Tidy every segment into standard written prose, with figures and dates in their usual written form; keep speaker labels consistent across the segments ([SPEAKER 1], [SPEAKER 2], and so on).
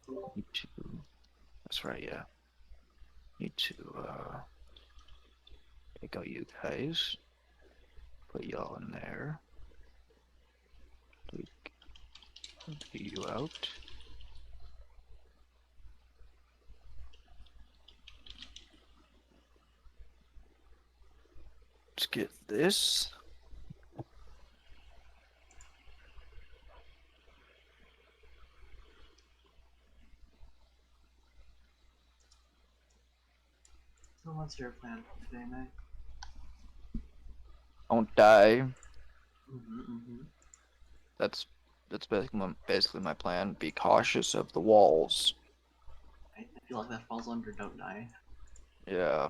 [SPEAKER 1] Need to. That's right. Yeah. Need to take out you guys. Put y'all in there. Get you out. Let's get this.
[SPEAKER 2] So what's your plan for today, May?
[SPEAKER 1] Don't die.
[SPEAKER 2] Mm-hmm.
[SPEAKER 1] That's basically my plan. Be cautious of the walls.
[SPEAKER 2] I feel like that falls under don't die.
[SPEAKER 1] Yeah.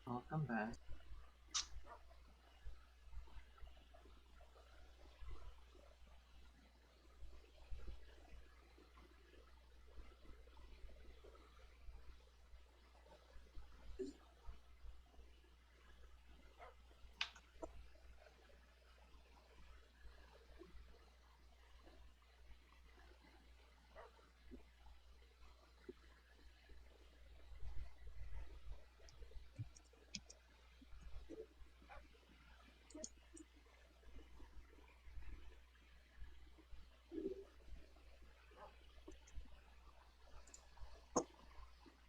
[SPEAKER 2] I'll come back.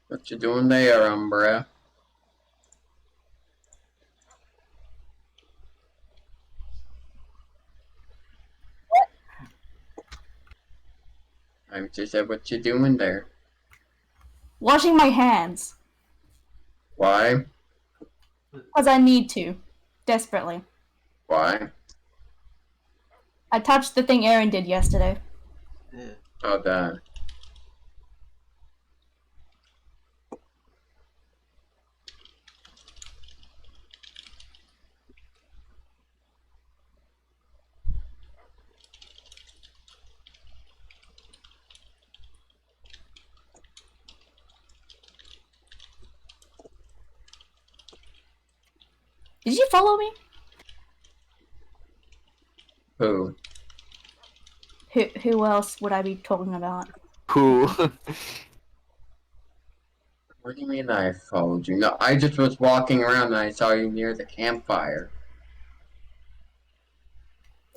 [SPEAKER 3] What you doing there, Umbra? I just said, what you doing there?
[SPEAKER 4] Washing my hands.
[SPEAKER 3] Why?
[SPEAKER 4] Because I need to. Desperately.
[SPEAKER 3] Why?
[SPEAKER 4] I touched the thing Aaron did yesterday.
[SPEAKER 2] Yeah.
[SPEAKER 3] Oh, that.
[SPEAKER 4] Did you follow me?
[SPEAKER 3] Who?
[SPEAKER 4] Who else would I be talking about?
[SPEAKER 1] Who?
[SPEAKER 3] What do you mean I followed you? No, I just was walking around and I saw you near the campfire.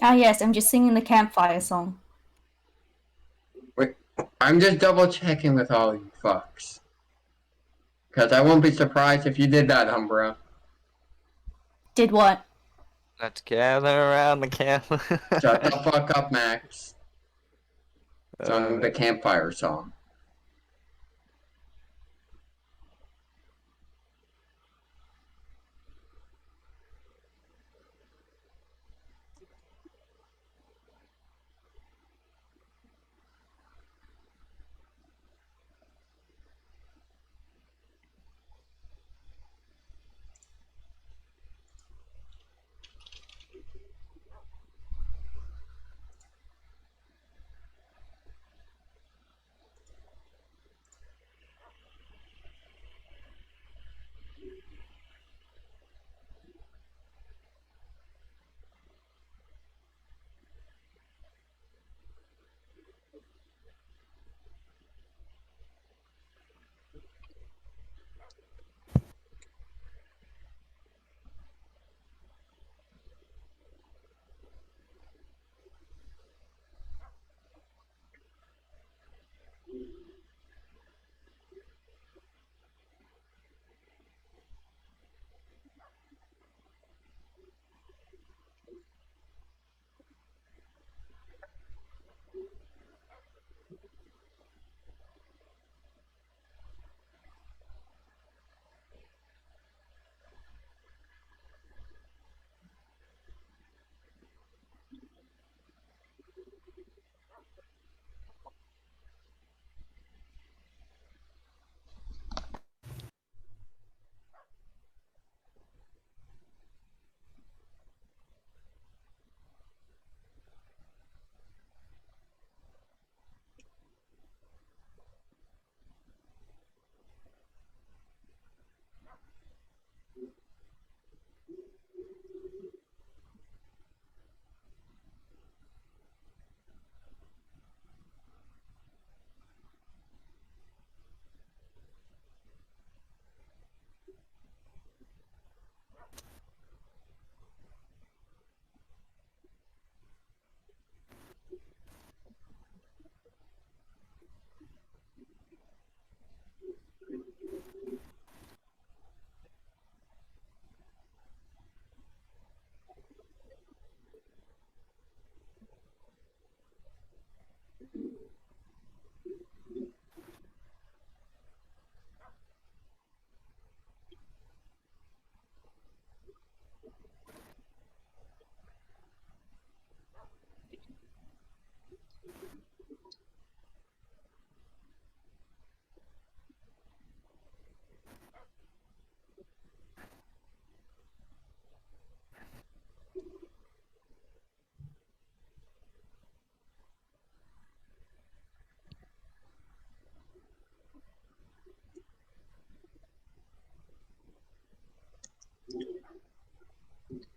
[SPEAKER 4] Ah yes, I'm just singing the campfire song.
[SPEAKER 3] Wait, I'm just double checking with all you fucks. Because I won't be surprised if you did that, Umbra.
[SPEAKER 4] Did what?
[SPEAKER 1] Let's gather around the camp.
[SPEAKER 3] Shut the fuck up, Max. Sung the campfire song.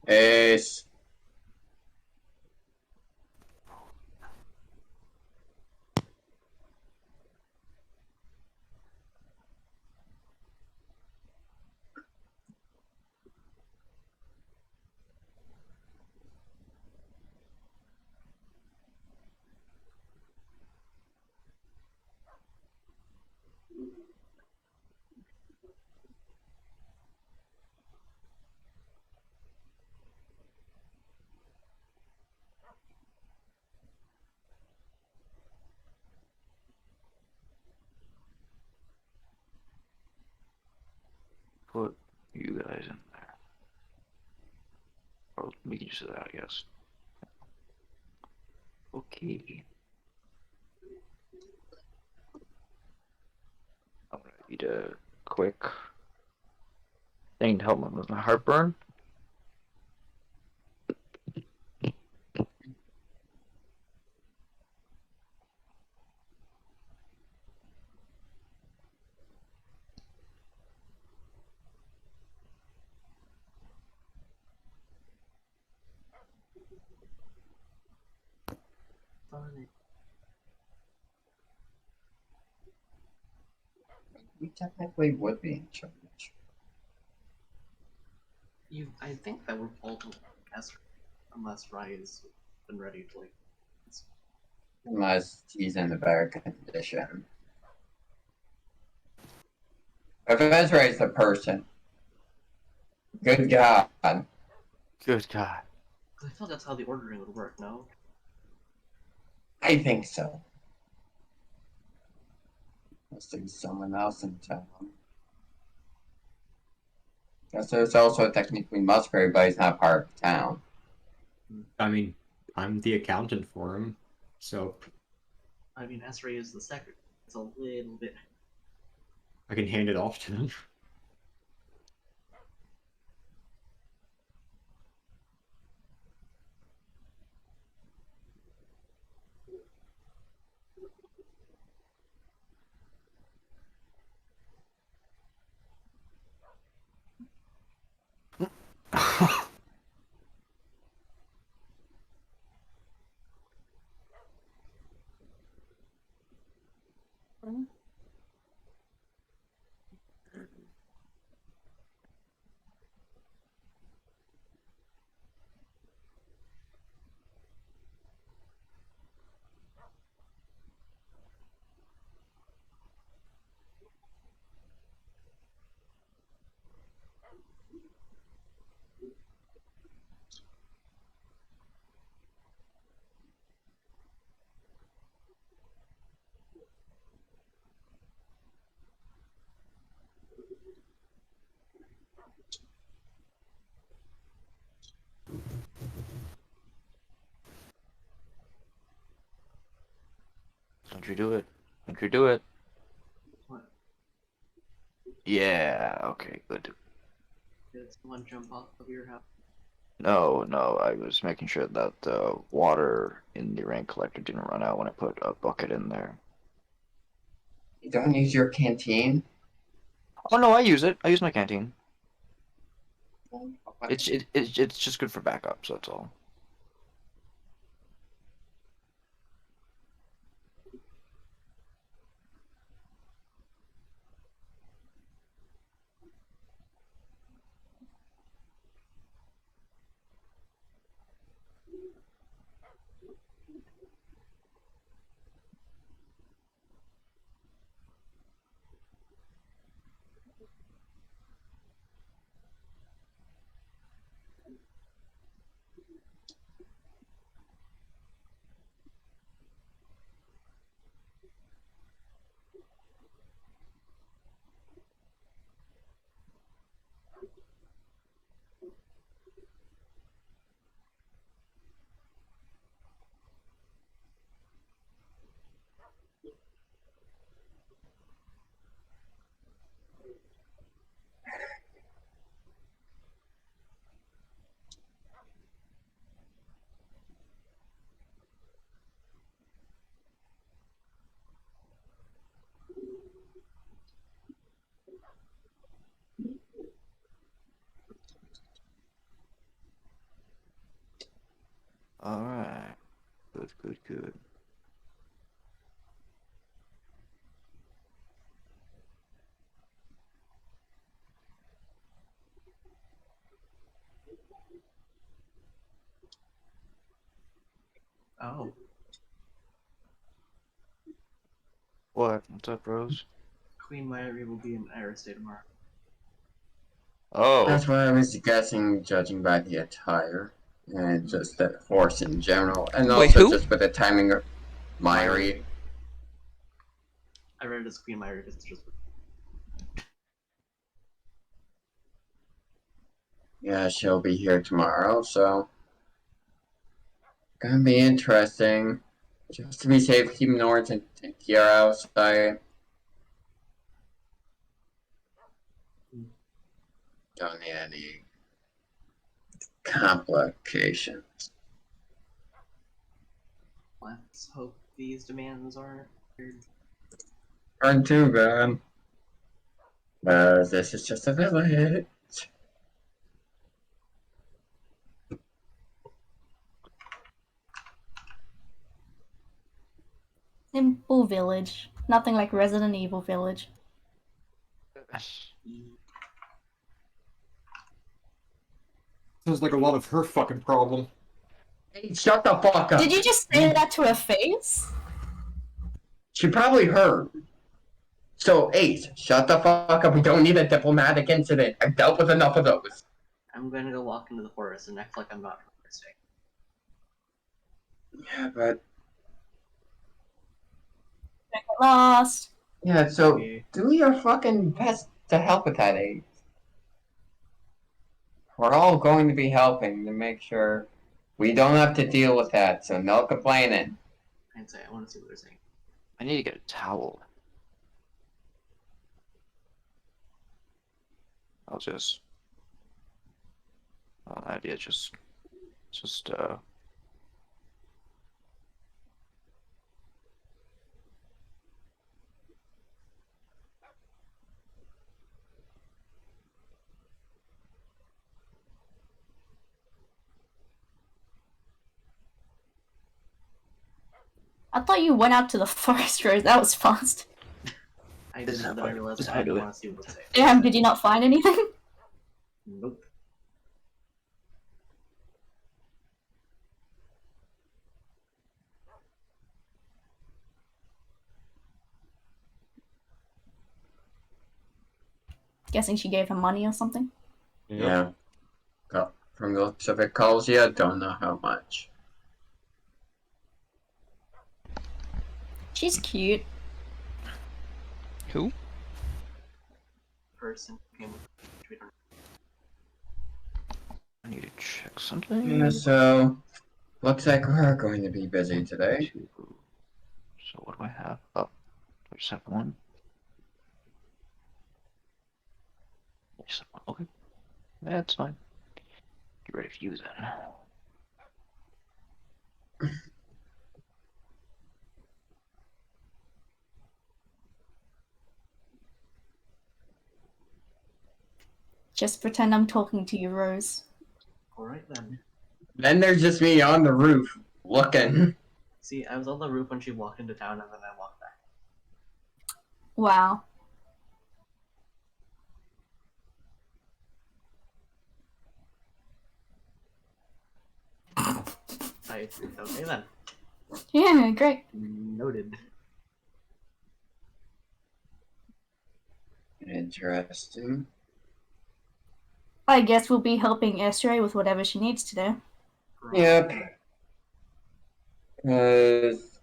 [SPEAKER 3] Ace.
[SPEAKER 1] Put you guys in there. Or we can just do that, I guess. Okay. I'm gonna eat a quick thing to help me with my heartburn.
[SPEAKER 2] Funny.
[SPEAKER 3] We technically would be in charge.
[SPEAKER 2] I think that we're all as unless Ryan's been ready to like.
[SPEAKER 3] Unless he's in a better condition. If Ezra is the person, good God.
[SPEAKER 1] Good God.
[SPEAKER 2] I feel that's how the ordering would work. No.
[SPEAKER 3] I think so. Unless there's someone else in town. Guess there's also technically Musgrave, but he's not part of town.
[SPEAKER 5] I mean, I'm the accountant for him, so
[SPEAKER 2] I mean, Esri is the secretary. It's a little bit.
[SPEAKER 5] I can hand it off to him.
[SPEAKER 1] Don't you do it. Don't you do it.
[SPEAKER 2] What?
[SPEAKER 1] Yeah, okay, good.
[SPEAKER 2] Did someone jump off of your house?
[SPEAKER 1] No, no, I was making sure that the water in the rain collector didn't run out when I put a bucket in there.
[SPEAKER 3] You don't use your canteen?
[SPEAKER 1] Oh no, I use it. I use my canteen. It's just good for backup, so that's all. Good.
[SPEAKER 2] Oh,
[SPEAKER 1] What? What's up, Rose?
[SPEAKER 2] Queen Mary will be in Iris Day tomorrow.
[SPEAKER 1] Oh,
[SPEAKER 3] That's what I was guessing, judging by the attire. And just the horse in general. And
[SPEAKER 6] Wait,
[SPEAKER 3] also
[SPEAKER 6] who?
[SPEAKER 3] just with the timing of Myri.
[SPEAKER 2] I read it as Queen Mary because it's just.
[SPEAKER 3] Yeah, she'll be here tomorrow, so. Gonna be interesting. Just to be safe, keep North and Kiara outside. Don't need any complications.
[SPEAKER 2] Let's hope these demands aren't weird.
[SPEAKER 3] Aren't too bad. This is just a village.
[SPEAKER 4] Simple village. Nothing like Resident Evil Village.
[SPEAKER 5] Sounds like a lot of her fucking problem.
[SPEAKER 3] Hey, shut the fuck up!
[SPEAKER 4] Did you just say that to her face?
[SPEAKER 3] She probably heard. So, Ace, shut the fuck up. We don't need a diplomatic incident. I've dealt with enough of those.
[SPEAKER 2] I'm gonna go walk into the forest and act like I'm not resting.
[SPEAKER 3] Yeah, but...
[SPEAKER 4] Get lost.
[SPEAKER 3] Yeah, so,
[SPEAKER 2] Okay.
[SPEAKER 3] do your fucking best to help with that, Ace. We're all going to be helping to make sure we don't have to deal with that, so no complaining.
[SPEAKER 2] I'd say I want to see what they're saying.
[SPEAKER 1] I need to get a towel. I'll just. Idea just.
[SPEAKER 4] I thought you went out to the forest, Rose. That was fast.
[SPEAKER 2] I
[SPEAKER 1] This
[SPEAKER 2] did,
[SPEAKER 1] is
[SPEAKER 2] and then
[SPEAKER 1] how
[SPEAKER 2] I
[SPEAKER 1] I-
[SPEAKER 2] realized
[SPEAKER 1] this is
[SPEAKER 2] I
[SPEAKER 1] how I do it.
[SPEAKER 2] want to see what they say.
[SPEAKER 4] Damn, did you not find anything?
[SPEAKER 2] Nope.
[SPEAKER 4] Guessing she gave him money or something.
[SPEAKER 3] Yeah. From the looks of it, calls you, don't know how much.
[SPEAKER 4] She's cute.
[SPEAKER 6] Who?
[SPEAKER 2] Person came with Twitter.
[SPEAKER 1] I need to check something.
[SPEAKER 3] Yeah, so... Looks like we're going to be busy today.
[SPEAKER 1] So what do I have? Oh, I just have one. I just have one. Okay, that's fine. Get ready to use it.
[SPEAKER 4] Just pretend I'm talking to you, Rose.
[SPEAKER 2] Alright then.
[SPEAKER 3] Then there's just me on the roof, looking.
[SPEAKER 2] See, I was on the roof when she walked into town, and then I walked back.
[SPEAKER 4] Wow.
[SPEAKER 2] Okay then.
[SPEAKER 4] Yeah, great.
[SPEAKER 2] Noted.
[SPEAKER 3] Interesting.
[SPEAKER 4] I guess we'll be helping Esther with whatever she needs to do.
[SPEAKER 3] Yep. Because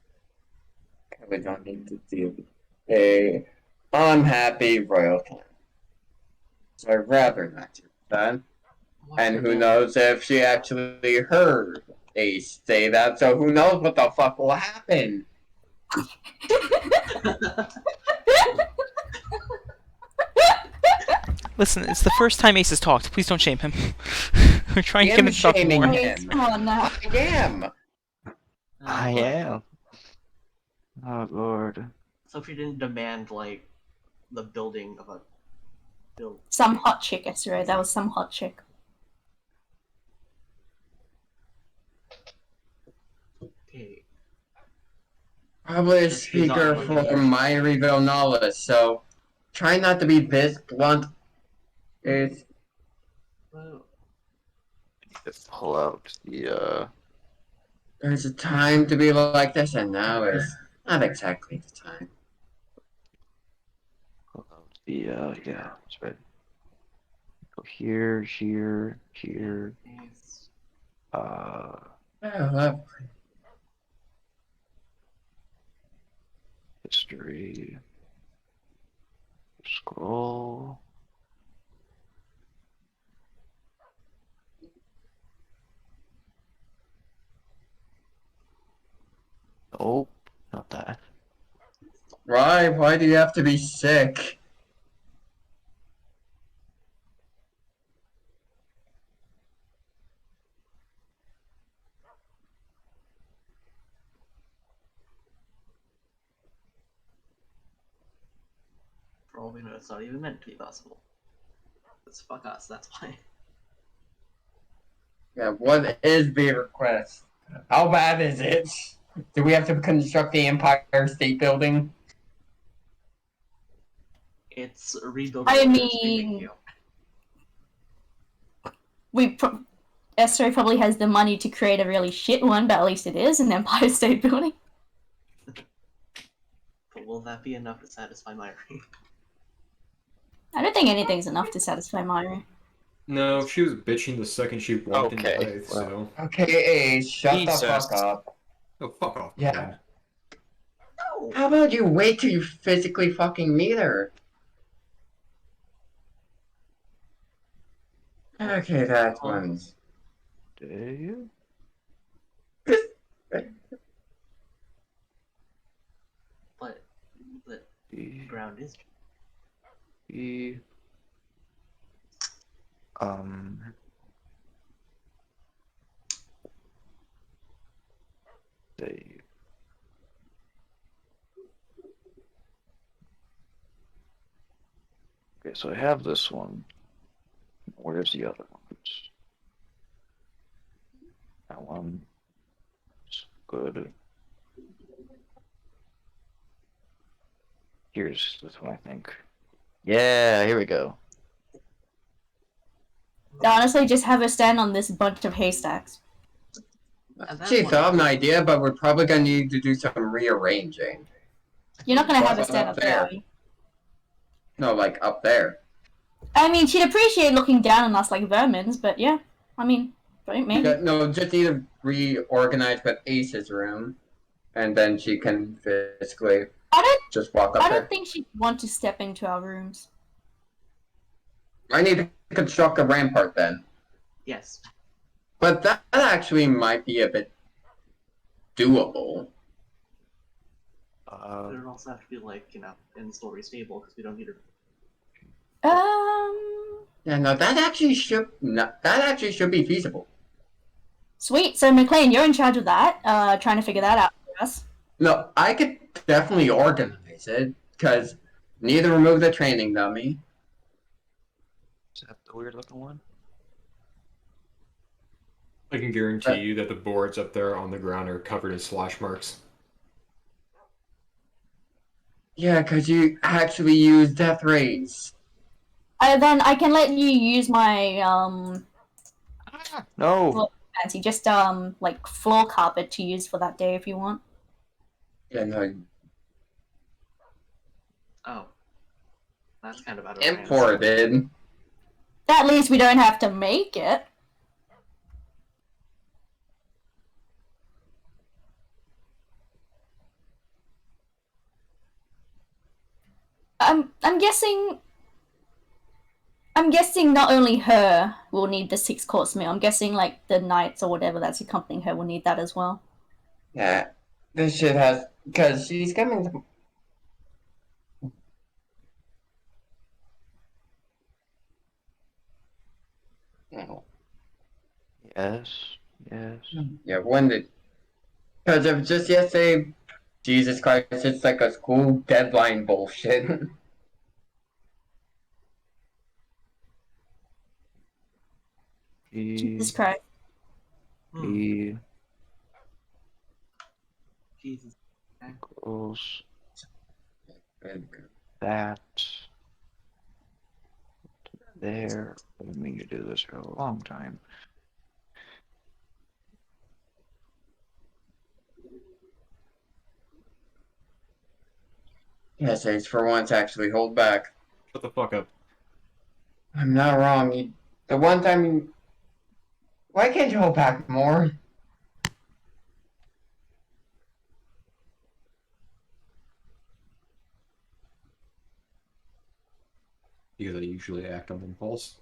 [SPEAKER 3] we don't need to deal with a unhappy royal family. So I'd rather not do that.
[SPEAKER 2] What's
[SPEAKER 3] And
[SPEAKER 2] her
[SPEAKER 3] who
[SPEAKER 2] name?
[SPEAKER 3] knows if she actually heard Ace say that, so who knows what the fuck will happen.
[SPEAKER 6] Listen, it's the first time Ace has talked. Please don't shame him. We're trying to
[SPEAKER 3] I
[SPEAKER 6] get
[SPEAKER 3] am
[SPEAKER 6] him stuff
[SPEAKER 3] shaming
[SPEAKER 6] more.
[SPEAKER 3] him.
[SPEAKER 4] Come on now.
[SPEAKER 3] I am.
[SPEAKER 1] I am. Oh lord.
[SPEAKER 2] So she didn't demand, like, the building of a build.
[SPEAKER 4] Some hot chick, Esther. That was some hot chick.
[SPEAKER 2] Okay.
[SPEAKER 3] Probably a
[SPEAKER 2] Just he's not
[SPEAKER 3] speaker
[SPEAKER 2] looking.
[SPEAKER 3] for my reveal knowledge, so try not to be this blunt. It's
[SPEAKER 2] Well,
[SPEAKER 1] Just pull out the
[SPEAKER 3] there's a time to be like this, and now is not exactly the time.
[SPEAKER 1] yeah, that's right. Go here, here, here.
[SPEAKER 2] it's-
[SPEAKER 1] Uh,
[SPEAKER 3] Oh, lovely.
[SPEAKER 1] history. Scroll. Nope, not that.
[SPEAKER 3] Why do you have to be sick?
[SPEAKER 2] For all we know, it's not even meant to be possible. It's fuck us, that's why.
[SPEAKER 3] Yeah, what is the request? How bad is it? Do we have to construct the Empire State Building?
[SPEAKER 2] It's rebuilding
[SPEAKER 4] I
[SPEAKER 2] what there's being
[SPEAKER 4] mean-
[SPEAKER 2] you.
[SPEAKER 4] Esther probably has the money to create a really shit one, but at least it is an Empire State Building.
[SPEAKER 2] But will that be enough to satisfy my ring?
[SPEAKER 4] I don't think anything's enough to satisfy Myra.
[SPEAKER 5] No, she was bitching the second she walked into
[SPEAKER 1] Okay,
[SPEAKER 5] life,
[SPEAKER 1] well.
[SPEAKER 5] so.
[SPEAKER 3] Okay, shut the
[SPEAKER 1] Jesus.
[SPEAKER 3] fuck up.
[SPEAKER 5] Oh, fuck off.
[SPEAKER 3] Yeah.
[SPEAKER 5] man.
[SPEAKER 2] No!
[SPEAKER 3] How about you wait till you physically fucking meet her? Okay, that one's.
[SPEAKER 1] Do you?
[SPEAKER 2] But the
[SPEAKER 1] E,
[SPEAKER 2] ground is.
[SPEAKER 1] E, save. Okay, so I have this one. Where's the other ones? That one. It's good. Here's this one, I think. Yeah, here we go.
[SPEAKER 4] Honestly, just have her stand on this bunch of haystacks.
[SPEAKER 2] And that
[SPEAKER 3] Chief,
[SPEAKER 2] one-
[SPEAKER 3] I have an idea, but we're probably gonna need to do some rearranging.
[SPEAKER 4] You're not gonna have her
[SPEAKER 3] What
[SPEAKER 4] stand
[SPEAKER 3] about
[SPEAKER 4] up there.
[SPEAKER 3] there?
[SPEAKER 4] Are you?
[SPEAKER 3] No, like up there.
[SPEAKER 4] I mean, she'd appreciate looking down on us like vermins, but yeah. I mean, maybe.
[SPEAKER 3] Yeah, no, just need to reorganize with Ace's room, and then she can physically
[SPEAKER 4] I
[SPEAKER 3] just walk up
[SPEAKER 4] don't
[SPEAKER 3] there.
[SPEAKER 4] think she'd want to step into our rooms.
[SPEAKER 3] I need to construct a rampart then.
[SPEAKER 2] Yes.
[SPEAKER 3] But that actually might be a bit doable.
[SPEAKER 2] But it also have to be like, in story stable, because we don't need to.
[SPEAKER 3] Yeah, no, that actually should be feasible.
[SPEAKER 4] Sweet. So McLean, you're in charge of that. Trying to figure that out for us.
[SPEAKER 3] No, I could definitely organize it, because need to remove the training dummy.
[SPEAKER 1] Is that the weird looking one?
[SPEAKER 5] I can guarantee you that the boards up there on the ground are covered in slash marks.
[SPEAKER 3] Yeah, because you actually use death rays.
[SPEAKER 4] Then I can let you use my
[SPEAKER 1] No!
[SPEAKER 4] fancy, just like floor carpet to use for that day if you want.
[SPEAKER 3] Yeah, no,
[SPEAKER 2] Oh. That's kind of out of our hands.
[SPEAKER 3] imported.
[SPEAKER 4] At least we don't have to make it. I'm guessing. I'm guessing not only her will need the 6-course meal. I'm guessing like the knights or whatever that's accompanying her will need that as well.
[SPEAKER 3] Yeah, this shit has, because she's coming to... Oh.
[SPEAKER 1] Yes, yes.
[SPEAKER 3] Yeah, when did... Because of just yesterday, Jesus Christ, it's like a school deadline bullshit.
[SPEAKER 4] Jesus Christ.
[SPEAKER 1] E,
[SPEAKER 2] Jesus.
[SPEAKER 1] Equals
[SPEAKER 3] Good.
[SPEAKER 1] that. There. I didn't mean to do this for a long time.
[SPEAKER 3] Yes, Ace, for once, actually hold back.
[SPEAKER 5] Shut the fuck up.
[SPEAKER 3] I'm not wrong. The one time why can't you hold back more?
[SPEAKER 5] Because I usually act on impulse.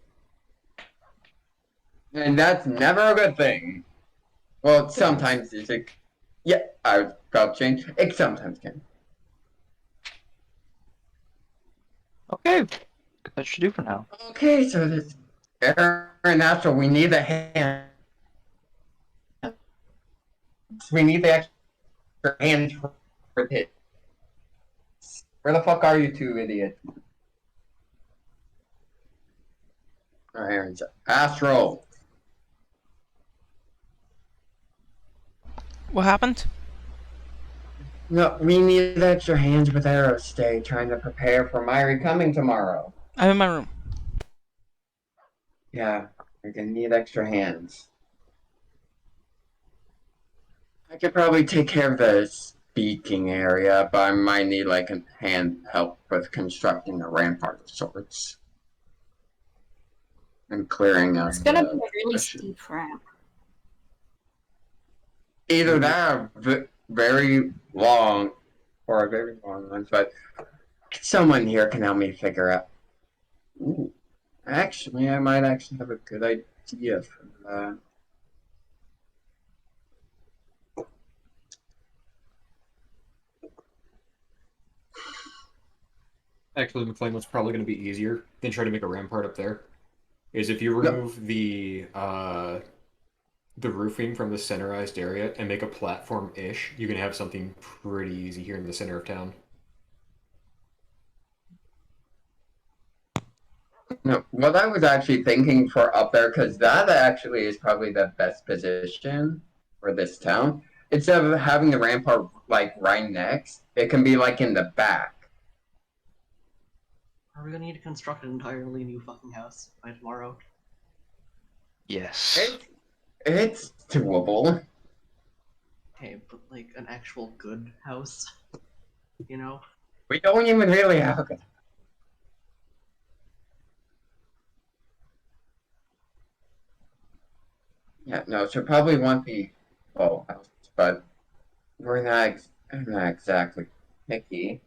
[SPEAKER 3] And that's never a good thing. Well,
[SPEAKER 5] It is.
[SPEAKER 3] sometimes it's a... Yeah, I would probably change. It sometimes can.
[SPEAKER 1] Okay. That should do for now.
[SPEAKER 3] Okay, so this error natural. We need the hand. We need the extra hand for hit. Where the fuck are you two idiots? Alright, Astral.
[SPEAKER 6] What happened?
[SPEAKER 3] No, we need extra hands with arrows. Stay trying to prepare for Myri coming tomorrow.
[SPEAKER 6] I'm in my room.
[SPEAKER 3] Yeah, we're gonna need extra hands. I could probably take care of the speaking area, but I might need like a hand help with constructing a rampart of sorts. And clearing out
[SPEAKER 4] It's gonna be
[SPEAKER 3] the
[SPEAKER 4] a really
[SPEAKER 3] question.
[SPEAKER 4] steep ramp.
[SPEAKER 3] Either that or very long, or a very long one, but someone here can help me figure out. Ooh, actually, I might actually have a good idea for that.
[SPEAKER 5] Actually, McLean, what's probably going to be easier than try to make a rampart up there is if you
[SPEAKER 3] No.
[SPEAKER 5] remove the roofing from the centerized area and make a platform-ish, you can have something pretty easy here in the center of town.
[SPEAKER 3] No, what I was actually thinking for up there, because that actually is probably the best position for this town. Instead of having the rampart like right next, it can be like in the back.
[SPEAKER 2] Are we gonna need to construct an entirely new fucking house by tomorrow?
[SPEAKER 1] Yes.
[SPEAKER 3] It's doable.
[SPEAKER 2] Okay, but like an actual good house, you know?
[SPEAKER 3] We don't even really have a good. Yeah, no, so probably won't be full house, but I'm not exactly picky.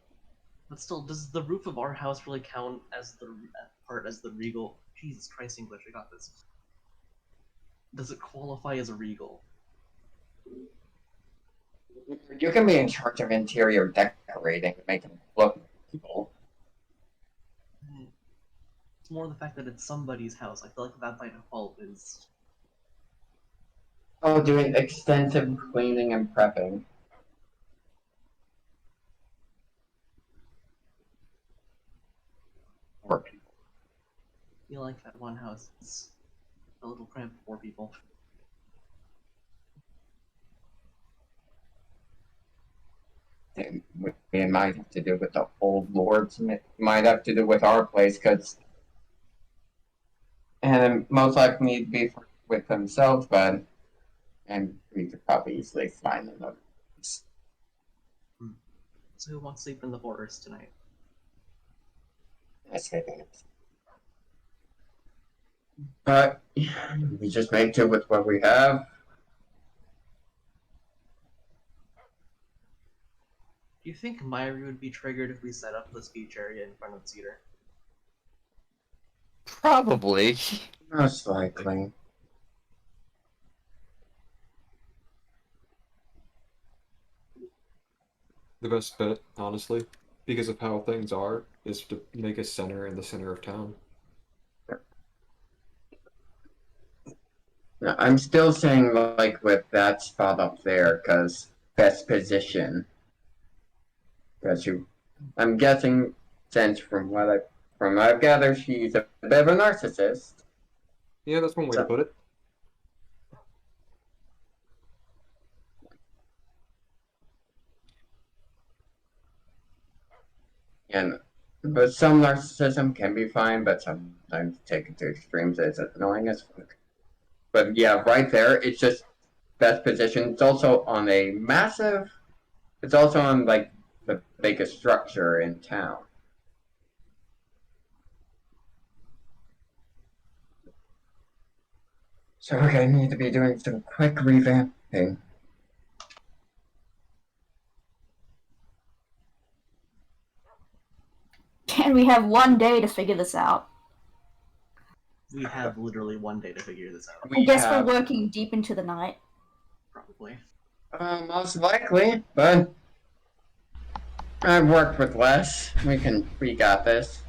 [SPEAKER 2] But still, does the roof of our house really count as the part as the regal? Jesus Christ, English, I got this. Does it qualify as a regal?
[SPEAKER 3] You can be in charge of interior decorating to make them look people.
[SPEAKER 2] It's more the fact that it's somebody's house. I feel like that by default is.
[SPEAKER 3] Oh, doing extensive cleaning and prepping. For people.
[SPEAKER 2] I feel like that one house is a little cramped for people.
[SPEAKER 3] We might have to do with the old lords. Might have to do with our place, and most likely need to be with themselves, but and we could probably easily find another place.
[SPEAKER 2] So who wants to sleep in the forest tonight?
[SPEAKER 3] I say that. But we just make do with what we have.
[SPEAKER 2] Do you think Myri would be triggered if we set up the speech area in front of Cedar?
[SPEAKER 1] Probably.
[SPEAKER 3] Most likely.
[SPEAKER 5] The best bet, honestly, because of how things are, is to make a center in the center of town.
[SPEAKER 3] No, I'm still saying like with that spot up there, because best position. Because I'm guessing, since from I've gathered, she's a bit of a narcissist.
[SPEAKER 5] Yeah, that's one way to put it.
[SPEAKER 3] And but some narcissism can be fine, but sometimes taken to extremes is annoying as fuck. But yeah, right there, it's just best position. It's also on a massive. It's also on like the biggest structure in town. So we're gonna need to be doing some quick revamping.
[SPEAKER 4] Can we have one day to figure this out?
[SPEAKER 2] We have literally 1 day to figure this out.
[SPEAKER 4] I guess we're working deep into the night.
[SPEAKER 2] Probably.
[SPEAKER 3] Most likely, but I've worked with less. We got this.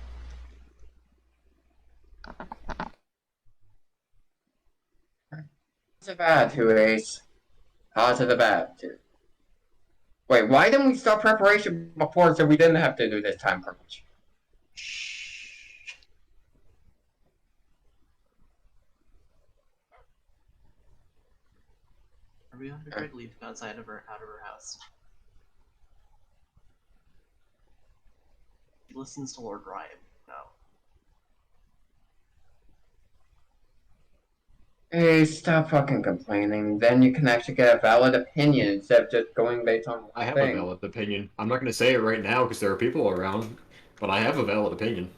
[SPEAKER 3] Positive attitude, Ace. Positive attitude. Wait, why didn't we start preparation before so we didn't have to do this time crunch?
[SPEAKER 2] Are we on Greg leave outside of her house? He listens to Lord Ryan. No.
[SPEAKER 3] Hey, stop fucking complaining. Then you can actually get a valid opinion instead of just going based on one
[SPEAKER 5] I have
[SPEAKER 3] thing.
[SPEAKER 5] a valid opinion. I'm not going to say it right now because there are people around, but I have a valid opinion.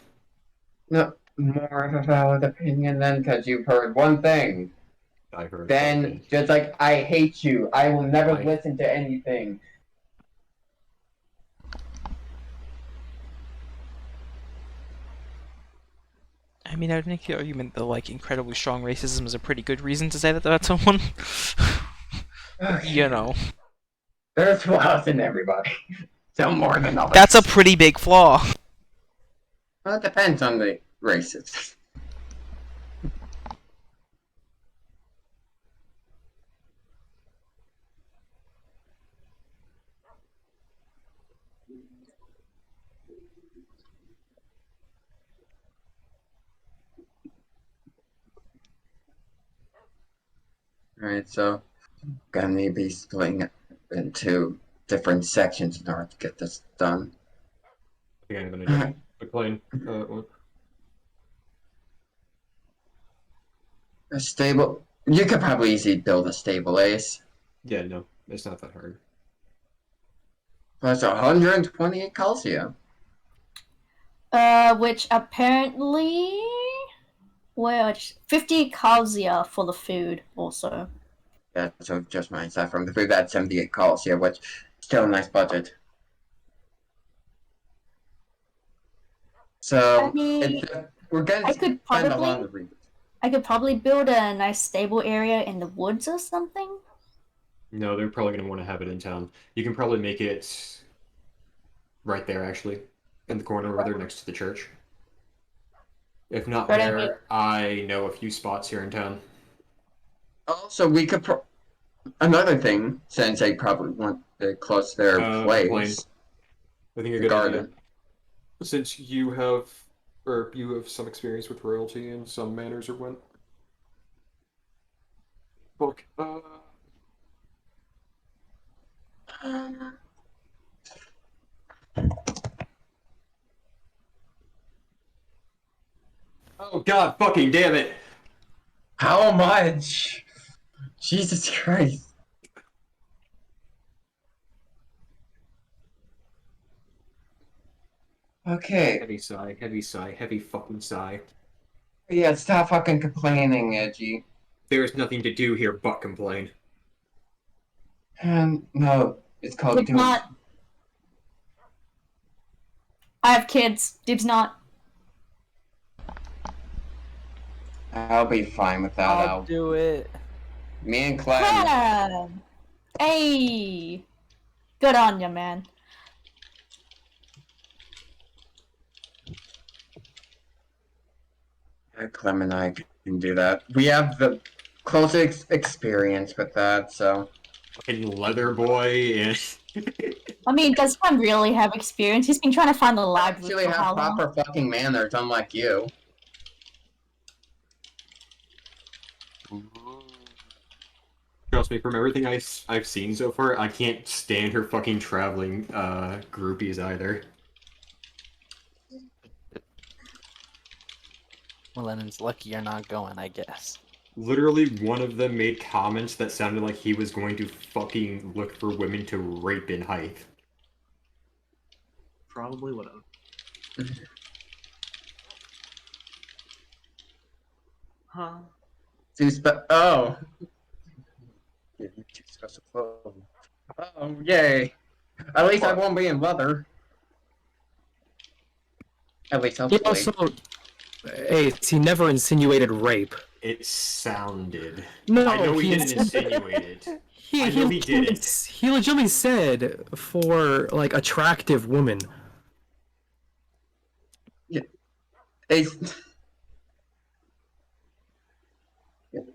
[SPEAKER 3] No, more of a valid opinion then, because you've heard one thing.
[SPEAKER 5] I heard
[SPEAKER 3] Then,
[SPEAKER 5] something.
[SPEAKER 3] just like, I hate you. I will never
[SPEAKER 5] I-
[SPEAKER 3] listen to anything.
[SPEAKER 6] I mean, I would make the argument that like incredibly strong racism is a pretty good reason to say that about someone.
[SPEAKER 3] Okay.
[SPEAKER 6] You know,
[SPEAKER 3] There's flaws in everybody. Some more than others.
[SPEAKER 6] that's a pretty big flaw.
[SPEAKER 3] Well, it depends on the races. Alright, so gonna be splitting it into different sections in order to get this done.
[SPEAKER 5] I think I'm going to do McLean.
[SPEAKER 3] A stable. You could probably easily build a stable Ace.
[SPEAKER 5] Yeah, no, it's not that hard.
[SPEAKER 3] Plus 128 calcium.
[SPEAKER 4] Which apparently, well, 50 calcia for the food also.
[SPEAKER 3] Yeah, so just my stuff from the food that's 78 calcium, which still a nice budget. So
[SPEAKER 4] I mean,
[SPEAKER 3] we're gonna
[SPEAKER 4] I could
[SPEAKER 3] spend a lot of the
[SPEAKER 4] I could probably build a nice stable area in the woods or something.
[SPEAKER 5] No, they're probably going to want to have it in town. You can probably make it right there, actually, in the corner over there next to the church. If not
[SPEAKER 4] But
[SPEAKER 5] there, I know a few spots here in town.
[SPEAKER 3] Also, we could another thing, since they probably want to close their
[SPEAKER 5] McLean,
[SPEAKER 3] place,
[SPEAKER 5] I think a
[SPEAKER 3] the
[SPEAKER 5] good
[SPEAKER 3] garden.
[SPEAKER 5] idea. Since you have some experience with royalty and some manners or what. Fuck. Oh god fucking damn it!
[SPEAKER 3] How much? Jesus Christ. Okay.
[SPEAKER 5] Heavy sigh, heavy fucking sigh.
[SPEAKER 3] Yeah, stop fucking complaining, Edgy.
[SPEAKER 5] There's nothing to do here but complain.
[SPEAKER 3] No, it's called
[SPEAKER 4] Dibs not. I have kids. Dibs not.
[SPEAKER 3] I'll be fine with that.
[SPEAKER 7] I'll do it.
[SPEAKER 3] Me and Clem.
[SPEAKER 4] Clem! Hey! Good on ya, man.
[SPEAKER 3] Clem and I can do that. We have the closest experience with that, so.
[SPEAKER 5] Fucking leather boy and
[SPEAKER 4] I mean, does Clem really have experience? He's been trying to find the
[SPEAKER 3] I
[SPEAKER 4] live route
[SPEAKER 3] actually
[SPEAKER 4] for
[SPEAKER 3] have
[SPEAKER 4] how long?
[SPEAKER 3] proper fucking manners, unlike you.
[SPEAKER 5] trust me, from everything I've seen so far, I can't stand her fucking traveling groupies either.
[SPEAKER 7] Well, then it's lucky you're not going, I guess.
[SPEAKER 5] Literally, one of them made comments that sounded like he was going to fucking look for women to rape in Hythe.
[SPEAKER 2] Probably would have. Huh?
[SPEAKER 3] Oh. Yeah, you two special clothes. Oh, yay. At least I won't be in leather. At least
[SPEAKER 8] He
[SPEAKER 3] hopefully.
[SPEAKER 8] also, Ace, he never insinuated rape.
[SPEAKER 5] It sounded.
[SPEAKER 8] No,
[SPEAKER 5] I know he didn't
[SPEAKER 8] ins-
[SPEAKER 5] insinuate it. I
[SPEAKER 8] he
[SPEAKER 5] know he didn't.
[SPEAKER 8] He legitimately said for like attractive women.
[SPEAKER 3] Ace,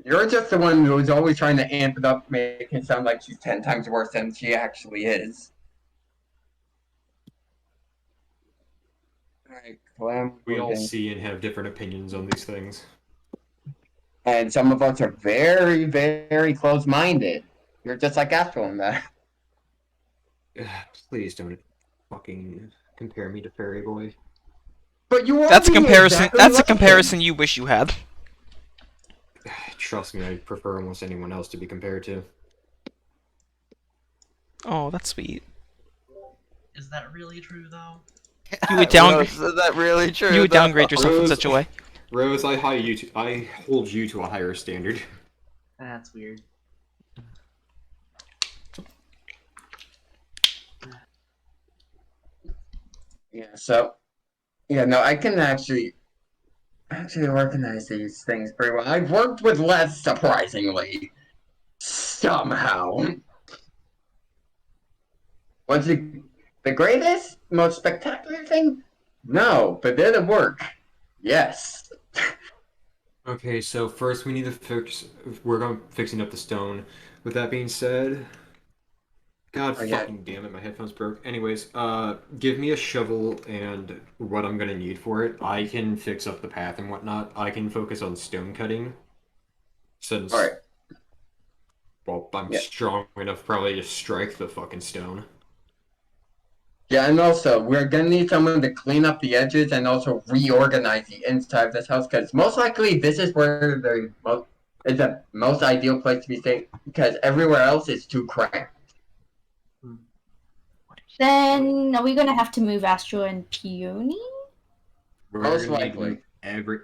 [SPEAKER 3] you're just the one who's always trying to amp it up, make it sound like she's 10 times worse than she actually is. Alright, Clem.
[SPEAKER 5] We all see and have different opinions on these things.
[SPEAKER 3] And some of us are very, very close-minded. You're just like Astro in that.
[SPEAKER 5] Please don't fucking compare me to Fairy Boy.
[SPEAKER 3] But you
[SPEAKER 6] That's a
[SPEAKER 3] are
[SPEAKER 6] comparison.
[SPEAKER 3] exactly
[SPEAKER 6] That's a
[SPEAKER 3] like him.
[SPEAKER 6] comparison you wish you had.
[SPEAKER 5] Trust me, I prefer almost anyone else to be compared to.
[SPEAKER 6] Oh, that's sweet.
[SPEAKER 2] Is that really true though?
[SPEAKER 6] You would down.
[SPEAKER 7] Rose, is that really true?
[SPEAKER 6] You would
[SPEAKER 7] though?
[SPEAKER 6] downgrade yourself in
[SPEAKER 5] Rose-
[SPEAKER 6] such a way.
[SPEAKER 5] Rose, I hold you to a higher standard.
[SPEAKER 2] That's weird.
[SPEAKER 3] Yeah, so... Yeah, no, I can actually organize these things pretty well. I've worked with less, surprisingly. Somehow. Was it the greatest, most spectacular thing? No, but did it work? Yes.
[SPEAKER 5] Okay, so first we need to fix. We're going fixing up the stone. With that being said, God
[SPEAKER 3] Okay.
[SPEAKER 5] fucking damn it, my headphones broke. Anyways, give me a shovel and what I'm gonna need for it. I can fix up the path and whatnot. I can focus on stone cutting. Since,
[SPEAKER 3] Alright.
[SPEAKER 5] well, I'm
[SPEAKER 3] Yeah.
[SPEAKER 5] strong enough probably to strike the fucking stone.
[SPEAKER 3] Yeah, and also, we're gonna need someone to clean up the edges and also reorganize the inside of this house, because most likely this is where is the most ideal place to be staying, because everywhere else is too cramped.
[SPEAKER 4] Then are we gonna have to move Astro and Peony?
[SPEAKER 5] We're
[SPEAKER 3] Most
[SPEAKER 5] gonna need
[SPEAKER 3] likely.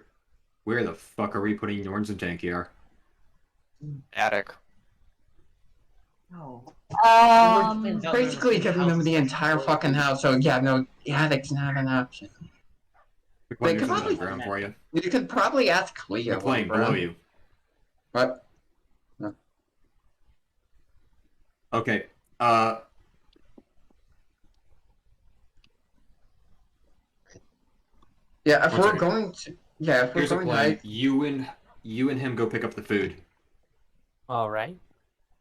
[SPEAKER 5] Where the fuck are we putting Norns and Tankier?
[SPEAKER 7] Attic.
[SPEAKER 2] No.
[SPEAKER 4] Um,
[SPEAKER 2] Down
[SPEAKER 3] Basically
[SPEAKER 2] there,
[SPEAKER 3] giving them the
[SPEAKER 2] houses
[SPEAKER 3] entire
[SPEAKER 2] actually
[SPEAKER 3] fucking house, so yeah, no, the attic's not an option.
[SPEAKER 5] We're playing
[SPEAKER 3] could
[SPEAKER 5] this
[SPEAKER 3] probably-
[SPEAKER 5] on ground for you.
[SPEAKER 3] You could probably ask Cleo.
[SPEAKER 5] We're playing below you.
[SPEAKER 3] What?
[SPEAKER 5] Okay.
[SPEAKER 3] Yeah, if
[SPEAKER 5] One
[SPEAKER 3] we're
[SPEAKER 5] second.
[SPEAKER 3] going to... Yeah, if we're
[SPEAKER 5] Here's a
[SPEAKER 3] going
[SPEAKER 5] plan.
[SPEAKER 3] to...
[SPEAKER 5] You and him go pick up the food.
[SPEAKER 7] Alright.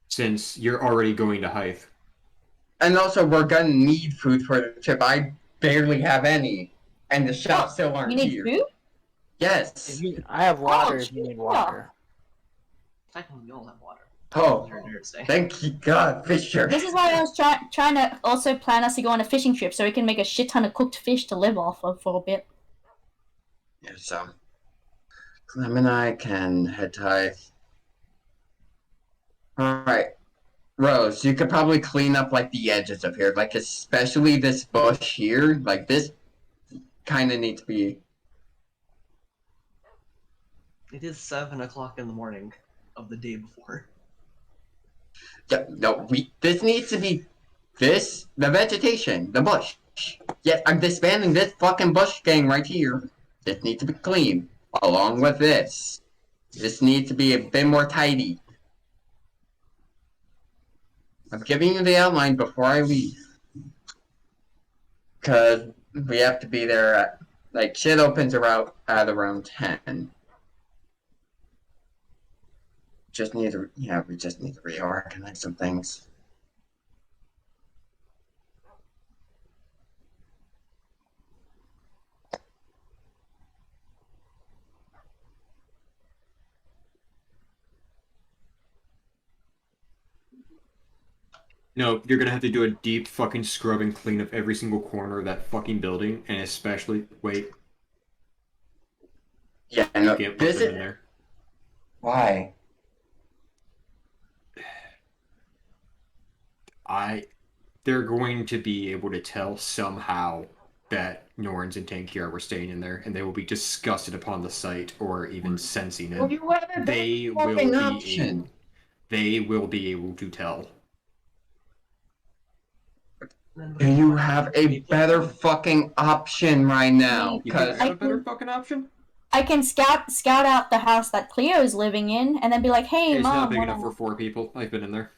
[SPEAKER 5] Since you're already going to Hythe.
[SPEAKER 3] And also, we're gonna need food for the trip. I barely have any. And the shops still aren't
[SPEAKER 4] you need
[SPEAKER 3] here.
[SPEAKER 4] food?
[SPEAKER 3] Yes.
[SPEAKER 7] I have water
[SPEAKER 4] Oh,
[SPEAKER 7] if you need
[SPEAKER 4] sure.
[SPEAKER 7] water.
[SPEAKER 2] Technically, we all have water.
[SPEAKER 3] Oh,
[SPEAKER 2] You're a nerd, say.
[SPEAKER 3] thank you God, Fisher.
[SPEAKER 4] This is why I was trying to also plan us to go on a fishing trip so we can make a shit ton of cooked fish to live off of for a bit.
[SPEAKER 3] Yeah, so... Clem and I can head to Hythe. Alright. Rose, you could probably clean up, like, the edges of here. Like, especially this bush here. Like, this kind of needs to be...
[SPEAKER 2] It is 7 o'clock in the morning of the day before.
[SPEAKER 3] Yeah, no, this needs to be... the vegetation, the bush. Yes, I'm disbanding this fucking bush gang right here. This needs to be clean. Along with this. This needs to be a bit more tidy. I'm giving you the outline before I leave. Because we have to be there at... Like, shit opens at around 10. Just need to... Yeah, we just need to reorganize some things.
[SPEAKER 5] No, you're gonna have to do a deep fucking scrub and clean up every single corner of that fucking building, and especially... Wait.
[SPEAKER 3] Yeah,
[SPEAKER 5] You
[SPEAKER 3] no,
[SPEAKER 5] can't put
[SPEAKER 3] this
[SPEAKER 5] them in
[SPEAKER 3] is
[SPEAKER 5] there.
[SPEAKER 3] why.
[SPEAKER 5] They're going to be able to tell somehow that Norns and Tankier were staying in there, and they will be disgusted upon the sight or even sensing
[SPEAKER 3] Well,
[SPEAKER 5] it.
[SPEAKER 3] you have a
[SPEAKER 5] They will
[SPEAKER 3] fucking
[SPEAKER 5] be
[SPEAKER 3] option.
[SPEAKER 5] able. They will be able to tell.
[SPEAKER 3] Do you have a better fucking option right now?
[SPEAKER 5] You think I
[SPEAKER 3] Because
[SPEAKER 5] have a better fucking option?
[SPEAKER 4] I can scout out the house that Cleo's living in, and then be like, "Hey,
[SPEAKER 5] It's
[SPEAKER 4] mom,
[SPEAKER 5] not big
[SPEAKER 4] wanna-"
[SPEAKER 5] enough for 4 people. I've been in there.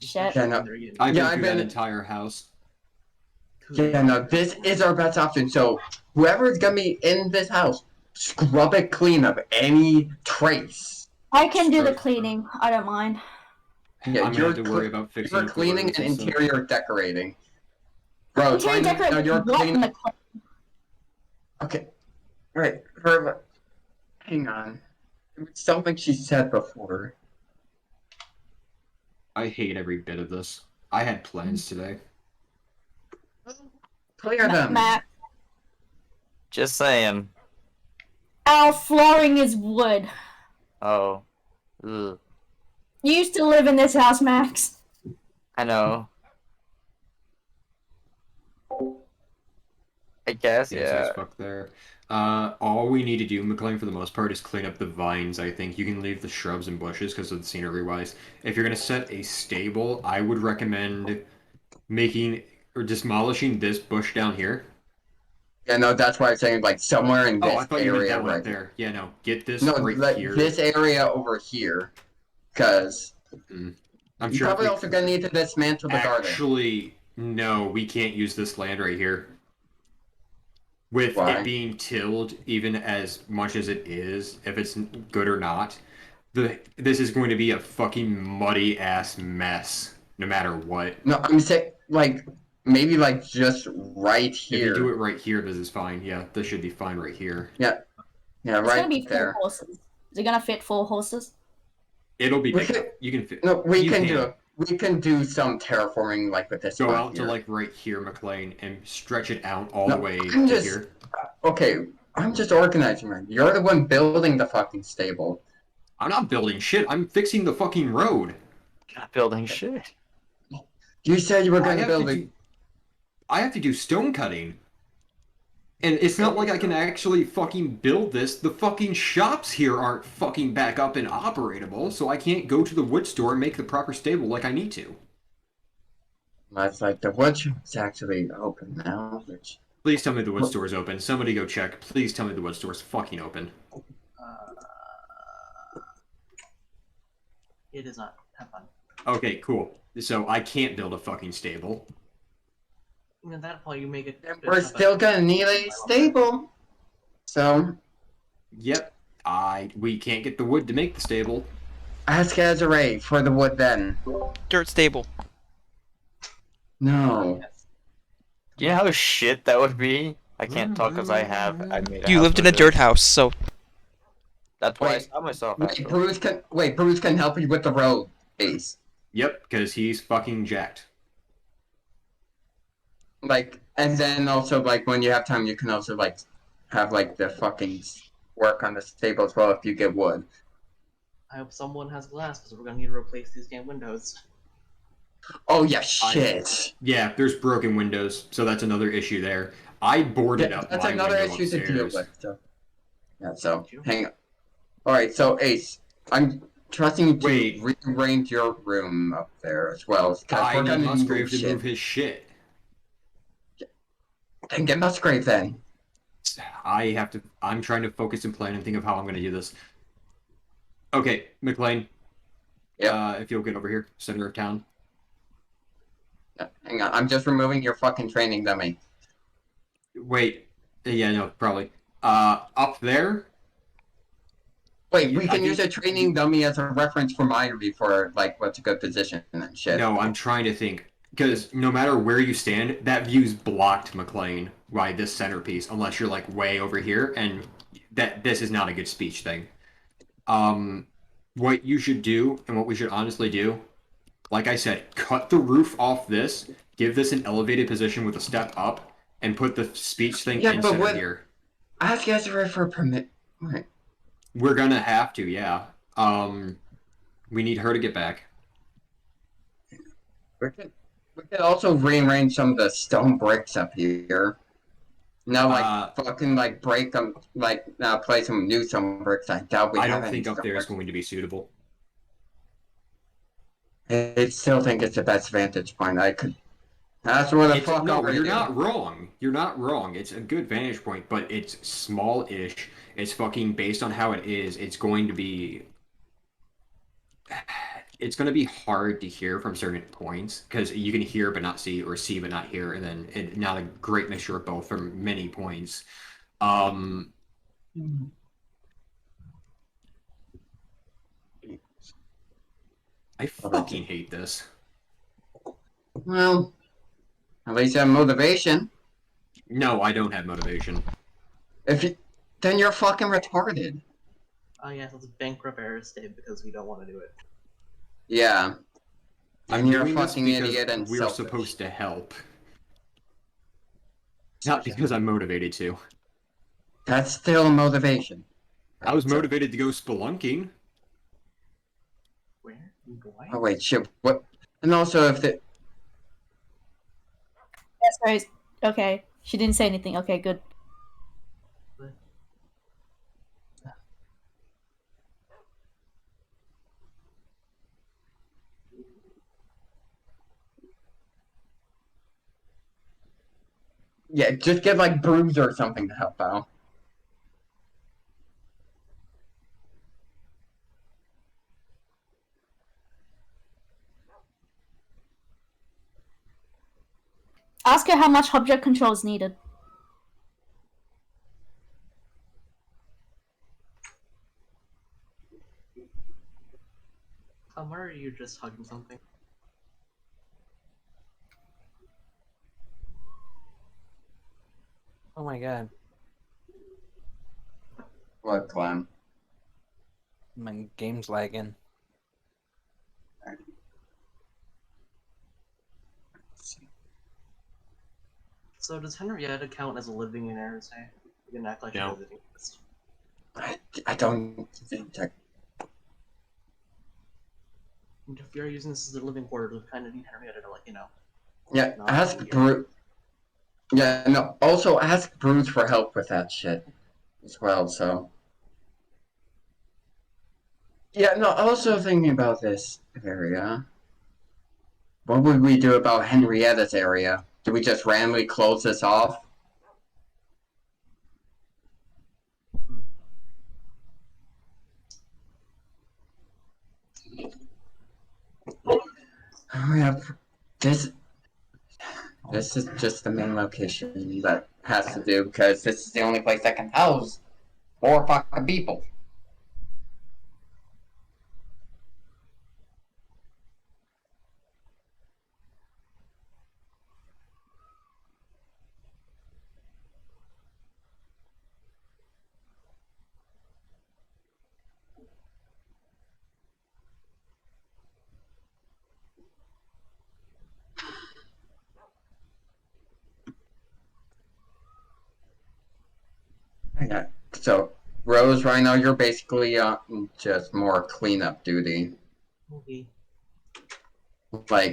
[SPEAKER 4] Shit.
[SPEAKER 3] Yeah, no.
[SPEAKER 5] I've
[SPEAKER 3] Yeah,
[SPEAKER 5] been
[SPEAKER 3] I've
[SPEAKER 5] through that
[SPEAKER 3] been-
[SPEAKER 5] entire house.
[SPEAKER 3] Yeah, no, this is our best option. So whoever's gonna be in this house, scrub it clean of any trace.
[SPEAKER 4] I can do the
[SPEAKER 5] Scrub-
[SPEAKER 4] cleaning. I don't mind.
[SPEAKER 3] Yeah,
[SPEAKER 5] I'm gonna have to worry about fixing
[SPEAKER 3] you're
[SPEAKER 5] up the
[SPEAKER 3] cleaning
[SPEAKER 5] roads
[SPEAKER 3] and
[SPEAKER 5] and stuff.
[SPEAKER 3] interior decorating. Bro,
[SPEAKER 4] Interior
[SPEAKER 3] trying to, no,
[SPEAKER 4] decorating
[SPEAKER 3] you're
[SPEAKER 4] what
[SPEAKER 3] cleaning.
[SPEAKER 4] McLean?
[SPEAKER 3] Okay, right. Hang on. It was something she said before.
[SPEAKER 5] I hate every bit of this. I had plans today.
[SPEAKER 3] Clear them.
[SPEAKER 4] Matt,
[SPEAKER 7] Just saying.
[SPEAKER 4] our flooring is wood.
[SPEAKER 7] Oh. Ugh.
[SPEAKER 4] You used to live in this house, Max.
[SPEAKER 7] I know. I guess,
[SPEAKER 5] Yeah, it's
[SPEAKER 7] yeah.
[SPEAKER 5] nice fuck there. All we need to do, McLean, for the most part, is clean up the vines, I think. You can leave the shrubs and bushes because of the scenery-wise. If you're going to set a stable, I would recommend making or demolishing this bush down here.
[SPEAKER 3] Yeah, no, that's why I'm saying like somewhere in this
[SPEAKER 5] Oh, I thought you meant
[SPEAKER 3] area
[SPEAKER 5] that one
[SPEAKER 3] right
[SPEAKER 5] up there. Yeah, no, get this
[SPEAKER 3] No,
[SPEAKER 5] right
[SPEAKER 3] like
[SPEAKER 5] here.
[SPEAKER 3] this area over here, because
[SPEAKER 5] I'm
[SPEAKER 3] you're
[SPEAKER 5] sure
[SPEAKER 3] probably also gonna need to dismantle the garden.
[SPEAKER 5] Actually, no, we can't use this land right here. With
[SPEAKER 3] Why?
[SPEAKER 5] it being tilled, even as much as it is, if it's good or not, this is going to be a fucking muddy ass mess, no matter what.
[SPEAKER 3] No, I'm saying like maybe like just right
[SPEAKER 5] If you do
[SPEAKER 3] here.
[SPEAKER 5] it right here, this is fine. Yeah, this should be fine right here.
[SPEAKER 3] Yeah,
[SPEAKER 4] It's gonna
[SPEAKER 3] right
[SPEAKER 4] be 4
[SPEAKER 3] there.
[SPEAKER 4] horses. Is it gonna fit 4 horses?
[SPEAKER 5] It'll be
[SPEAKER 3] We
[SPEAKER 5] big
[SPEAKER 3] could-
[SPEAKER 5] enough. You can fit.
[SPEAKER 3] No, we
[SPEAKER 5] You
[SPEAKER 3] can
[SPEAKER 5] can.
[SPEAKER 3] do it. We can do some terraforming like with this
[SPEAKER 5] Go
[SPEAKER 3] one
[SPEAKER 5] out to
[SPEAKER 3] here.
[SPEAKER 5] like right here, McLean, and stretch it out all
[SPEAKER 3] No,
[SPEAKER 5] the way
[SPEAKER 3] I'm
[SPEAKER 5] to
[SPEAKER 3] just-
[SPEAKER 5] here.
[SPEAKER 3] Okay, I'm just organizing right. You're the one building the fucking stable.
[SPEAKER 5] I'm not building shit. I'm fixing the fucking road.
[SPEAKER 7] Not building shit.
[SPEAKER 3] You said you were
[SPEAKER 5] I
[SPEAKER 3] gonna
[SPEAKER 5] have
[SPEAKER 3] build
[SPEAKER 5] to
[SPEAKER 3] it.
[SPEAKER 5] do, I have to do stone cutting. And it's not like I can actually fucking build this. The fucking shops here aren't fucking back up and operatable, so I can't go to the wood store and make the proper stable like I need to.
[SPEAKER 3] That's like the wood shop's actually open now. Which
[SPEAKER 5] Please tell me the wood store is open. Somebody go check. Please tell me the wood store is fucking open.
[SPEAKER 2] It is not. Have fun.
[SPEAKER 5] Okay, cool. So I can't build a fucking stable.
[SPEAKER 2] And at that point, you make it.
[SPEAKER 3] we're still gonna need a stable. So
[SPEAKER 5] Yep. We can't get the wood to make the stable.
[SPEAKER 3] ask Azure for the wood then.
[SPEAKER 6] Dirt stable.
[SPEAKER 3] No.
[SPEAKER 7] Do you know how shit that would be? I can't talk because I made
[SPEAKER 6] You
[SPEAKER 7] house
[SPEAKER 6] lived in
[SPEAKER 7] with
[SPEAKER 6] a dirt
[SPEAKER 7] it.
[SPEAKER 6] house, so
[SPEAKER 7] That's why I
[SPEAKER 3] Wait.
[SPEAKER 7] saw myself.
[SPEAKER 3] Wait,
[SPEAKER 7] actually.
[SPEAKER 3] Bruce can help you with the road base.
[SPEAKER 5] Yep, because he's fucking jacked.
[SPEAKER 3] Like, and then also like when you have time, you can also like have like the fucking work on the stable as well if you get wood.
[SPEAKER 2] I hope someone has glass because we're gonna need to replace these damn windows.
[SPEAKER 3] Oh yeah, shit.
[SPEAKER 5] Yeah, there's broken windows, so that's another issue there. I boarded
[SPEAKER 3] Yeah,
[SPEAKER 5] up
[SPEAKER 3] that's
[SPEAKER 5] my
[SPEAKER 3] another
[SPEAKER 5] window
[SPEAKER 3] issue to deal
[SPEAKER 5] upstairs.
[SPEAKER 3] with. So. Yeah, so hang on. All right, so Ace, I'm trusting you to
[SPEAKER 5] Wait.
[SPEAKER 3] rearrange your room up there as well. 'Cause
[SPEAKER 5] I
[SPEAKER 3] we're
[SPEAKER 5] need
[SPEAKER 3] gonna
[SPEAKER 5] Musgrave
[SPEAKER 3] move
[SPEAKER 5] to
[SPEAKER 3] shit.
[SPEAKER 5] move his shit.
[SPEAKER 3] Then get Musgrave then.
[SPEAKER 5] I'm trying to focus and plan and think of how I'm going to do this. Okay, McLean.
[SPEAKER 3] Yep.
[SPEAKER 5] If you'll get over here, center of town.
[SPEAKER 3] Hang on, I'm just removing your fucking training dummy.
[SPEAKER 5] Wait. Yeah, no, probably. Up there?
[SPEAKER 3] Wait, we
[SPEAKER 5] I
[SPEAKER 3] can use a
[SPEAKER 5] think-
[SPEAKER 3] training dummy as a reference for Myri for like what's a good position and shit.
[SPEAKER 5] No, I'm trying to think. Because no matter where you stand, that view's blocked, McLean, by this centerpiece, unless you're like way over here, and this is not a good speech thing. What you should do, and what we should honestly do, like I said, cut the roof off this, give this an elevated position with a step up, and put the speech thing
[SPEAKER 3] Yeah,
[SPEAKER 5] in
[SPEAKER 3] but
[SPEAKER 5] center
[SPEAKER 3] what-
[SPEAKER 5] here.
[SPEAKER 3] Ask Ezra for permit. Right.
[SPEAKER 5] We're gonna have to, yeah. We need her to get back.
[SPEAKER 3] We could also rearrange some of the stone bricks up here. Now,
[SPEAKER 5] Uh,
[SPEAKER 3] fucking, break them, play some new stone bricks. I doubt we
[SPEAKER 5] I
[SPEAKER 3] have
[SPEAKER 5] don't
[SPEAKER 3] any
[SPEAKER 5] think up
[SPEAKER 3] stone
[SPEAKER 5] there is
[SPEAKER 3] bricks.
[SPEAKER 5] going to be suitable.
[SPEAKER 3] I still think it's the best vantage point I could. That's what the fuck
[SPEAKER 5] No,
[SPEAKER 3] are
[SPEAKER 5] you're
[SPEAKER 3] you?
[SPEAKER 5] not wrong. You're not wrong. It's a good vantage point, but it's small-ish. It's fucking based on how it is. It's going to be hard to hear from certain points because you can hear but not see, or see but not hear, and then not a great mixture of both from many points. Um, I fucking hate this.
[SPEAKER 3] Well, at least you have motivation.
[SPEAKER 5] No, I don't have motivation.
[SPEAKER 3] If you, then you're fucking retarded.
[SPEAKER 2] Oh yes, let's bankrupt Aerostate because we don't want to do it.
[SPEAKER 3] Yeah.
[SPEAKER 5] I'm
[SPEAKER 3] And you're a
[SPEAKER 5] doing this
[SPEAKER 3] fucking
[SPEAKER 5] because
[SPEAKER 3] idiot and
[SPEAKER 5] we're
[SPEAKER 3] selfish.
[SPEAKER 5] supposed to help, not because I'm motivated to.
[SPEAKER 3] That's still motivation.
[SPEAKER 5] I was
[SPEAKER 3] So-
[SPEAKER 5] motivated to go spelunking.
[SPEAKER 2] Where? Why?
[SPEAKER 3] Oh wait, shit. What? And also, if the
[SPEAKER 4] That's right. Okay. She didn't say anything. Okay, good.
[SPEAKER 3] yeah, just get Bruiser or something to help out.
[SPEAKER 4] Ask her how much object control is needed.
[SPEAKER 2] Why are you just hugging something?
[SPEAKER 9] Oh my god,
[SPEAKER 3] What, Clem?
[SPEAKER 9] my game's lagging.
[SPEAKER 2] So does Henrietta count as a living in Aerostate? You can act like
[SPEAKER 5] No.
[SPEAKER 2] she doesn't exist.
[SPEAKER 3] I don't think that.
[SPEAKER 2] And if you're using this as a living quarter, we kind of need Henrietta to,
[SPEAKER 3] Yeah,
[SPEAKER 2] not
[SPEAKER 3] ask
[SPEAKER 2] be here.
[SPEAKER 3] Bruce. Yeah, no. Also, ask Bruce for help with that shit as well. So. Yeah, no. Also thinking about this area. What would we do about Henrietta's area? Do we just randomly close this off? We have this. This is just the main location that has to do because this is the only place that can house 4 fucking people. Yeah. So, Rose, right now you're basically just more cleanup duty.
[SPEAKER 2] Movie.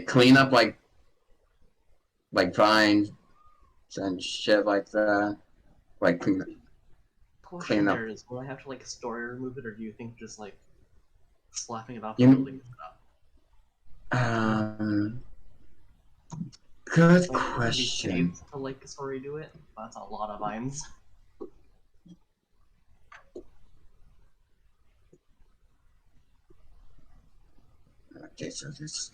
[SPEAKER 3] Cleanup, vines and shit like that. Clean
[SPEAKER 2] Question
[SPEAKER 3] up.
[SPEAKER 2] there is, will I have to story remove it, or do you think just slapping it off
[SPEAKER 3] You-
[SPEAKER 2] the building is enough?
[SPEAKER 3] Good
[SPEAKER 2] Would it be
[SPEAKER 3] question.
[SPEAKER 2] safe to story do it? That's a lot of vines.
[SPEAKER 3] Okay, so this.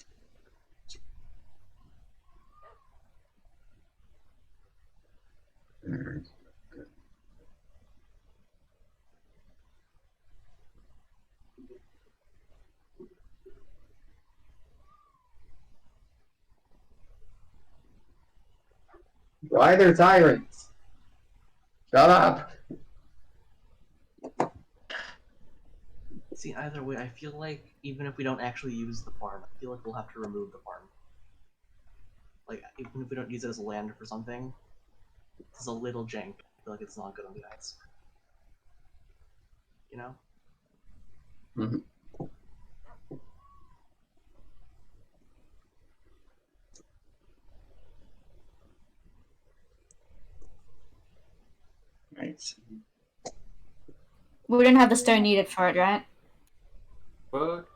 [SPEAKER 3] Why there's irons? Shut up.
[SPEAKER 2] See, either way, I feel like even if we don't actually use the farm, I feel like we'll have to remove the farm. Even if we don't use it as land for something, it's a little jank. I feel like it's not good on the eyes. You know?
[SPEAKER 3] Mhm. Right.
[SPEAKER 4] We don't have the stone needed for it, right?
[SPEAKER 5] What?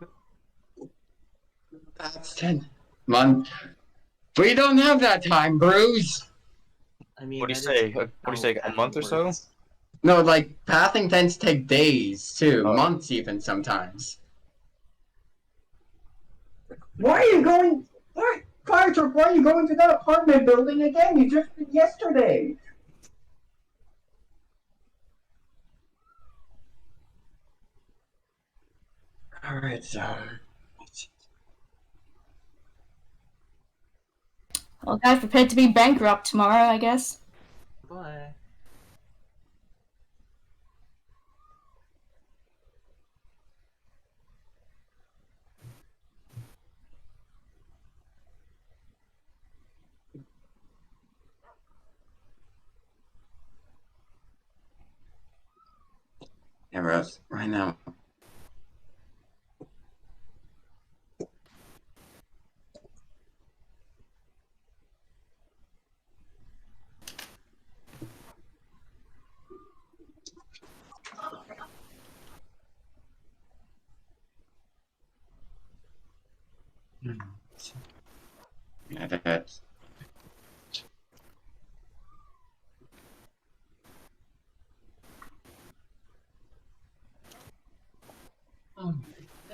[SPEAKER 3] That's 10 month. We don't have that time, Bruce.
[SPEAKER 2] I mean,
[SPEAKER 7] What do you
[SPEAKER 2] that is
[SPEAKER 7] say? What do
[SPEAKER 2] how
[SPEAKER 7] you say? A month or
[SPEAKER 2] pathing
[SPEAKER 7] so?
[SPEAKER 2] works.
[SPEAKER 3] No, like pathing tends to take days too,
[SPEAKER 7] Oh.
[SPEAKER 3] months even sometimes. Why are you going? Why, Fire truck? Why are you going to that apartment building again? You just did yesterday. All right, so.
[SPEAKER 4] Well, guys, prepared to be bankrupt tomorrow, I guess.
[SPEAKER 2] Bye.
[SPEAKER 3] Yeah, Rose, right now. Yeah, that's.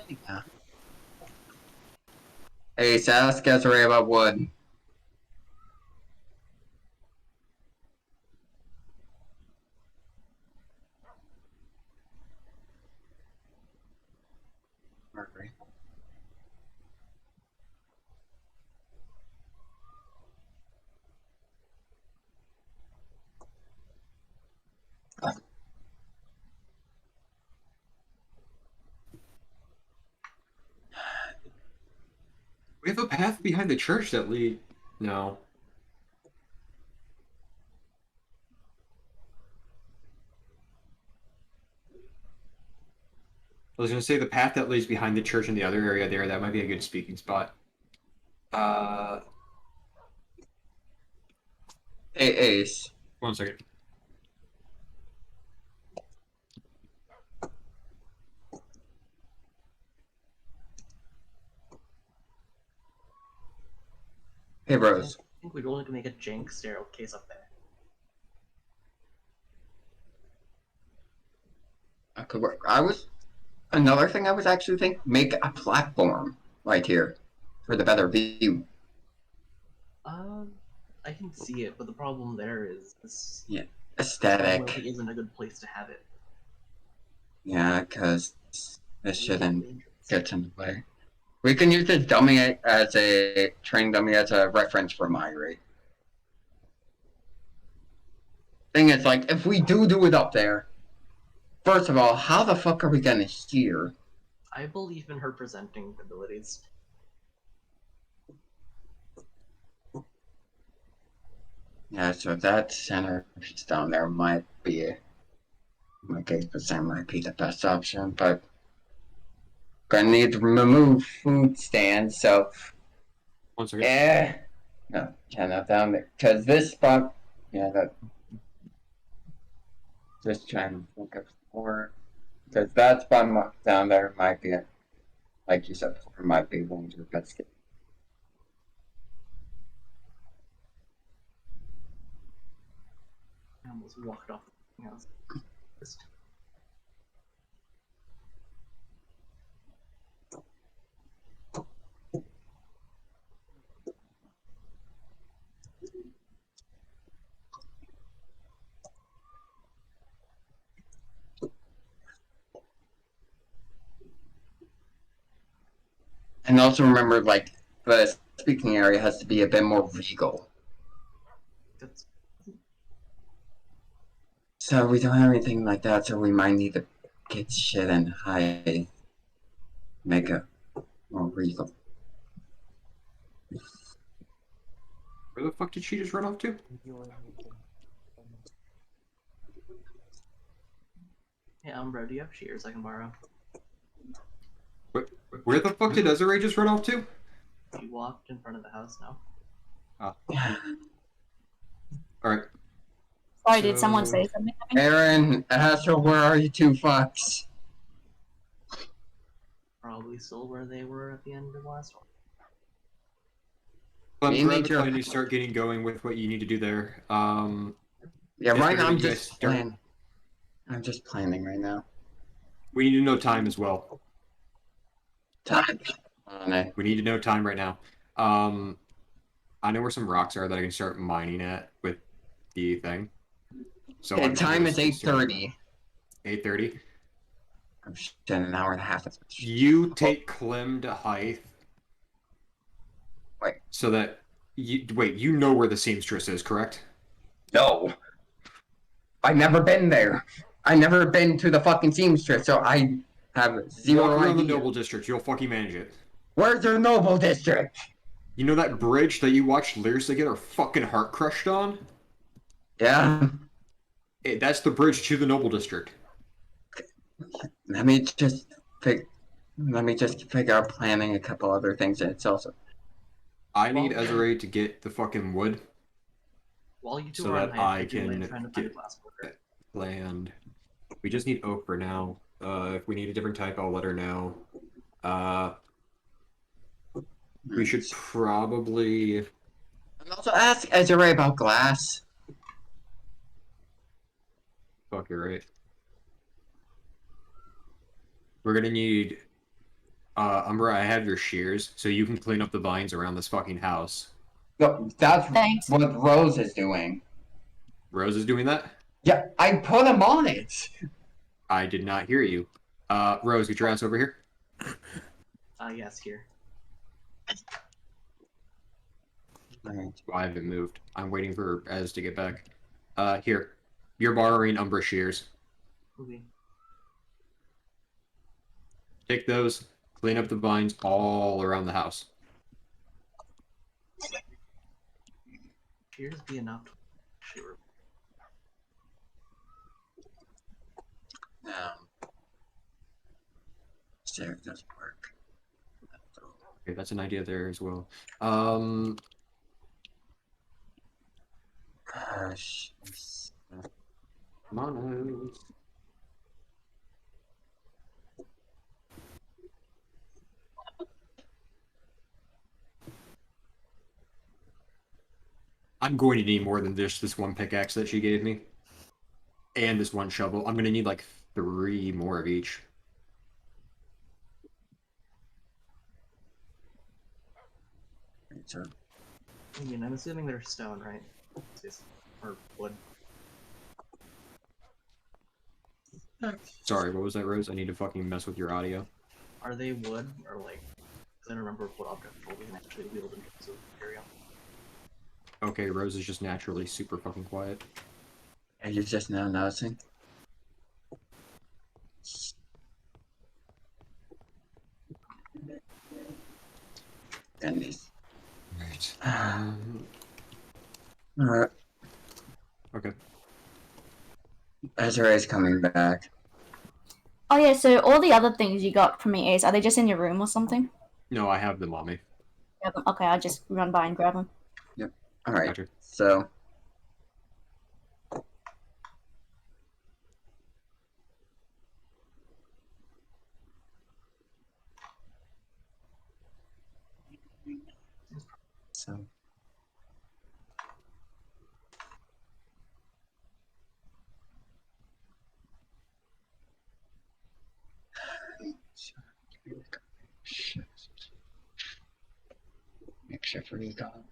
[SPEAKER 3] Yeah. Hey, Sass, guess right about wood. Mercury.
[SPEAKER 5] We have a path behind the church that lead. No. I was gonna say the path that leads behind the church in the other area there. That might be a good speaking spot. Uh,
[SPEAKER 3] Hey, Ace.
[SPEAKER 5] 1 second.
[SPEAKER 3] Hey, Rose.
[SPEAKER 2] I think we're going to make a jank staircase up there.
[SPEAKER 3] That could work. Another thing I was actually thinking, make a platform right here for the better view.
[SPEAKER 2] I can see it, but the problem there is this
[SPEAKER 3] Aesthetic.
[SPEAKER 2] probably isn't a good place to have it.
[SPEAKER 3] Yeah, because this shouldn't get in the way. We can use this dummy as a training dummy as a reference for Myri. Thing is, like, if we do it up there, first of all, how the fuck are we gonna hear?
[SPEAKER 2] I believe in her presenting abilities.
[SPEAKER 3] Yeah, so that center piece down there might be, my case percent might be the best option, but gonna need to remove food stands, so
[SPEAKER 5] 1 second.
[SPEAKER 3] no, not down there, because this spot, yeah, that. Just trying to think of more, because that spot down there might be, like you said before, might be one to investigate.
[SPEAKER 2] I almost walked off the house.
[SPEAKER 3] And also remember, like, the speaking area has to be a bit more regal.
[SPEAKER 2] That's
[SPEAKER 3] So we don't have anything like that, so we might need to get shit and high, make it more regal.
[SPEAKER 5] Where the fuck did she just run off to?
[SPEAKER 2] yeah, Umbro, do you have shears I can borrow?
[SPEAKER 5] Where the fuck did Desiree just run off to?
[SPEAKER 2] He walked in front of the house now.
[SPEAKER 5] Alright.
[SPEAKER 4] Sorry, did someone say something?
[SPEAKER 3] Aaron, Astro, where are you two fucks?
[SPEAKER 2] Probably still where they were at the end of the last one.
[SPEAKER 5] I'm
[SPEAKER 3] Me
[SPEAKER 5] grab
[SPEAKER 3] need
[SPEAKER 5] the
[SPEAKER 3] your-
[SPEAKER 5] plan, you start getting going with what you need to do there.
[SPEAKER 3] Yeah,
[SPEAKER 5] It's
[SPEAKER 3] right
[SPEAKER 5] better
[SPEAKER 3] now I'm
[SPEAKER 5] that you guys
[SPEAKER 3] just
[SPEAKER 5] start-
[SPEAKER 3] planning. I'm just planning right now.
[SPEAKER 5] We need to know time as well.
[SPEAKER 3] Time. On it.
[SPEAKER 5] We need to know time right now. I know where some rocks are that I can start mining at with the thing. So
[SPEAKER 3] Okay, time is 8:30.
[SPEAKER 5] 8:30.
[SPEAKER 3] I'm shit, an hour and a half.
[SPEAKER 5] You take Clem to Hythe.
[SPEAKER 3] Wait.
[SPEAKER 5] So that you know where the seamstress is, correct?
[SPEAKER 3] No. I've never been there. I've never been to the fucking seamstress, so I have zero
[SPEAKER 5] Walk around the
[SPEAKER 3] idea.
[SPEAKER 5] Noble District. You'll fucking manage it.
[SPEAKER 3] Where's your noble district?
[SPEAKER 5] You know that bridge that you watched Lyrsa get her fucking heart crushed on?
[SPEAKER 3] Yeah.
[SPEAKER 5] That's the bridge to the Noble District.
[SPEAKER 3] Let me just figure out planning a couple other things. It's also
[SPEAKER 5] I need Ezra to get the fucking wood.
[SPEAKER 2] While you two
[SPEAKER 5] So
[SPEAKER 2] are on
[SPEAKER 5] that
[SPEAKER 2] high
[SPEAKER 5] I
[SPEAKER 2] altitude,
[SPEAKER 5] can
[SPEAKER 2] I'm trying to find a
[SPEAKER 5] get
[SPEAKER 2] glass worker.
[SPEAKER 5] land. We just need oak for now. If we need a different type, I'll let her know. We should probably...
[SPEAKER 3] And also ask Ezra about glass.
[SPEAKER 5] Fuck, you're right. We're gonna need... Umbra, I have your shears, so you can clean up the vines around this fucking house.
[SPEAKER 3] No, that's
[SPEAKER 4] Thanks.
[SPEAKER 3] what Rose is doing.
[SPEAKER 5] Rose is doing that?
[SPEAKER 3] Yeah, I put him on it.
[SPEAKER 5] I did not hear you. Rose, get your ass over here.
[SPEAKER 2] Yes, here.
[SPEAKER 3] Right.
[SPEAKER 5] Well, I haven't moved. I'm waiting for Ez to get back. Here. You're borrowing Umbra shears.
[SPEAKER 2] Okay.
[SPEAKER 5] Take those, clean up the vines all around the house.
[SPEAKER 2] Shears be enough to sure.
[SPEAKER 3] Stair doesn't work.
[SPEAKER 5] Okay, that's an idea there as well.
[SPEAKER 3] Gosh.
[SPEAKER 5] Come on, Ez. I'm going to need more than this one pickaxe that she gave me. And this one shovel. I'm going to need like 3 more of each.
[SPEAKER 2] I mean, I'm assuming they're stone, right? Or wood.
[SPEAKER 5] Sorry, what was that, Rose? I need to fucking mess with your audio.
[SPEAKER 2] Are they wood or like? Because I don't remember what object control we can actually wield in terms of area.
[SPEAKER 5] Okay, Rose is just naturally super fucking quiet.
[SPEAKER 3] Are you just now noticing? Goodness.
[SPEAKER 5] Right.
[SPEAKER 3] Alright.
[SPEAKER 5] Okay.
[SPEAKER 3] Ezra is coming back.
[SPEAKER 4] Oh yeah, so all the other things you got from me, Ace, are they just in your room or something?
[SPEAKER 5] No, I have them on me.
[SPEAKER 4] Okay, I'll just run by and grab them.
[SPEAKER 3] Yep. Alright.
[SPEAKER 5] Gotcha.
[SPEAKER 3] So. So. Except for you, God.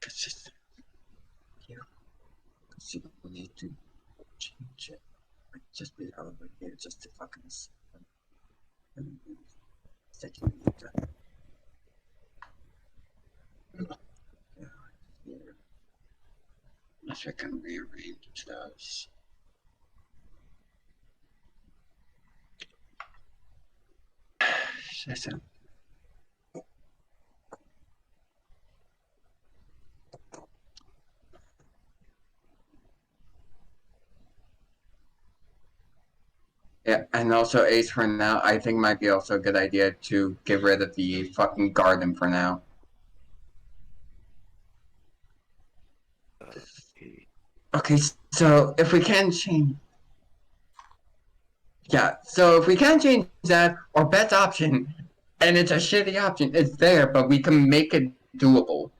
[SPEAKER 3] Consistent. Yeah. Because you don't need to change it. Like, just be out of here just to fucking second need to. Yeah. Unless I can rearrange those. Listen. And also, Ace, for now, I think might be also a good idea to get rid of the fucking garden for now. Okay, so if we can change... Yeah, so if we can change that, our best option, and it's a shitty option, it's there, but we can make it doable.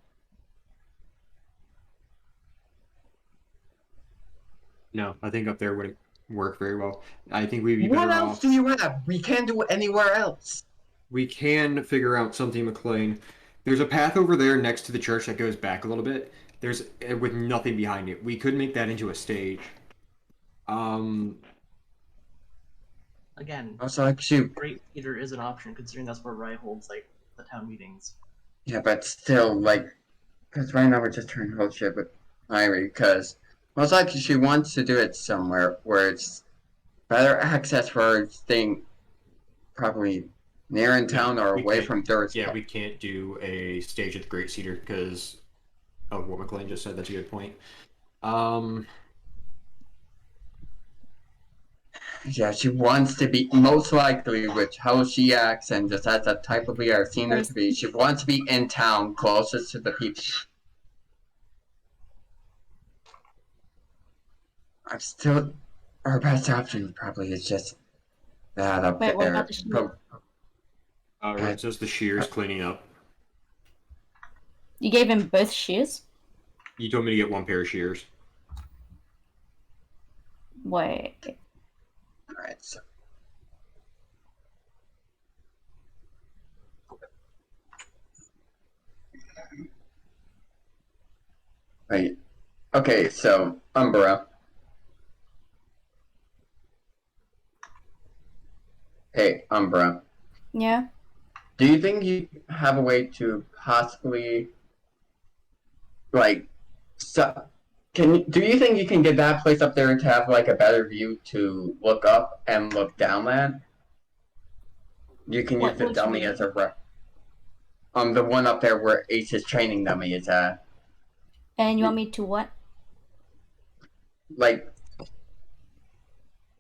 [SPEAKER 5] No, I think up there wouldn't work very well. I think we'd be
[SPEAKER 3] What
[SPEAKER 5] better
[SPEAKER 3] else
[SPEAKER 5] off.
[SPEAKER 3] do you have? We can't do it anywhere else.
[SPEAKER 5] We can figure out something, McLean. There's a path over there next to the church that goes back a little bit. There's with nothing behind it. We could make that into a stage.
[SPEAKER 2] Again,
[SPEAKER 3] Also, actually,
[SPEAKER 2] Great Theater is an option considering that's where Rye holds like the town meetings.
[SPEAKER 3] yeah, but still, like, because right now we're just trying to hold shit with Irie, because most likely she wants to do it somewhere where it's better access for her thing, probably near in town or
[SPEAKER 5] we
[SPEAKER 3] away
[SPEAKER 5] can't-
[SPEAKER 3] from Durst.
[SPEAKER 5] Yeah, we can't do a stage at the Great Cedar because of what McLean just said. That's a good point.
[SPEAKER 3] Yeah, she wants to be, most likely, with how she acts and just as the type of leader I've seen her to be, she wants to be in town, closest to the people. I'm still, our best option probably is just that up
[SPEAKER 4] Wait, what
[SPEAKER 3] there.
[SPEAKER 4] about the shield?
[SPEAKER 5] It says the shears cleaning up.
[SPEAKER 4] You gave him both shears?
[SPEAKER 5] You told me to get one pair of shears.
[SPEAKER 4] Wait.
[SPEAKER 3] Alright, so. Wait. Okay, so, Umbra. Hey, Umbra.
[SPEAKER 4] Yeah?
[SPEAKER 3] Do you think you have a way to possibly, like, do you think you can get that place up there to have, like, a better view to look up and look down at? You can use the dummy as a the one up there where Ace's training dummy is at.
[SPEAKER 4] And you want me to what?
[SPEAKER 3] Like,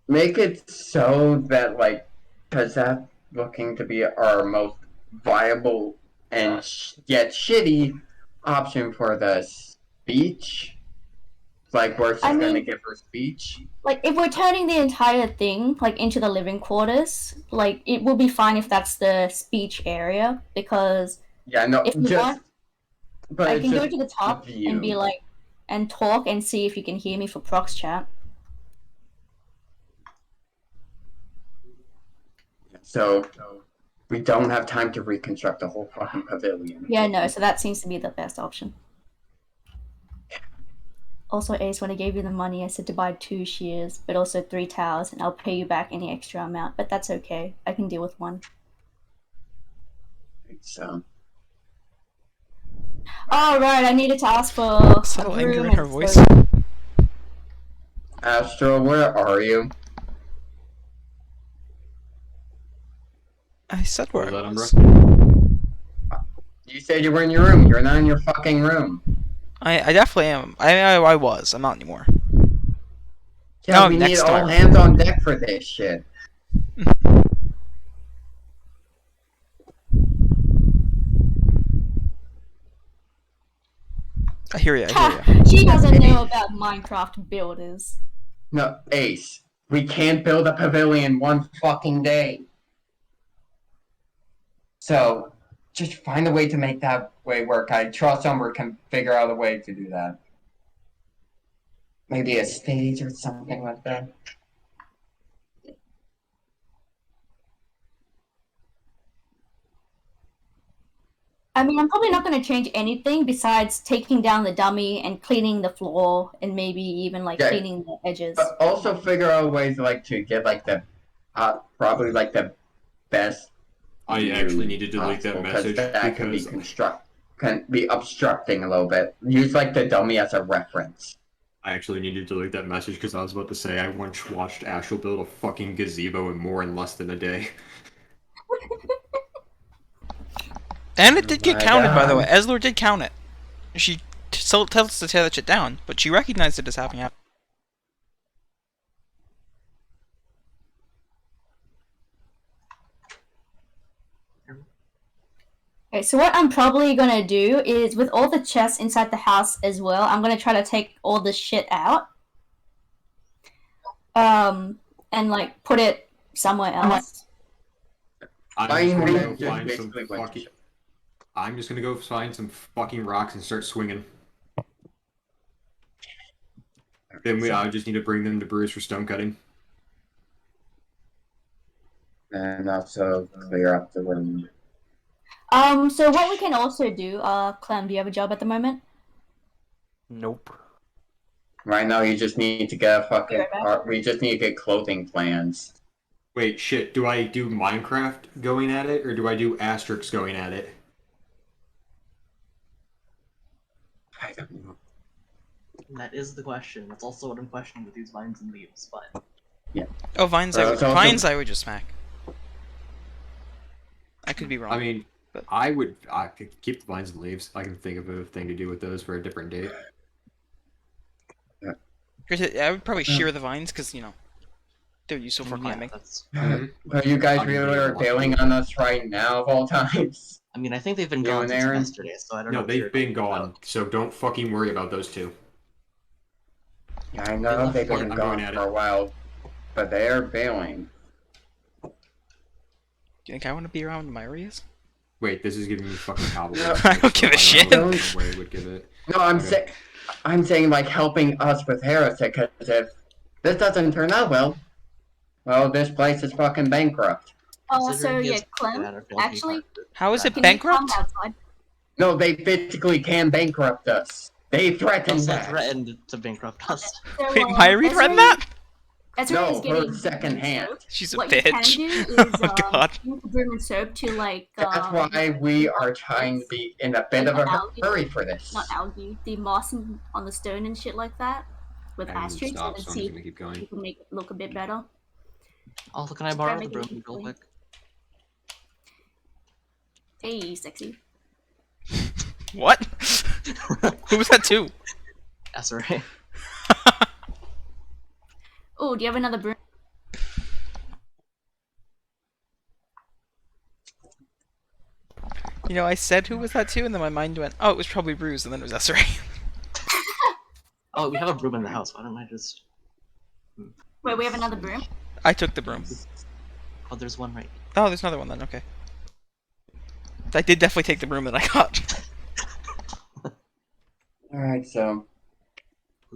[SPEAKER 3] make it so that, like, because that's looking to be our most viable and yet shitty option for the speech. Like, where she's gonna give her speech.
[SPEAKER 4] Like, if we're turning the entire thing, like, into the living quarters, like, it will be fine if that's the speech area, because
[SPEAKER 3] Yeah, no,
[SPEAKER 4] if you want,
[SPEAKER 3] but
[SPEAKER 4] I
[SPEAKER 3] it's
[SPEAKER 4] can go
[SPEAKER 3] just
[SPEAKER 4] to the top
[SPEAKER 3] view.
[SPEAKER 4] and be like, and talk and see if you can hear me for prox chat.
[SPEAKER 3] So, we don't have time to reconstruct the whole fucking pavilion.
[SPEAKER 4] Yeah, no, so that seems to be the best option. Also, Ace, when I gave you the money, I said to buy 2 shears, but also 3 towels, and I'll pay you back any extra amount, but that's okay. I can deal with 1.
[SPEAKER 3] So.
[SPEAKER 4] Oh, right, I needed to ask for
[SPEAKER 6] Subtle
[SPEAKER 4] a
[SPEAKER 6] anger
[SPEAKER 4] room
[SPEAKER 6] in her
[SPEAKER 4] and
[SPEAKER 6] voice.
[SPEAKER 4] so-
[SPEAKER 3] Astro, where are you?
[SPEAKER 6] I said where
[SPEAKER 5] What
[SPEAKER 6] I
[SPEAKER 5] was
[SPEAKER 6] was.
[SPEAKER 5] that, Umbra?
[SPEAKER 3] You said you were in your room. You're not in your fucking room.
[SPEAKER 6] I definitely am. I was. I'm not anymore.
[SPEAKER 3] Yeah,
[SPEAKER 6] No,
[SPEAKER 3] we
[SPEAKER 6] next
[SPEAKER 3] need all
[SPEAKER 6] time.
[SPEAKER 3] hands on deck for this shit.
[SPEAKER 6] I hear you.
[SPEAKER 4] She doesn't know about Minecraft builders.
[SPEAKER 3] No, Ace. We can't build a pavilion one fucking day. So, just find a way to make that way work. I trust someone can figure out a way to do that. Maybe a stage or something like that.
[SPEAKER 4] I mean, I'm probably not going to change anything besides taking down the dummy and cleaning the floor and maybe even like
[SPEAKER 3] Yeah.
[SPEAKER 4] cleaning the edges.
[SPEAKER 3] But also figure out ways like to get like the probably like the best.
[SPEAKER 5] I actually need to delete
[SPEAKER 3] possible,
[SPEAKER 5] that message
[SPEAKER 3] that
[SPEAKER 5] because
[SPEAKER 3] can be obstructing a little bit. Use like the dummy as a reference.
[SPEAKER 5] I actually need to delete that message because I was about to say I once watched Astral build a fucking gazebo and more in less than a day.
[SPEAKER 6] And it did get
[SPEAKER 3] my
[SPEAKER 6] counted, by the
[SPEAKER 3] God.
[SPEAKER 6] way. Eslor did count it. She still tells us to tear that shit down, but she recognized it as having happened.
[SPEAKER 4] Okay, so what I'm probably gonna do is, with all the chests inside the house as well, I'm gonna try to take all the shit out. And like put it somewhere else.
[SPEAKER 5] I'm just
[SPEAKER 3] Fine,
[SPEAKER 5] gonna go
[SPEAKER 3] just
[SPEAKER 5] find some
[SPEAKER 3] basically what you
[SPEAKER 5] fucking. I'm just gonna go find some fucking rocks and start swinging. Then I just need to bring them to Bruce for stone cutting.
[SPEAKER 3] and also clear up the room.
[SPEAKER 4] So what we can also do, Clem, do you have a job at the moment?
[SPEAKER 9] Nope.
[SPEAKER 3] Right now, you just need to get a fucking.
[SPEAKER 4] Be right back.
[SPEAKER 3] We just need to get clothing plans.
[SPEAKER 5] Wait, shit. Do I do Minecraft going at it, or do I do Asterix going at it?
[SPEAKER 3] I don't know.
[SPEAKER 2] That is the question. That's also what I'm questioning with these vines and leaves, but
[SPEAKER 6] Oh, vines!
[SPEAKER 3] It's also-
[SPEAKER 6] Vines! I would just smack. I could be wrong.
[SPEAKER 5] I mean,
[SPEAKER 6] But-
[SPEAKER 5] I could keep the vines and leaves. I can think of a thing to do with those for a different date.
[SPEAKER 6] I would probably shear the vines because they're useful for
[SPEAKER 2] yeah,
[SPEAKER 6] climbing.
[SPEAKER 2] that's.
[SPEAKER 3] Are you guys
[SPEAKER 5] I mean,
[SPEAKER 3] really
[SPEAKER 5] yeah,
[SPEAKER 3] are bailing on us right now of all times?
[SPEAKER 2] I mean, I think they've been
[SPEAKER 3] You
[SPEAKER 2] gone
[SPEAKER 3] and
[SPEAKER 2] since
[SPEAKER 3] Aaron?
[SPEAKER 2] yesterday, so I don't know.
[SPEAKER 5] No,
[SPEAKER 2] what you're
[SPEAKER 5] they've been
[SPEAKER 2] talking
[SPEAKER 5] gone,
[SPEAKER 2] about.
[SPEAKER 5] so don't fucking worry about those two.
[SPEAKER 3] Yeah, I
[SPEAKER 2] They
[SPEAKER 3] know
[SPEAKER 2] left
[SPEAKER 3] they've
[SPEAKER 2] like-
[SPEAKER 3] been
[SPEAKER 5] I'm
[SPEAKER 3] gone
[SPEAKER 5] going at
[SPEAKER 3] for
[SPEAKER 5] it.
[SPEAKER 3] a while, but they are bailing.
[SPEAKER 6] Do you think I want to be around my areas?
[SPEAKER 5] Wait, this is giving me fucking cobble.
[SPEAKER 3] No,
[SPEAKER 6] I don't give a shit.
[SPEAKER 5] I don't know what way it would give it.
[SPEAKER 3] No,
[SPEAKER 5] Okay.
[SPEAKER 3] I'm saying like helping us with Heretic, because if this doesn't turn out well, this place is fucking bankrupt.
[SPEAKER 4] So
[SPEAKER 2] Considering he
[SPEAKER 4] yeah,
[SPEAKER 2] has
[SPEAKER 4] Clem,
[SPEAKER 2] that or failed to be
[SPEAKER 4] actually,
[SPEAKER 2] part-
[SPEAKER 6] How is it
[SPEAKER 4] can you come
[SPEAKER 6] bankrupt?
[SPEAKER 4] outside?
[SPEAKER 3] No, they physically can bankrupt us. They threatened
[SPEAKER 2] Also
[SPEAKER 3] that.
[SPEAKER 2] threatened to bankrupt us.
[SPEAKER 4] So,
[SPEAKER 6] Wait, Myri read that?
[SPEAKER 4] Ezra
[SPEAKER 3] No,
[SPEAKER 4] is getting
[SPEAKER 3] her second hand.
[SPEAKER 4] soap.
[SPEAKER 6] She's a
[SPEAKER 4] What
[SPEAKER 6] bitch.
[SPEAKER 4] you can do is
[SPEAKER 6] Oh god.
[SPEAKER 4] use broom and soap to like.
[SPEAKER 3] That's why we are trying to be in a bit of a hurry for this.
[SPEAKER 4] Not algae, the moss on the stone and shit like that, with
[SPEAKER 5] I didn't
[SPEAKER 4] asterisks,
[SPEAKER 5] stop,
[SPEAKER 4] and
[SPEAKER 5] so I'm
[SPEAKER 4] see
[SPEAKER 5] just
[SPEAKER 4] if
[SPEAKER 5] gonna keep
[SPEAKER 4] you
[SPEAKER 5] going.
[SPEAKER 4] can make it look a bit better.
[SPEAKER 2] Also, can I
[SPEAKER 4] Try
[SPEAKER 2] borrow the
[SPEAKER 4] making it
[SPEAKER 2] broom real
[SPEAKER 4] clean.
[SPEAKER 2] quick?
[SPEAKER 4] Hey, sexy.
[SPEAKER 6] What? Who was that to?
[SPEAKER 2] That's alright.
[SPEAKER 4] Oh, do you have another broom?
[SPEAKER 6] I said who was that to, and then my mind went, oh, it was probably Bruce, and then it was Esri.
[SPEAKER 2] Oh, we have a broom in the house. Why don't I just?
[SPEAKER 4] Wait, we have another broom?
[SPEAKER 6] I took the broom.
[SPEAKER 2] Oh, there's one right.
[SPEAKER 6] Oh, there's another one then, okay. I did definitely take the broom that I got.
[SPEAKER 3] Alright, so.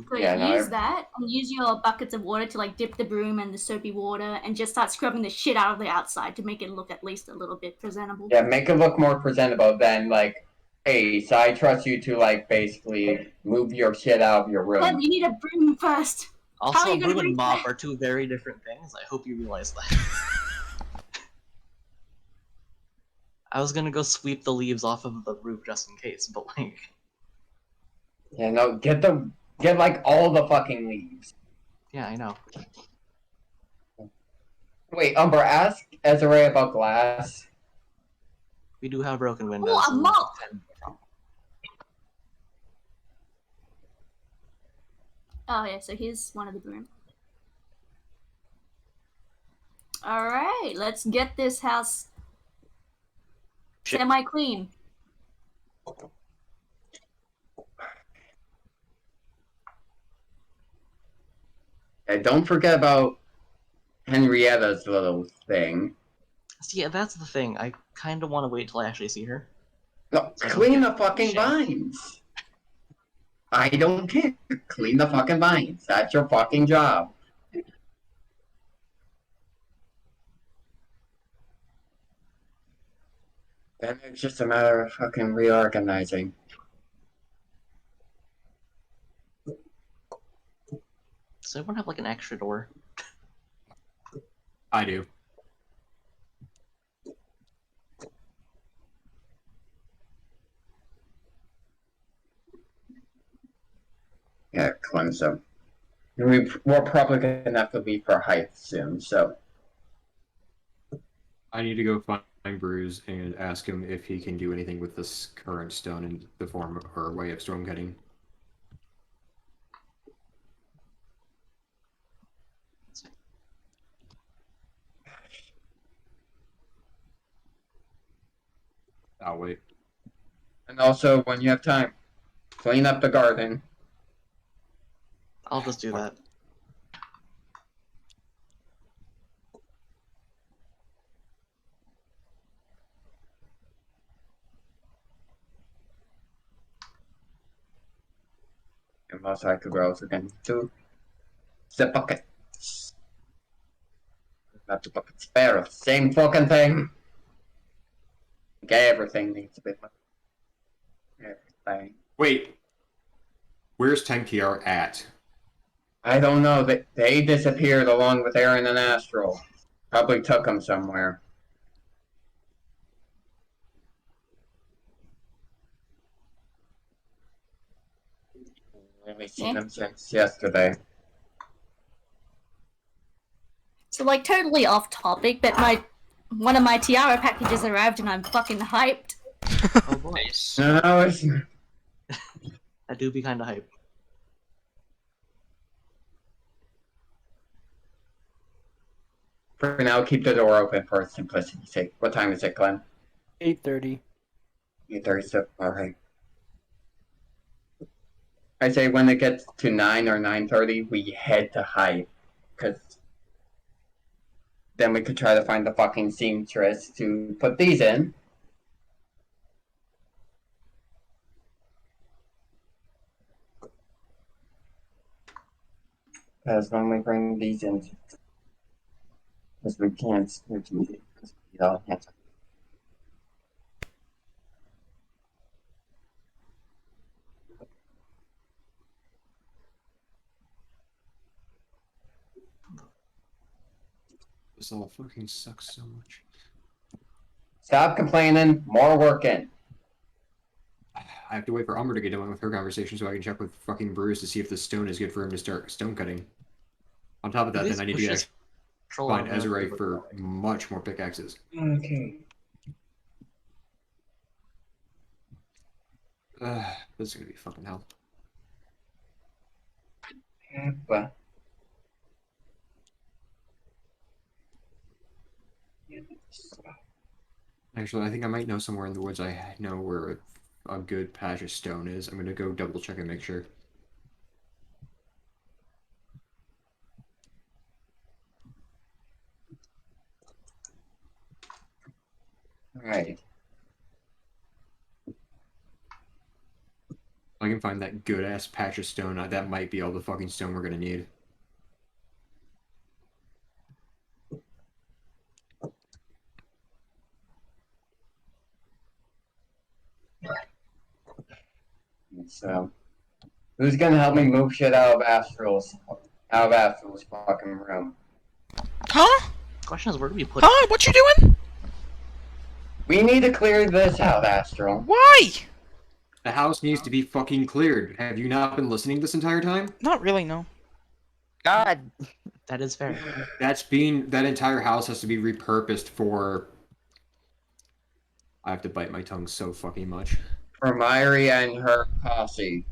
[SPEAKER 4] So
[SPEAKER 3] Yeah, no,
[SPEAKER 4] use that, and use your buckets of water to like dip the broom in the soapy water, and just start scrubbing the shit out of the outside to make it look at least a little bit presentable.
[SPEAKER 3] Yeah, make it look more presentable than, like, hey, so I trust you to, like, basically move your shit out of your
[SPEAKER 4] Clem,
[SPEAKER 3] room.
[SPEAKER 4] you need a broom first. How are
[SPEAKER 2] Also,
[SPEAKER 4] you gonna
[SPEAKER 2] broom and
[SPEAKER 4] do
[SPEAKER 2] mop
[SPEAKER 4] that?
[SPEAKER 2] are two very different things. I hope you realize that. I was gonna go sweep the leaves off of the roof just in case, but like,
[SPEAKER 3] Yeah, no, get, like, all the fucking leaves.
[SPEAKER 2] yeah, I know.
[SPEAKER 3] Wait, Umber, ask Ezra about glass.
[SPEAKER 2] We do have broken windows.
[SPEAKER 4] Oh, a
[SPEAKER 2] and-
[SPEAKER 4] mop! Oh yeah, so here's one of the broom. Alright, let's get this house
[SPEAKER 2] Shit.
[SPEAKER 4] semi-clean.
[SPEAKER 3] And don't forget about Henrietta's little thing.
[SPEAKER 2] See, yeah, that's the thing. I kind of want to wait till I actually see her.
[SPEAKER 3] No,
[SPEAKER 2] So I
[SPEAKER 3] clean
[SPEAKER 2] don't
[SPEAKER 3] the
[SPEAKER 2] get
[SPEAKER 3] fucking
[SPEAKER 2] shit.
[SPEAKER 3] vines. I don't care. Clean the fucking vines. That's your fucking job. Then it's just a matter of fucking reorganizing.
[SPEAKER 2] Does everyone have like an extra door?
[SPEAKER 5] I do.
[SPEAKER 3] Yeah, Clemson. We're probably gonna have to leave for height soon, so.
[SPEAKER 5] I need to go find Bruce and ask him if he can do anything with this current stone in the form of, or way of storm cutting. I'll wait.
[SPEAKER 3] And also, when you have time, clean up the garden.
[SPEAKER 2] I'll just do that.
[SPEAKER 3] And also, I could also again do the bucket. Not the bucket spare. Same fucking thing. Everything needs to be. Everything.
[SPEAKER 5] Wait. Where's 10PR at?
[SPEAKER 3] I don't know. They disappeared along with Aaron and Astral. Probably took them somewhere. I haven't seen them since yesterday.
[SPEAKER 4] So like totally off topic, but one of my tiara packages arrived and I'm fucking hyped.
[SPEAKER 2] Oh boy.
[SPEAKER 3] No, it's
[SPEAKER 2] I do be kind of hype.
[SPEAKER 3] for now. Keep the door open for simplicity's sake. What time is it, Glenn?
[SPEAKER 9] 8:30.
[SPEAKER 3] 8:30. All right. I say when it gets to 9 or 9:30, we head to hype, because then we could try to find the fucking seamstress to put these in. Because when we bring these in, because we can't, because we don't have to.
[SPEAKER 5] This all fucking sucks so much.
[SPEAKER 3] Stop complaining, more working.
[SPEAKER 5] I have to wait for Umber to get done with her conversation so I can check with fucking Bruce to see if the stone is good for him to start stone cutting. On top of that, then I need to get find Ezra for much more pickaxes.
[SPEAKER 3] Okay.
[SPEAKER 5] This is gonna be fucking hell.
[SPEAKER 3] But
[SPEAKER 5] Actually, I think I might know somewhere in the woods. I know where a good patch of stone is. I'm gonna go double check and make sure.
[SPEAKER 3] alright.
[SPEAKER 5] I can find that good ass patch of stone. That might be all the fucking stone we're gonna need.
[SPEAKER 3] So who's gonna help me move shit out of Astral's fucking room?
[SPEAKER 6] Huh?
[SPEAKER 2] Question is, where do we put it?
[SPEAKER 6] Huh? What you doing?
[SPEAKER 3] We need to clear this out, Astral.
[SPEAKER 6] Why?
[SPEAKER 5] The house needs to be fucking cleared. Have you not been listening this entire time?
[SPEAKER 6] Not really, no.
[SPEAKER 7] God.
[SPEAKER 2] That is fair.
[SPEAKER 5] That entire house has to be repurposed for. I have to bite my tongue so fucking much.
[SPEAKER 3] For Myri and her posse.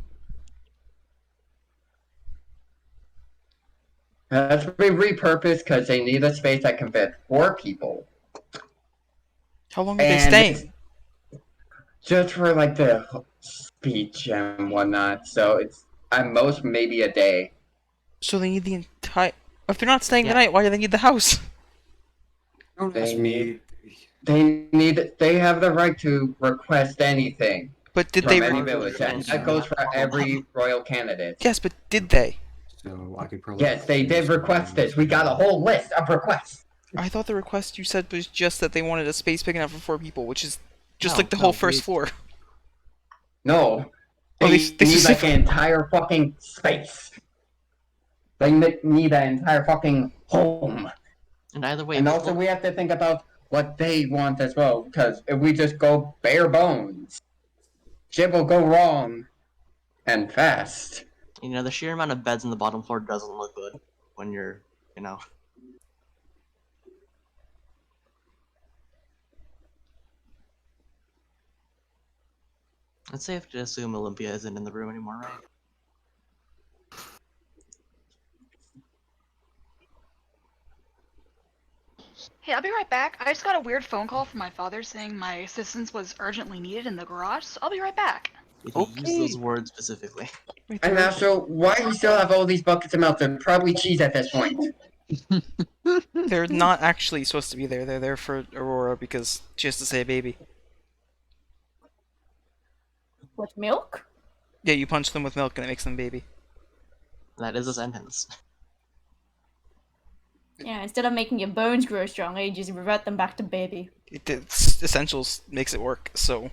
[SPEAKER 3] It has to be repurposed because they need a space that can fit 4 people.
[SPEAKER 6] How long are they staying?
[SPEAKER 3] Just for like the speech and whatnot, so it's at most maybe a day.
[SPEAKER 6] So they need the entire... If they're not staying the
[SPEAKER 2] Yeah.
[SPEAKER 6] night, why do they need the house?
[SPEAKER 5] Don't
[SPEAKER 3] They
[SPEAKER 5] ask me.
[SPEAKER 3] They have the right to request anything
[SPEAKER 6] But did
[SPEAKER 3] from
[SPEAKER 6] they...
[SPEAKER 3] any village, and that goes for every royal candidate.
[SPEAKER 6] Yes, but did they?
[SPEAKER 5] So I could probably.
[SPEAKER 3] Yes, they did request this. We got a whole list of requests.
[SPEAKER 6] I thought the request you said was just that they wanted a space big enough for 4 people, which is just
[SPEAKER 2] No,
[SPEAKER 6] like the
[SPEAKER 2] no,
[SPEAKER 6] whole first
[SPEAKER 2] we-
[SPEAKER 6] floor.
[SPEAKER 3] No,
[SPEAKER 6] Oh,
[SPEAKER 3] they
[SPEAKER 6] they
[SPEAKER 3] need like
[SPEAKER 6] specifically-
[SPEAKER 3] an entire fucking space. They need an entire fucking home.
[SPEAKER 2] And either way,
[SPEAKER 3] And also, we have to think about what they want as well, because if we just go bare bones, shit will go wrong and fast.
[SPEAKER 2] you know, the sheer amount of beds in the bottom floor doesn't look good when you're, you know. It's safe to assume Olympia isn't in the room anymore, right?
[SPEAKER 10] Hey, I'll be right back. I just got a weird phone call from my father saying my assistance was urgently needed in the garage, so I'll be right back.
[SPEAKER 2] If you use those words specifically.
[SPEAKER 3] And also, why do we still have all these buckets of milk? They're probably cheese at this point.
[SPEAKER 6] They're not actually supposed to be there. They're there for Aurora because she has to say baby.
[SPEAKER 4] With milk?
[SPEAKER 6] Yeah, you punch them with milk and it makes them baby.
[SPEAKER 2] That is a sentence.
[SPEAKER 4] Yeah, instead of making your bones grow stronger, you just revert them back to baby.
[SPEAKER 6] It's Essentials makes it work, so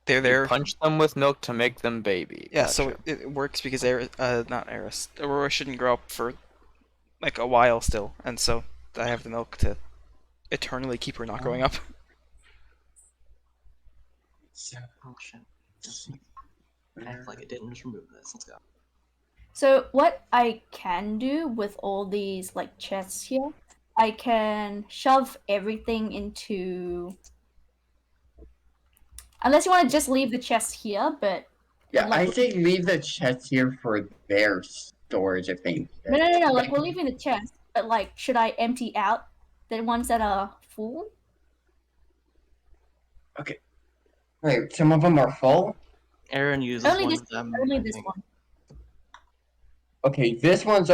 [SPEAKER 6] they're there.
[SPEAKER 7] You punch them with milk to make them baby.
[SPEAKER 6] Yeah,
[SPEAKER 7] Gotcha.
[SPEAKER 6] so it works because Aurora shouldn't grow up for like a while still, and so I have the milk to eternally keep her not growing up.
[SPEAKER 2] Oh shit. Act like it didn't, just remove this. Let's go.
[SPEAKER 4] So what I can do with all these like chests here, I can shove everything into. Unless you want to just leave the chest here, but
[SPEAKER 3] Yeah,
[SPEAKER 4] like...
[SPEAKER 3] I say leave the chest here for their storage if they need it.
[SPEAKER 4] No. Like we're leaving the chest, but like, should I empty out the ones that are full?
[SPEAKER 3] Okay. Wait, some of them are full?
[SPEAKER 2] Aaron uses
[SPEAKER 4] Only
[SPEAKER 2] one
[SPEAKER 4] this,
[SPEAKER 2] of them.
[SPEAKER 4] only
[SPEAKER 2] I
[SPEAKER 4] this
[SPEAKER 2] think.
[SPEAKER 4] one.
[SPEAKER 3] Okay, this one's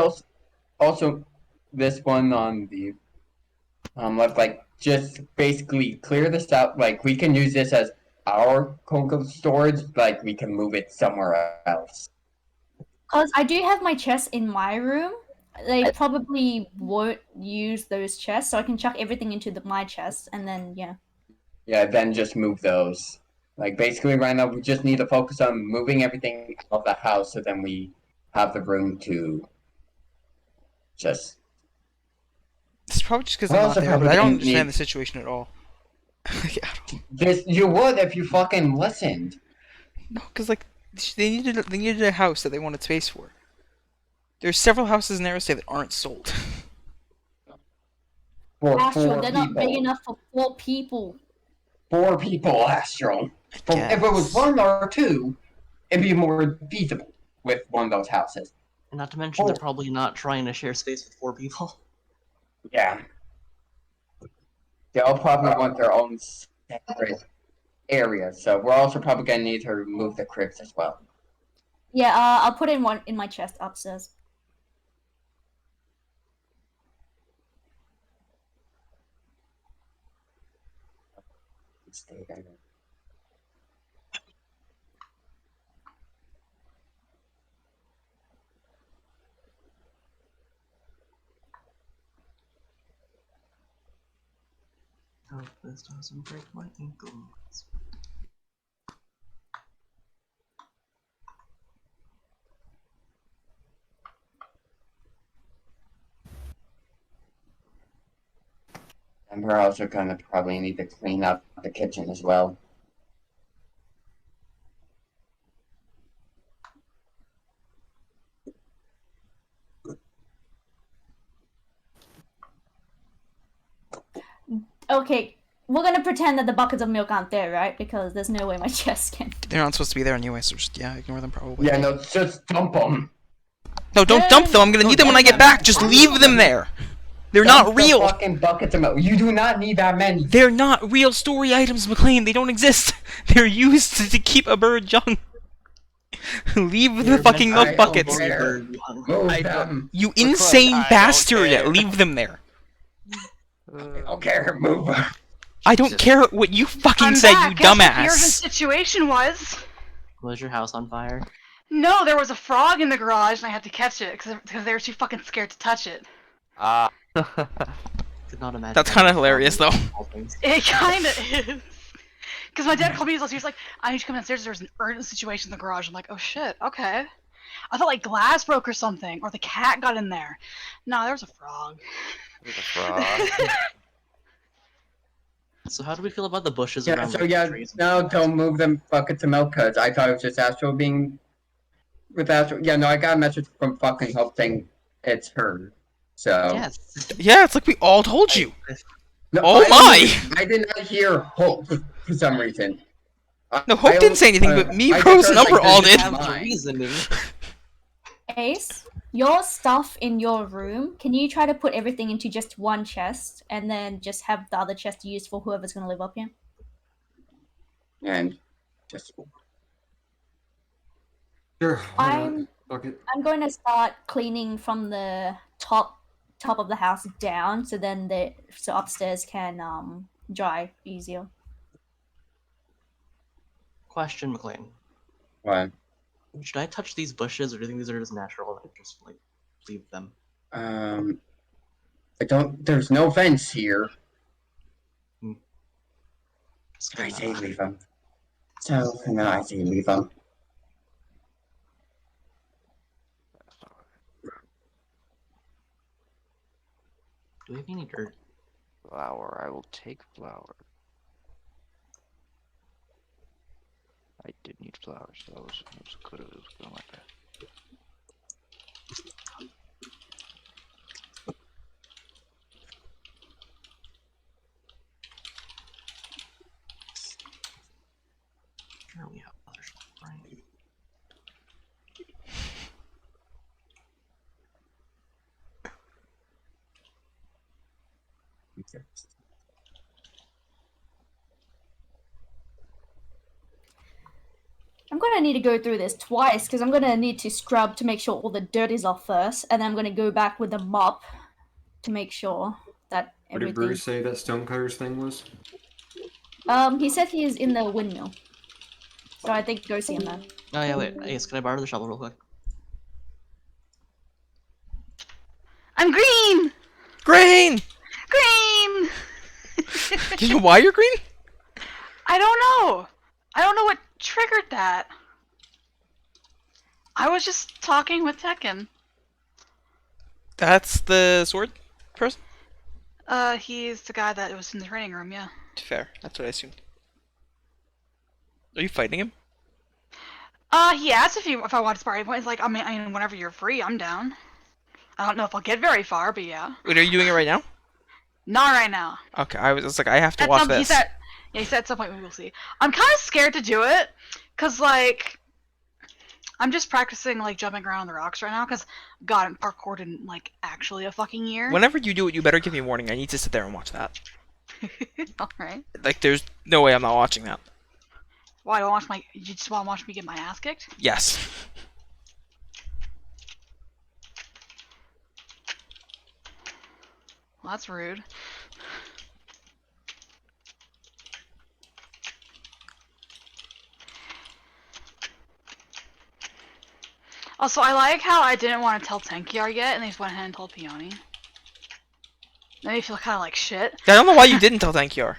[SPEAKER 3] also this one on the left, like, just basically clear this out. Like, we can use this as our cocoa storage, like, we can move it somewhere else.
[SPEAKER 4] Because I do have my chests in my room. They probably won't use those chests, so I can chuck everything into my chest, and then, yeah.
[SPEAKER 3] Yeah, then just move those. Like, basically right now we just need to focus on moving everything out of the house so then we have the room to just...
[SPEAKER 6] It's probably just because
[SPEAKER 3] Well,
[SPEAKER 6] I'm not
[SPEAKER 3] also
[SPEAKER 6] there, but I
[SPEAKER 3] probably
[SPEAKER 6] don't
[SPEAKER 3] need-
[SPEAKER 6] understand the situation at all.
[SPEAKER 3] This, you would if you fucking listened.
[SPEAKER 6] No, because like they needed a house that they wanted space for. There's several houses in Aerostate that aren't sold.
[SPEAKER 3] For
[SPEAKER 4] Astral,
[SPEAKER 3] 4
[SPEAKER 4] they're
[SPEAKER 3] people.
[SPEAKER 4] not big enough for 4 people.
[SPEAKER 3] 4 people, Astral. If it was 1 or 2, it'd be more feasible with one of those houses.
[SPEAKER 2] And not to mention, they're probably not trying to share space with 4 people.
[SPEAKER 3] Yeah. They'll probably want their own separate areas, so we're also probably gonna need to remove the cribs as well.
[SPEAKER 4] Yeah, I'll put in one in my chest upstairs.
[SPEAKER 3] Stay there.
[SPEAKER 2] Hope this doesn't break my ankles.
[SPEAKER 3] And we're also gonna probably need to clean up the kitchen as well.
[SPEAKER 4] Okay, we're gonna pretend that the buckets of milk aren't there, right? Because there's no way my chest can.
[SPEAKER 6] They're not supposed to be there anyway, so just ignore them probably.
[SPEAKER 3] Yeah, no, just dump them.
[SPEAKER 6] No, don't dump them. I'm gonna need them when I get back. Just leave them there. They're not real.
[SPEAKER 3] Fucking buckets of milk. You do not need that many.
[SPEAKER 6] They're not real story items, McLean. They don't exist. They're used to keep a bird young. Leave the fucking milk buckets. You insane bastard! Leave them there.
[SPEAKER 3] I don't care. Move them.
[SPEAKER 6] I don't care what you fucking
[SPEAKER 10] I'm
[SPEAKER 6] said,
[SPEAKER 10] back.
[SPEAKER 6] you
[SPEAKER 10] Guess what the urgent
[SPEAKER 6] dumbass.
[SPEAKER 10] situation was?
[SPEAKER 2] Was your house on fire?
[SPEAKER 10] No, there was a frog in the garage and I had to catch it because they were too fucking scared to touch it.
[SPEAKER 7] Ah.
[SPEAKER 2] Could not imagine.
[SPEAKER 6] That's kind of hilarious, though.
[SPEAKER 10] It kind of is. Because my dad called me, he was like, I need to come downstairs, there's an urgent situation in the garage. I'm like, oh shit, okay. I thought like glass broke or something, or the cat got in there. No, there was a frog.
[SPEAKER 7] There's a frog.
[SPEAKER 2] So how do we feel about the bushes
[SPEAKER 3] Yeah,
[SPEAKER 2] around
[SPEAKER 3] so
[SPEAKER 2] the
[SPEAKER 3] yeah,
[SPEAKER 2] trees?
[SPEAKER 3] no, don't move them buckets of milk, cause I thought it was just Astro being... With Astro, yeah, no, I got a message from fucking Hope saying it's her, so...
[SPEAKER 2] Yes.
[SPEAKER 6] Yeah, it's like we all told you.
[SPEAKER 3] No,
[SPEAKER 6] Oh
[SPEAKER 3] I did not hear Hope for some reason.
[SPEAKER 6] No, Hope didn't say anything, but me, Pro's number all did.
[SPEAKER 2] Have the reasoning.
[SPEAKER 4] Ace? Your stuff in your room, can you try to put everything into just one chest and then just have the other chest used for whoever's going to live up here?
[SPEAKER 3] And just
[SPEAKER 5] Sure, why not?
[SPEAKER 4] I'm
[SPEAKER 5] Fuck it.
[SPEAKER 4] I'm going to start cleaning from the top of the house down, so then so upstairs can dry easier.
[SPEAKER 2] Question, McLean.
[SPEAKER 3] what?
[SPEAKER 2] Should I touch these bushes, or do you think these are just natural and I just like leave them?
[SPEAKER 3] I don't. There's no vents here.
[SPEAKER 2] Just
[SPEAKER 3] I
[SPEAKER 2] gonna...
[SPEAKER 3] say leave them. So no, I say leave them.
[SPEAKER 2] Do we have any dirt?
[SPEAKER 1] Flour. I will take flour. I did need flour, so it was good. It was going like that.
[SPEAKER 2] Sure, we have other stuff, right?
[SPEAKER 3] Okay.
[SPEAKER 4] I'm going to need to go through this twice because I'm going to need to scrub to make sure all the dirt is off first, and then I'm going to go back with the mop to make sure that
[SPEAKER 5] What did
[SPEAKER 4] everything.
[SPEAKER 5] Bruce say that Stonecutter's thing was?
[SPEAKER 4] He said he is in the windmill, so I think go see him then.
[SPEAKER 2] Oh yeah, wait. Ace, can I borrow the shovel real quick?
[SPEAKER 10] I'm green.
[SPEAKER 6] Green!
[SPEAKER 10] Green.
[SPEAKER 6] Do you know why you're green?
[SPEAKER 10] I don't know. I don't know what triggered that. I was just talking with Tekken.
[SPEAKER 6] That's the sword person?
[SPEAKER 10] He's the guy that was in the training room, yeah.
[SPEAKER 6] Fair. That's what I assumed. Are you fighting him?
[SPEAKER 10] He asked if I want to spar. He's like, I mean, whenever you're free, I'm down. I don't know if I'll get very far, but yeah.
[SPEAKER 6] Wait, are you doing it right now?
[SPEAKER 10] Not right now.
[SPEAKER 6] Okay, I was like, I have to watch this.
[SPEAKER 10] He said at some point we will see. I'm kind of scared to do it, cause like, I'm just practicing like jumping around on the rocks right now, cause God, I'm parkoured in like actually a fucking year.
[SPEAKER 6] Whenever you do it, you better give me a warning. I need to sit there and watch that.
[SPEAKER 10] All right.
[SPEAKER 6] Like, there's no way I'm not watching that.
[SPEAKER 10] Why? You just want to watch me get my ass kicked?
[SPEAKER 6] Yes.
[SPEAKER 10] Well, that's rude. Also, I like how I didn't want to tell Tenkiar yet, and they just went ahead and told Peony. Made me feel kind of like shit.
[SPEAKER 6] I don't know why you didn't tell Tankiar.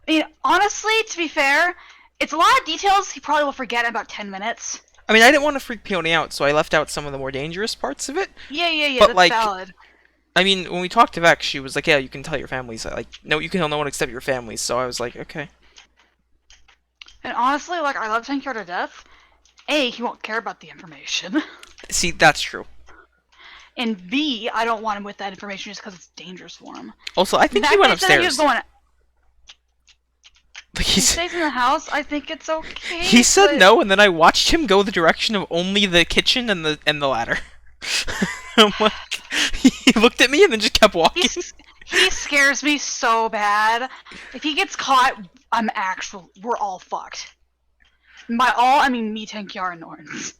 [SPEAKER 10] I mean, honestly, to be fair, it's a lot of details he probably will forget in about 10 minutes.
[SPEAKER 6] I mean, I didn't want to freak Peony out, so I left out some of the more dangerous parts of it.
[SPEAKER 10] Yeah,
[SPEAKER 6] but,
[SPEAKER 10] that's
[SPEAKER 6] like,
[SPEAKER 10] valid.
[SPEAKER 6] I mean, when we talked to Vex, she was like, yeah, you can tell your families. Like, no, you can tell no one except your families. So I was like, okay.
[SPEAKER 10] And honestly, like, I love Tenkiar to death. A, he won't care about the information.
[SPEAKER 6] See, that's true.
[SPEAKER 10] And B, I don't want him with that information just because it's dangerous for him.
[SPEAKER 6] Also, I think he went upstairs.
[SPEAKER 10] He was going,
[SPEAKER 6] like,
[SPEAKER 10] he stays in the house. I think it's okay.
[SPEAKER 6] He said no, and then I watched him go the direction of only the kitchen and the ladder. I'm like, he looked at me and then just kept walking.
[SPEAKER 10] He scares me so bad. If he gets caught, we're all fucked. And by all, I mean me, Tenkiar, and Norns.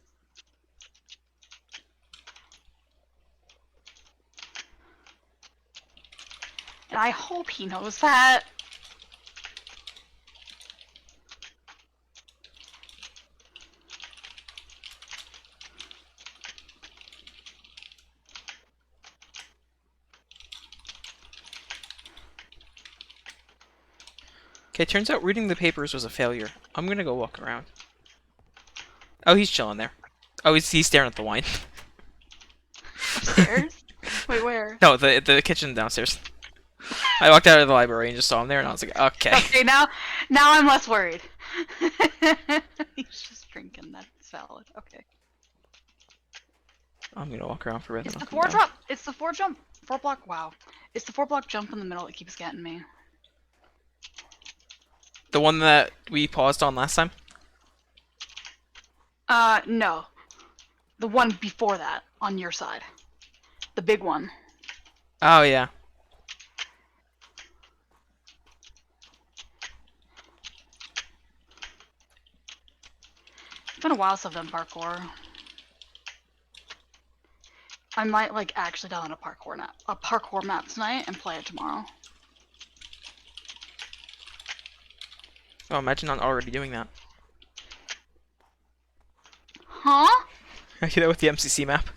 [SPEAKER 10] And I hope he knows that.
[SPEAKER 6] Okay, turns out reading the papers was a failure. I'm gonna go walk around. Oh, he's chilling there. Oh, he's staring at the wine.
[SPEAKER 10] Upstairs? Wait, where?
[SPEAKER 6] No, the kitchen downstairs. I walked out of the library and just saw him there, and I was like, okay.
[SPEAKER 10] Okay, now I'm less worried. He's just drinking. That's valid. Okay.
[SPEAKER 6] I'm gonna walk around for a bit.
[SPEAKER 10] It's the four drop. It's the four block. Wow. It's the 4-block jump in the middle that keeps getting me.
[SPEAKER 6] The one that we paused on last time?
[SPEAKER 10] No. The one before that, on your side. The big one.
[SPEAKER 6] Oh yeah.
[SPEAKER 10] It's been a while since I've done parkour. I might like actually download a parkour map tonight and play it tomorrow.
[SPEAKER 6] Oh, imagine not already doing that.
[SPEAKER 10] Huh?
[SPEAKER 6] I do that with the MCC map.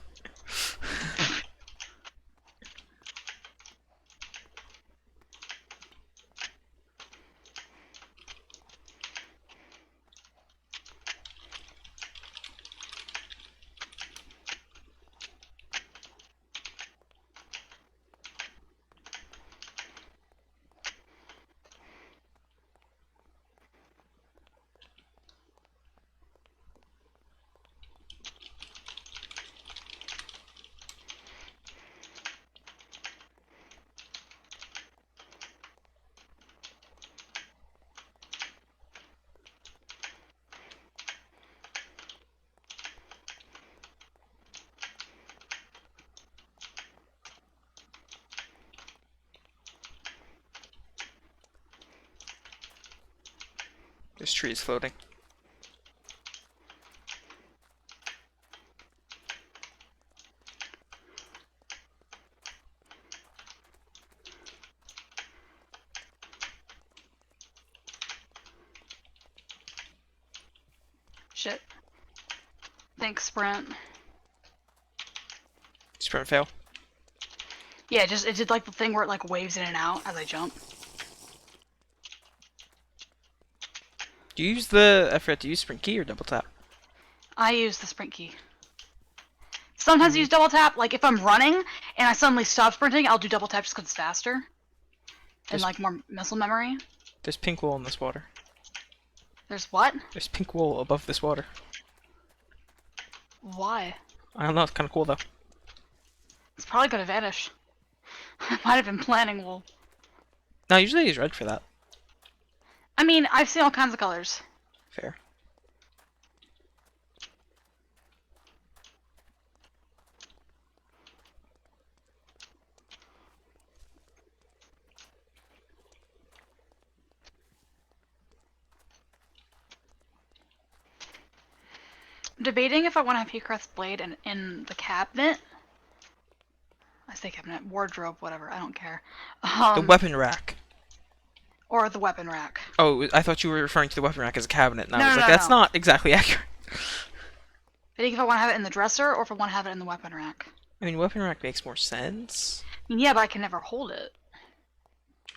[SPEAKER 6] There's trees floating.
[SPEAKER 10] Shit. Thanks, Sprint.
[SPEAKER 6] Sprint fail.
[SPEAKER 10] Yeah, it did like the thing where it like waves in and out as I jump.
[SPEAKER 6] Do you use the... I forgot to use sprint key or double tap?
[SPEAKER 10] I use the sprint key. Sometimes I use double tap, like if I'm running and I suddenly stop sprinting, I'll do double tap just because it's faster. And like more muscle memory.
[SPEAKER 6] There's pink wool in this water.
[SPEAKER 10] There's what?
[SPEAKER 6] There's pink wool above this water.
[SPEAKER 10] Why?
[SPEAKER 6] I don't know, it's kind of cool though.
[SPEAKER 10] It's probably gonna vanish. I might have been planning wool.
[SPEAKER 6] No, usually I use red for that.
[SPEAKER 10] I mean, I've seen all kinds of colors.
[SPEAKER 6] Fair.
[SPEAKER 10] I'm debating if I want to have Hecreth's blade in the cabinet. I say cabinet, wardrobe, whatever, I don't care.
[SPEAKER 6] The weapon rack.
[SPEAKER 10] Or the weapon rack.
[SPEAKER 6] Oh, I thought you were referring to the weapon rack as a cabinet, and I
[SPEAKER 10] No,
[SPEAKER 6] was
[SPEAKER 10] no,
[SPEAKER 6] like,
[SPEAKER 10] no,
[SPEAKER 6] that's
[SPEAKER 10] no.
[SPEAKER 6] not exactly accurate.
[SPEAKER 10] I think if I want to have it in the dresser or if I want to have it in the weapon rack.
[SPEAKER 6] I mean, weapon rack makes more sense.
[SPEAKER 10] I mean, yeah, but I can never hold it.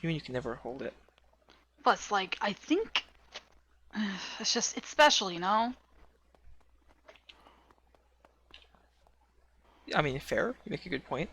[SPEAKER 6] You mean you can never hold it?
[SPEAKER 10] Plus, like, I think... It's just, it's special, you know?
[SPEAKER 6] I mean, fair. You make a good point.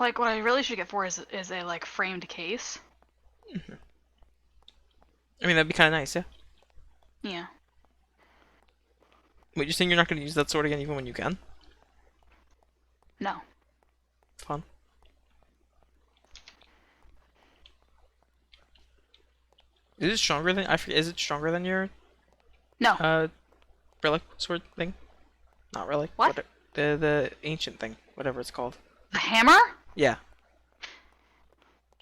[SPEAKER 10] Like, what I really should get for is a, like, framed case.
[SPEAKER 6] Mm-hmm. I mean, that'd be kind of nice, yeah.
[SPEAKER 10] Yeah.
[SPEAKER 6] Wait, you're saying you're not going to use that sword again even when you can?
[SPEAKER 10] No.
[SPEAKER 6] Fun. Is it stronger than... I forget, is it stronger than your...
[SPEAKER 10] No.
[SPEAKER 6] Relic sword thing? Not relic.
[SPEAKER 10] What?
[SPEAKER 6] The ancient thing. Whatever it's called.
[SPEAKER 10] The hammer?
[SPEAKER 6] Yeah.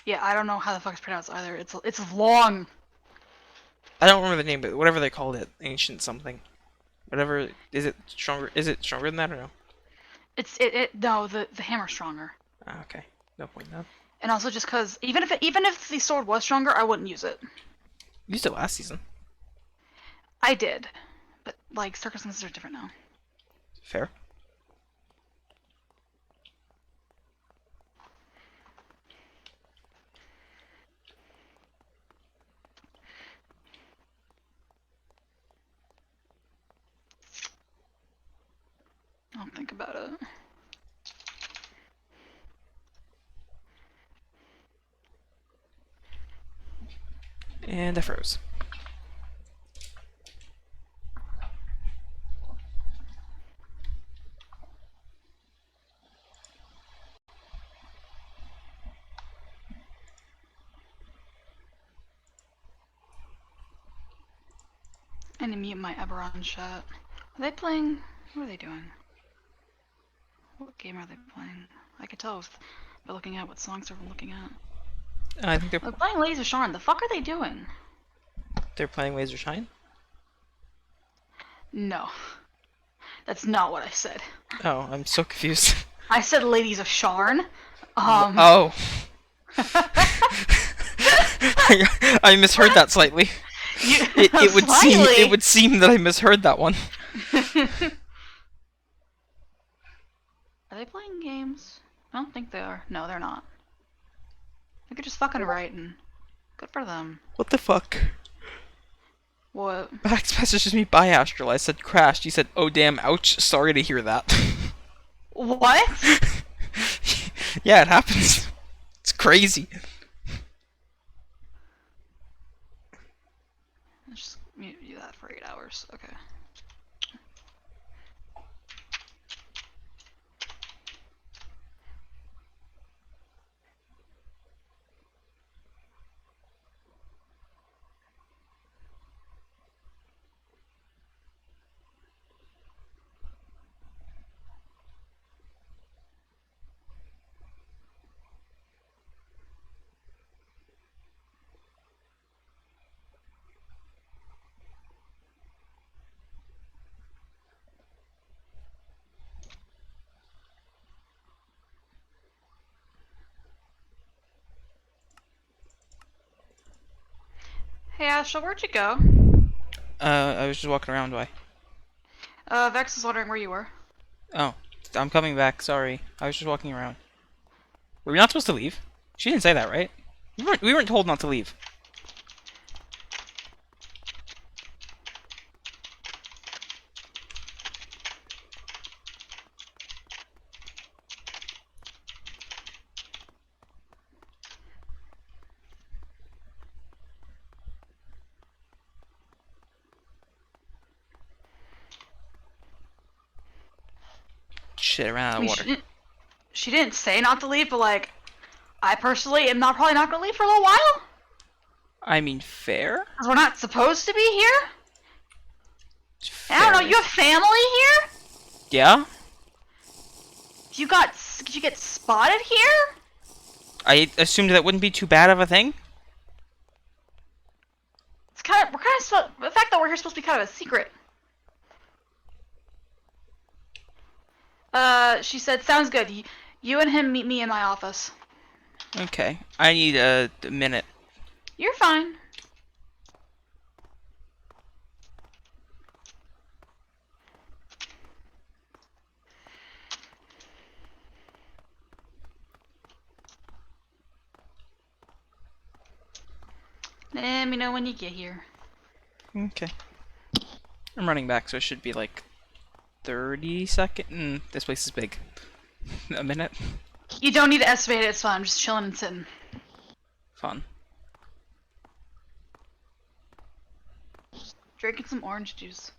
[SPEAKER 10] Yeah, I don't know how the fuck it's pronounced either. It's long.
[SPEAKER 6] I don't remember the name, but whatever they called it. Ancient something. Whatever... Is it stronger than that or no?
[SPEAKER 10] No, the hammer's stronger.
[SPEAKER 6] Ah, okay. No point now.
[SPEAKER 10] And also just because, even if the sword was stronger, I wouldn't use it.
[SPEAKER 6] You used it last season.
[SPEAKER 10] I did. But, like, circumstances are different now.
[SPEAKER 6] Fair.
[SPEAKER 10] I'll think about it.
[SPEAKER 6] And I froze.
[SPEAKER 10] I need to mute my Eberron chat. Are they playing? What are they doing? What game are they playing? I could tell by looking at what songs they're looking at.
[SPEAKER 6] I think
[SPEAKER 10] They're playing Ladies of Sharn. The fuck are they doing?
[SPEAKER 6] they're playing Laser Shine.
[SPEAKER 10] No. That's not what I said.
[SPEAKER 6] Oh, I'm so confused.
[SPEAKER 10] I said Ladies of Sharn.
[SPEAKER 6] Oh. I misheard that slightly. It would seem that I misheard that one.
[SPEAKER 10] Are they playing games? I don't think they are. No, they're not. They could just fucking write and good for them.
[SPEAKER 6] What the fuck?
[SPEAKER 10] What?
[SPEAKER 6] Max messages me by Astral. I said crashed. He said, "Oh damn, ouch. Sorry to hear that."
[SPEAKER 10] What?
[SPEAKER 6] Yeah, it happens. It's crazy.
[SPEAKER 10] Just mute that for 8 hours. Okay. Hey Asha, where'd you go?
[SPEAKER 6] I was just walking around. Why?
[SPEAKER 10] Vex is wondering where you were.
[SPEAKER 6] Oh, I'm coming back. Sorry. I was just walking around. Were we not supposed to leave? She didn't say that, right? We weren't told not to leave. Shit, I ran out of water.
[SPEAKER 10] She didn't say not to leave, but like, I personally am probably not gonna leave for a little while.
[SPEAKER 6] I mean, fair?
[SPEAKER 10] Cause we're not supposed to be here.
[SPEAKER 6] Fair.
[SPEAKER 10] I don't know, you have family here?
[SPEAKER 6] Yeah?
[SPEAKER 10] Did you get spotted here?
[SPEAKER 6] I assumed that wouldn't be too bad of a thing.
[SPEAKER 10] The fact that we're here is supposed to be kind of a secret. She said, sounds good. You and him meet me in my office.
[SPEAKER 6] Okay. I need a minute.
[SPEAKER 10] You're fine. Let me know when you get here.
[SPEAKER 6] Okay. I'm running back, so it should be like 30 seconds. This place is big. A minute.
[SPEAKER 10] You don't need to estimate it, it's fine. I'm just chilling and sitting.
[SPEAKER 6] Fun.
[SPEAKER 10] Drinking some orange juice.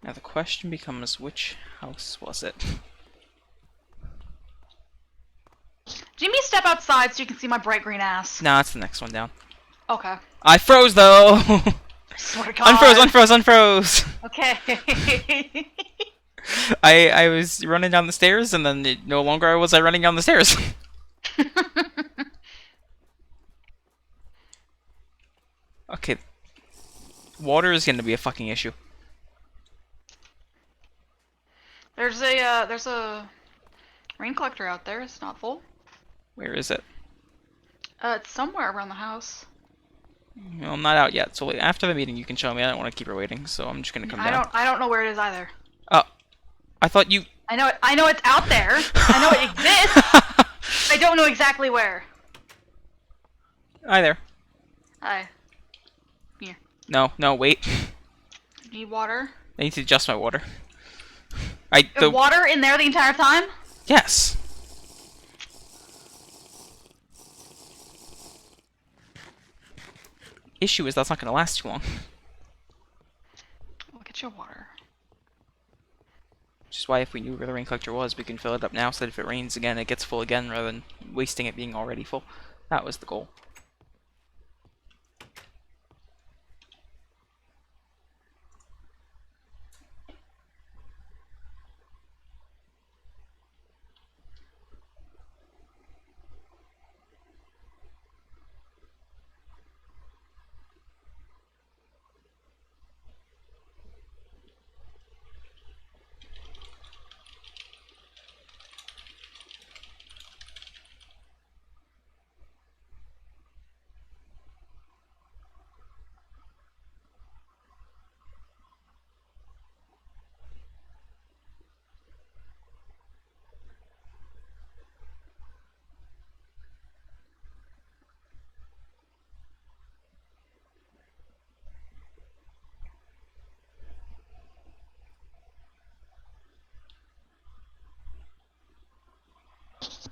[SPEAKER 6] Now the question becomes, which house was it?
[SPEAKER 10] Jimmy, step outside so you can see my bright green ass.
[SPEAKER 6] Nah, it's the next one down.
[SPEAKER 10] Okay.
[SPEAKER 6] I froze though!
[SPEAKER 10] Swear to God.
[SPEAKER 6] Unfroze!
[SPEAKER 10] Okay.
[SPEAKER 6] I was running down the stairs, and then no longer was I running down the stairs. Okay. Water is gonna be a fucking issue.
[SPEAKER 10] There's a rain collector out there. It's not full.
[SPEAKER 6] Where is it?
[SPEAKER 10] It's somewhere around the house.
[SPEAKER 6] Well, I'm not out yet, so after the meeting you can show me. I don't want to keep her waiting, so I'm just gonna come down.
[SPEAKER 10] I don't know where it is either.
[SPEAKER 6] Oh, I thought you...
[SPEAKER 10] I know it's out there. I know it exists. I don't know exactly where.
[SPEAKER 6] Hi there.
[SPEAKER 10] Hi. Here.
[SPEAKER 6] No, wait.
[SPEAKER 10] Need water?
[SPEAKER 6] I need to adjust my water.
[SPEAKER 10] Water in there the entire time?
[SPEAKER 6] Yes. issue is that's not going to last too long.
[SPEAKER 10] We'll get you water.
[SPEAKER 6] Which is why if we knew where the rain collector was, we can fill it up now so that if it rains again, it gets full again rather than wasting it being already full. That was the goal.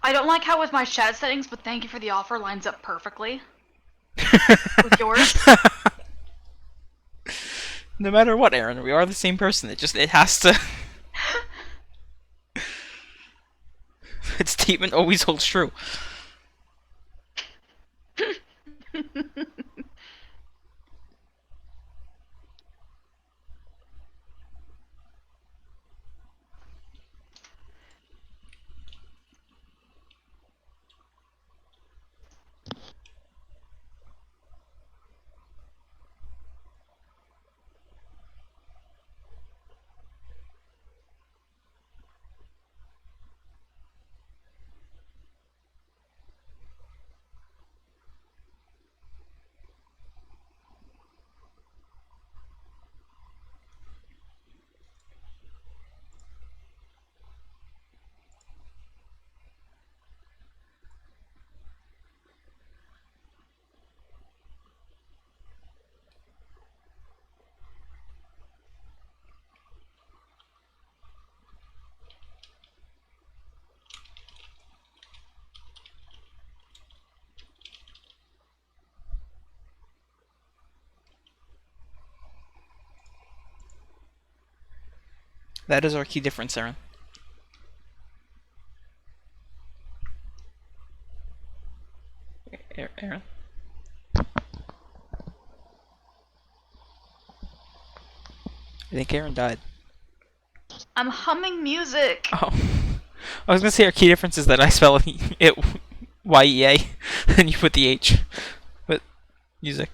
[SPEAKER 10] I don't like how with my chat settings, but thank you for the offer lines up perfectly with yours.
[SPEAKER 6] No matter what, Aaron, we are the same person. It has to. Its statement always holds true. That is our key difference, Aaron. Aaron? I think Aaron died.
[SPEAKER 10] I'm humming music.
[SPEAKER 6] Oh. I was gonna say our key difference is that I spell it Y-E-A, and you put the H. But, music.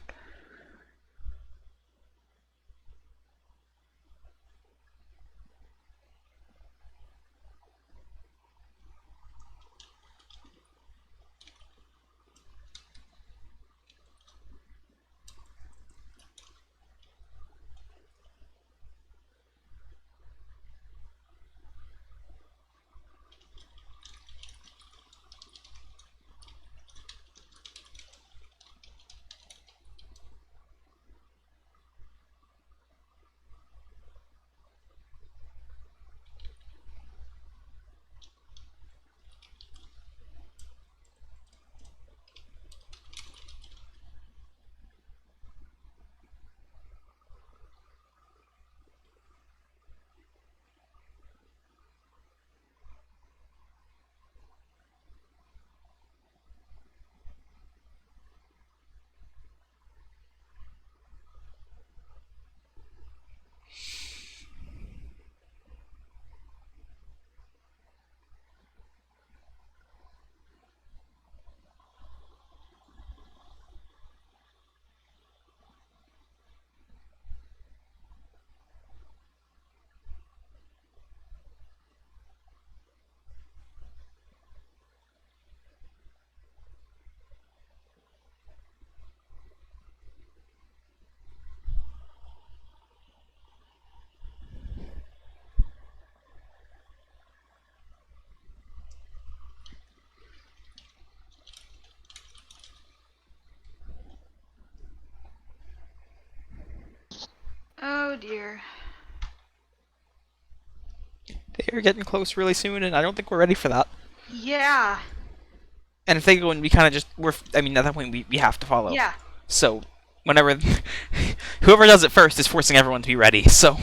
[SPEAKER 10] Oh dear.
[SPEAKER 6] They're getting close really soon, and I don't think we're ready for that.
[SPEAKER 10] Yeah.
[SPEAKER 6] And if they go and we kind of just, I mean, at that point we have to follow.
[SPEAKER 10] Yeah.
[SPEAKER 6] So, whenever whoever does it first is forcing everyone to be ready. So.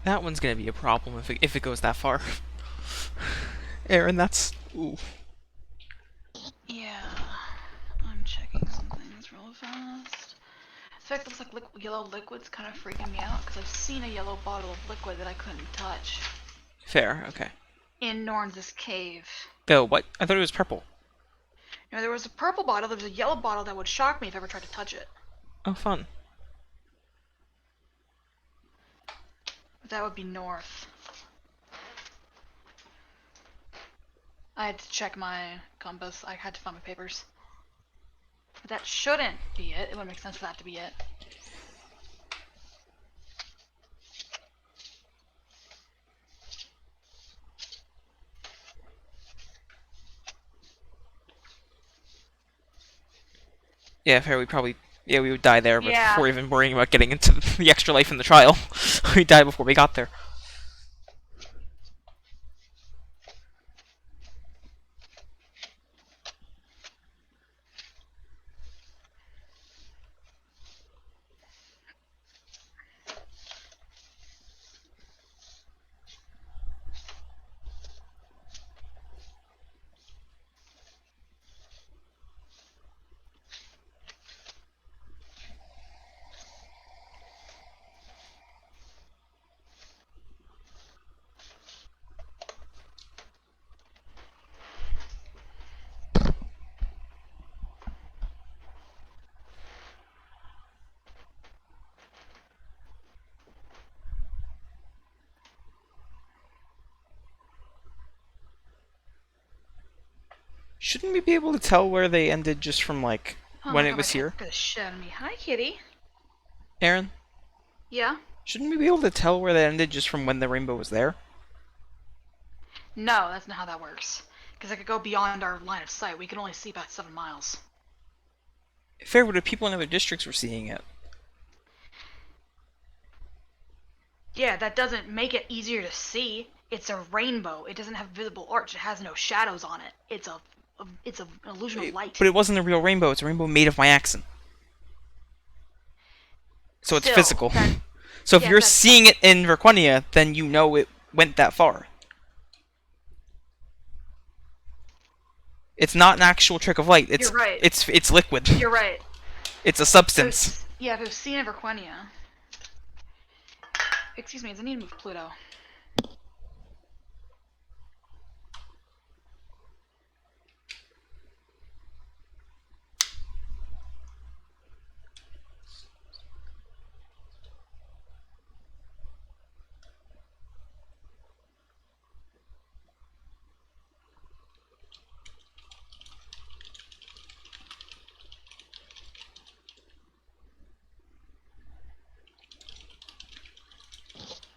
[SPEAKER 6] That one's gonna be a problem if it goes that far. Aaron, that's... Ooh.
[SPEAKER 10] Yeah. I'm checking some things real fast. The fact that it looks like yellow liquid's kind of freaking me out, because I've seen a yellow bottle of liquid that I couldn't touch.
[SPEAKER 6] Fair, okay.
[SPEAKER 10] In Norn's cave.
[SPEAKER 6] Bill, what? I thought it was purple.
[SPEAKER 10] You know, there was a purple bottle, there was a yellow bottle that would shock me if I ever tried to touch it.
[SPEAKER 6] Oh, fun.
[SPEAKER 10] But that would be north. I had to check my compass. I had to find my papers. But that shouldn't be it. It wouldn't make sense for that to be it.
[SPEAKER 6] Yeah, fair, we would die there
[SPEAKER 10] Yeah.
[SPEAKER 6] before even worrying about getting into the extra life in the trial. We died before we got there. Shouldn't we be able to tell where they ended just from, like,
[SPEAKER 10] Oh
[SPEAKER 6] when
[SPEAKER 10] my
[SPEAKER 6] it
[SPEAKER 10] god,
[SPEAKER 6] was
[SPEAKER 10] my
[SPEAKER 6] here?
[SPEAKER 10] cat's got the shit out of me. Hi, kitty.
[SPEAKER 6] Aaron?
[SPEAKER 10] Yeah?
[SPEAKER 6] Shouldn't we be able to tell where they ended just from when the rainbow was there?
[SPEAKER 10] No, that's not how that works. Because I could go beyond our line of sight. We can only see about 7 miles.
[SPEAKER 6] Fair, but if people in other districts were seeing it.
[SPEAKER 10] Yeah, that doesn't make it easier to see. It's a rainbow. It doesn't have visible arch. It has no shadows on it. It's an illusion of light.
[SPEAKER 6] But it wasn't a real rainbow, it's a rainbow made of my accent. So it's
[SPEAKER 10] Still,
[SPEAKER 6] physical.
[SPEAKER 10] that-
[SPEAKER 6] So if
[SPEAKER 10] yeah,
[SPEAKER 6] you're
[SPEAKER 10] that's-
[SPEAKER 6] seeing it in Verquenia, then you know it went that far. It's not an actual trick of light.
[SPEAKER 10] You're right.
[SPEAKER 6] It's liquid.
[SPEAKER 10] You're right.
[SPEAKER 6] It's a substance.
[SPEAKER 10] Yeah, if it was seen in Verquenia. Excuse me, I need to move Pluto.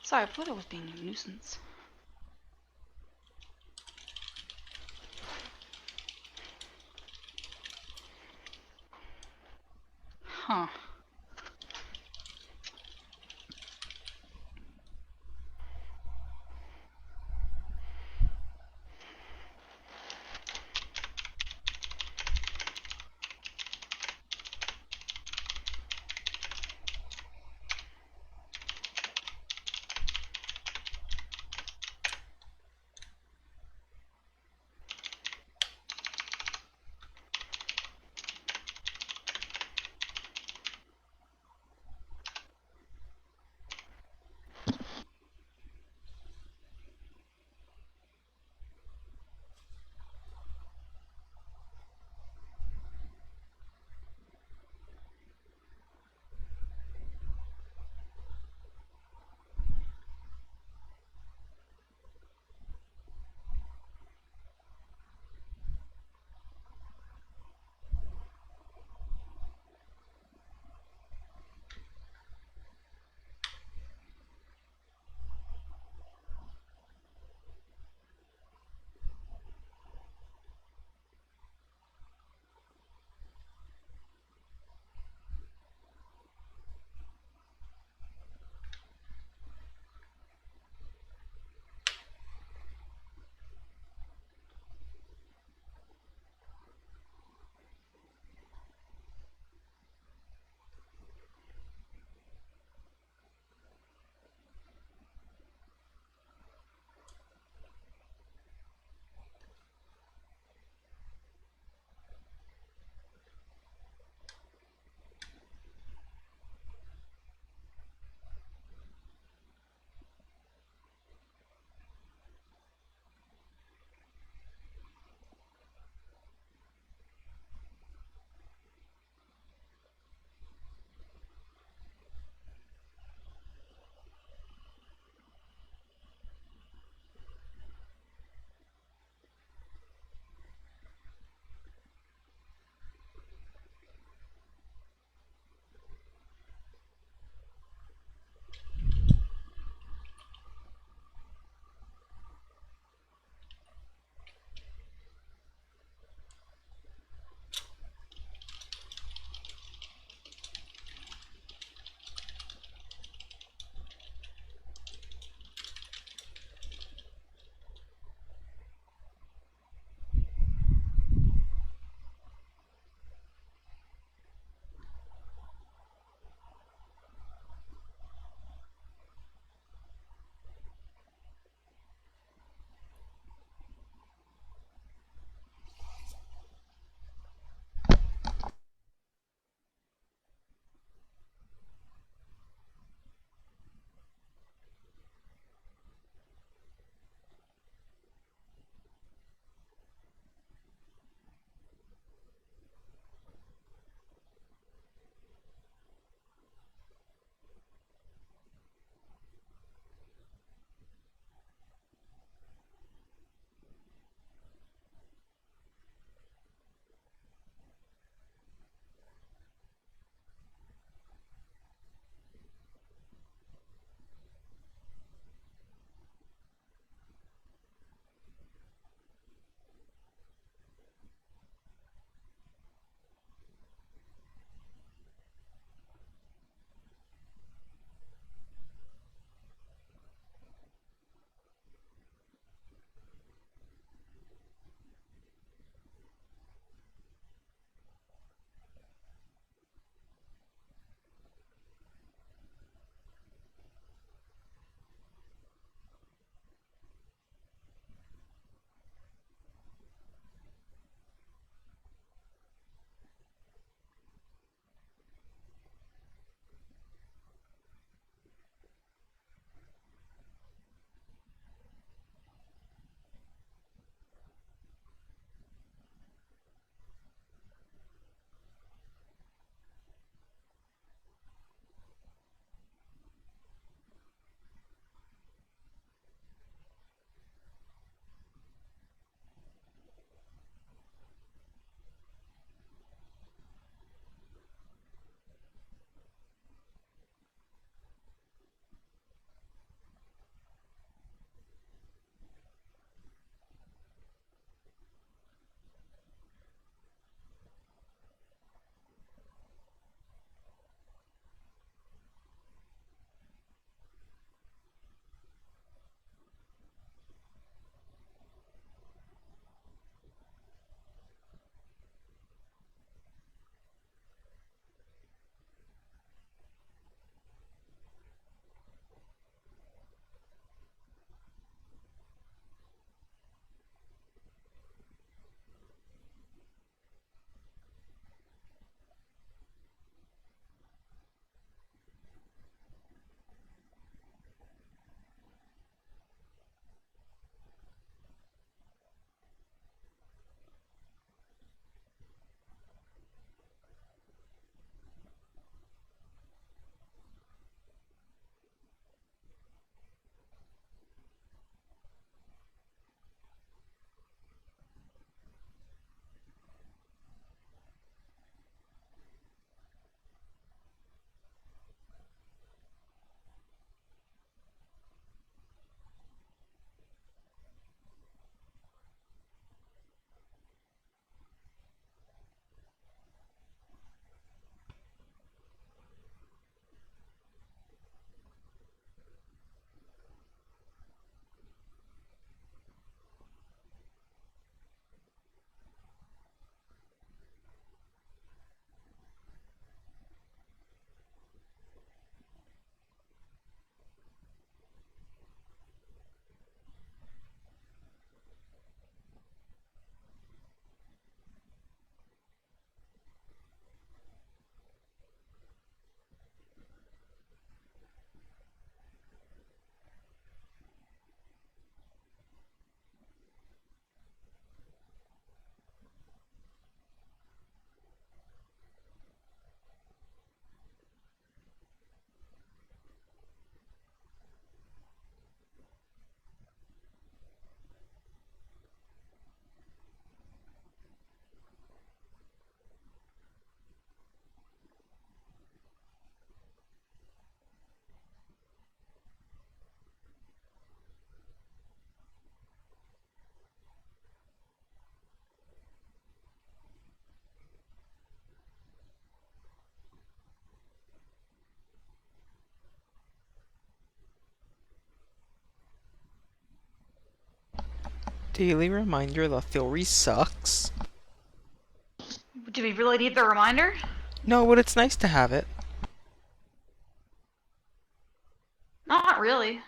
[SPEAKER 10] Sorry, Pluto was being a nuisance. Huh.
[SPEAKER 6] Daily reminder that theory sucks.
[SPEAKER 10] Do we really need the reminder?
[SPEAKER 6] No, but it's nice to have it.
[SPEAKER 10] Not really.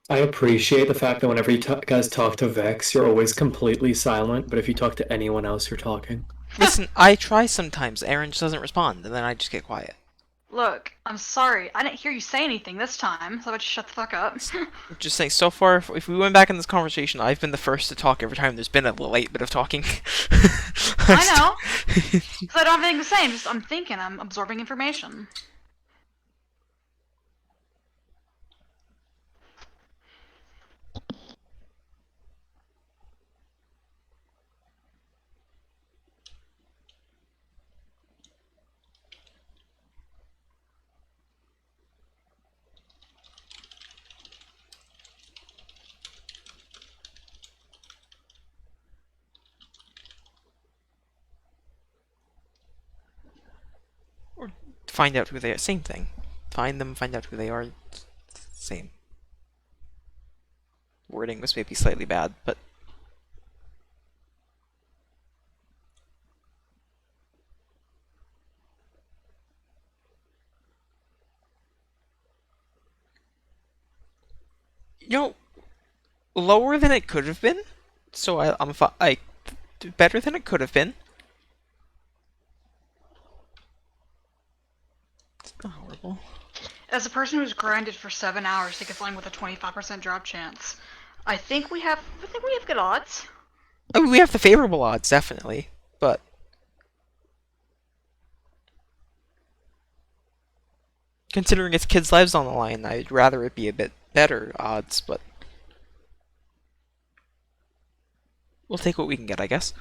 [SPEAKER 8] I appreciate the fact that whenever you guys talk to Vex, you're always completely silent, but if you talk to anyone else, you're talking.
[SPEAKER 6] Listen, I try sometimes. Aaron just doesn't respond, and then I just get quiet.
[SPEAKER 10] Look, I'm sorry. I didn't hear you say anything this time, so I just shut the fuck up.
[SPEAKER 6] Just saying, so far, if we went back in this conversation, I've been the first to talk every time there's been a late bit of talking.
[SPEAKER 10] I know. Because I don't have anything to say. I'm thinking. I'm absorbing information.
[SPEAKER 6] Find out who they are. Same thing. Find them, find out who they are. Same. Wording was maybe slightly bad, but... You know, lower than it could have been. So better than it could have been. It's not horrible.
[SPEAKER 10] As a person who's grinded for 7 hours to get something with a 25% drop chance, I think we have good odds.
[SPEAKER 6] I mean, we have the favorable odds, definitely, but... Considering it's kids' lives on the line, I'd rather it be a bit better odds, but... We'll take what we can get, I guess.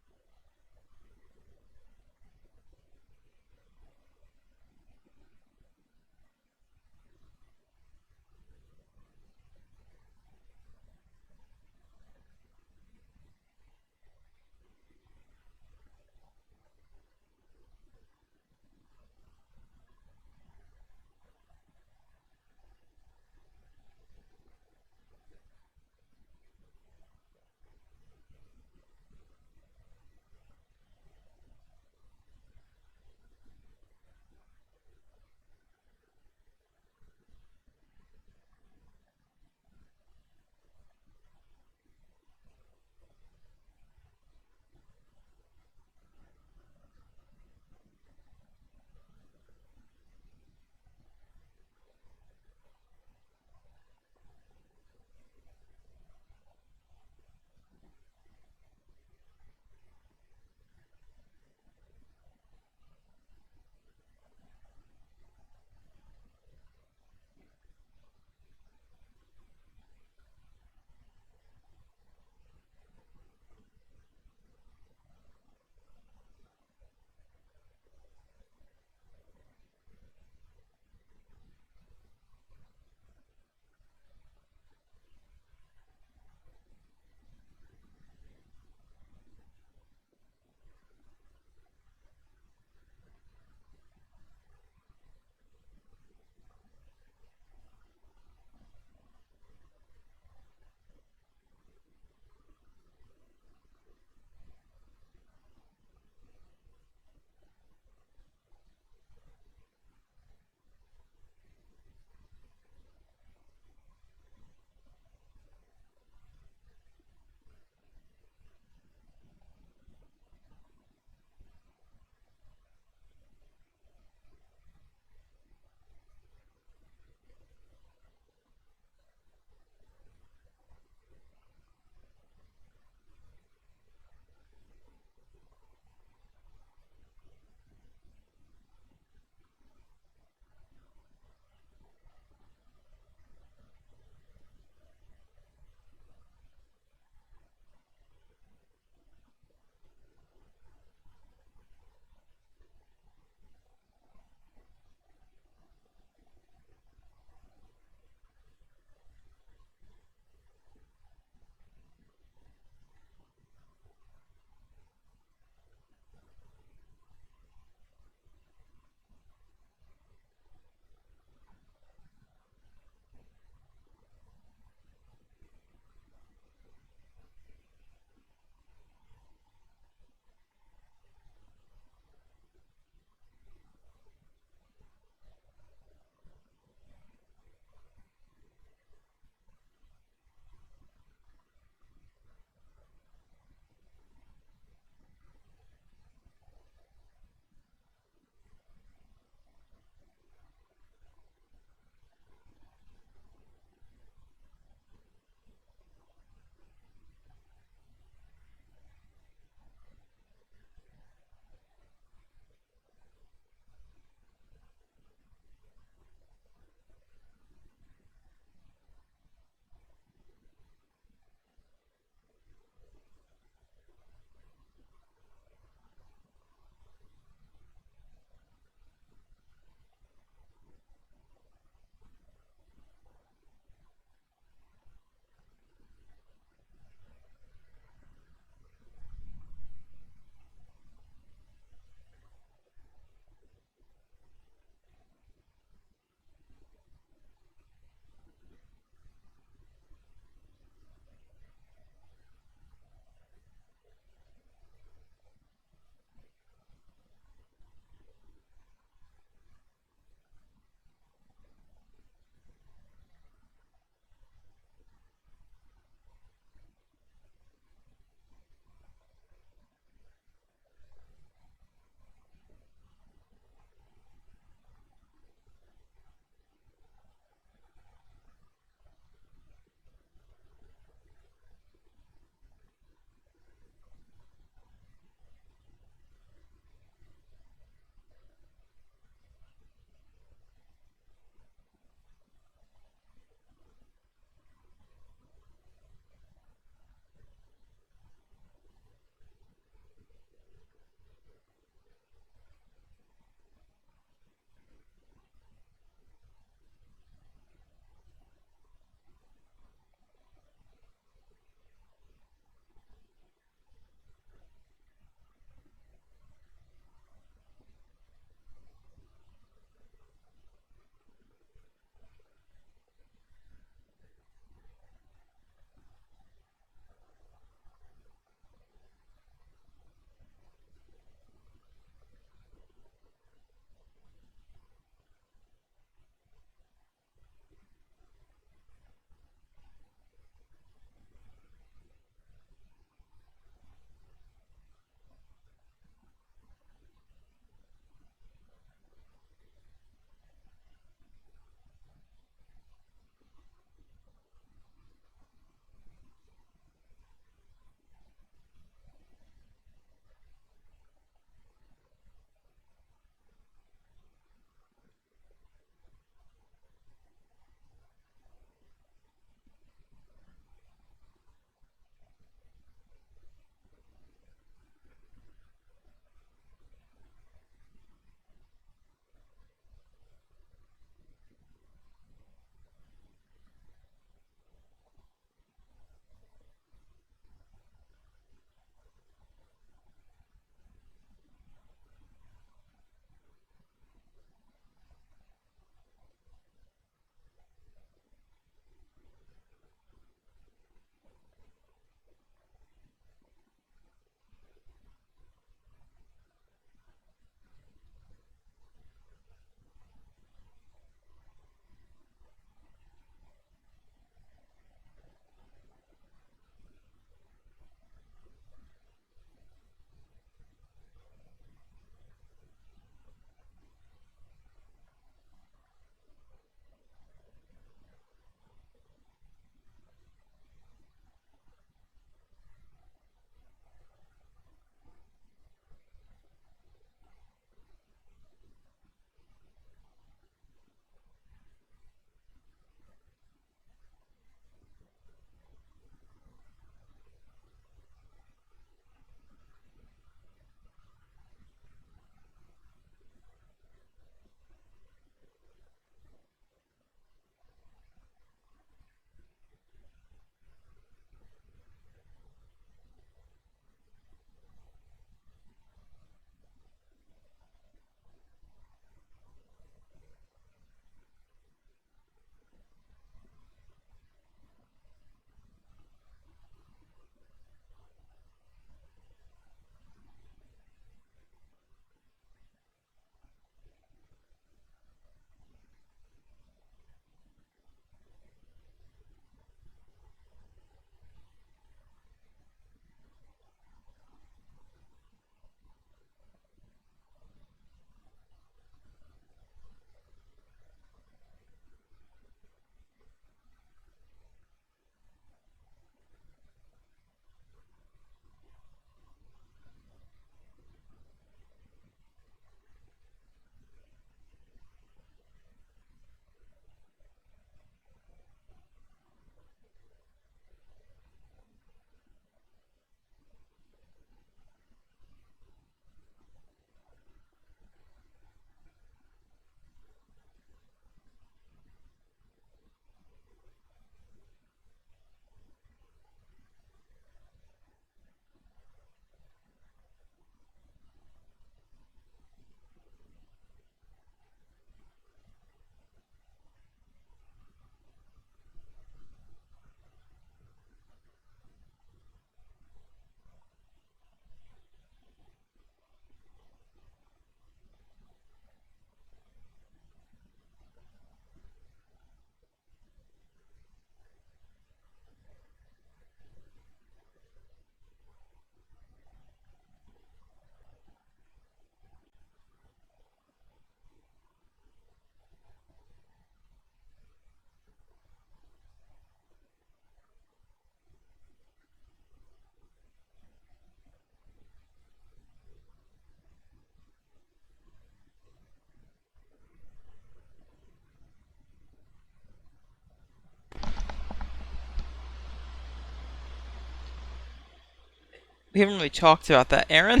[SPEAKER 6] We haven't really talked about that, Aaron.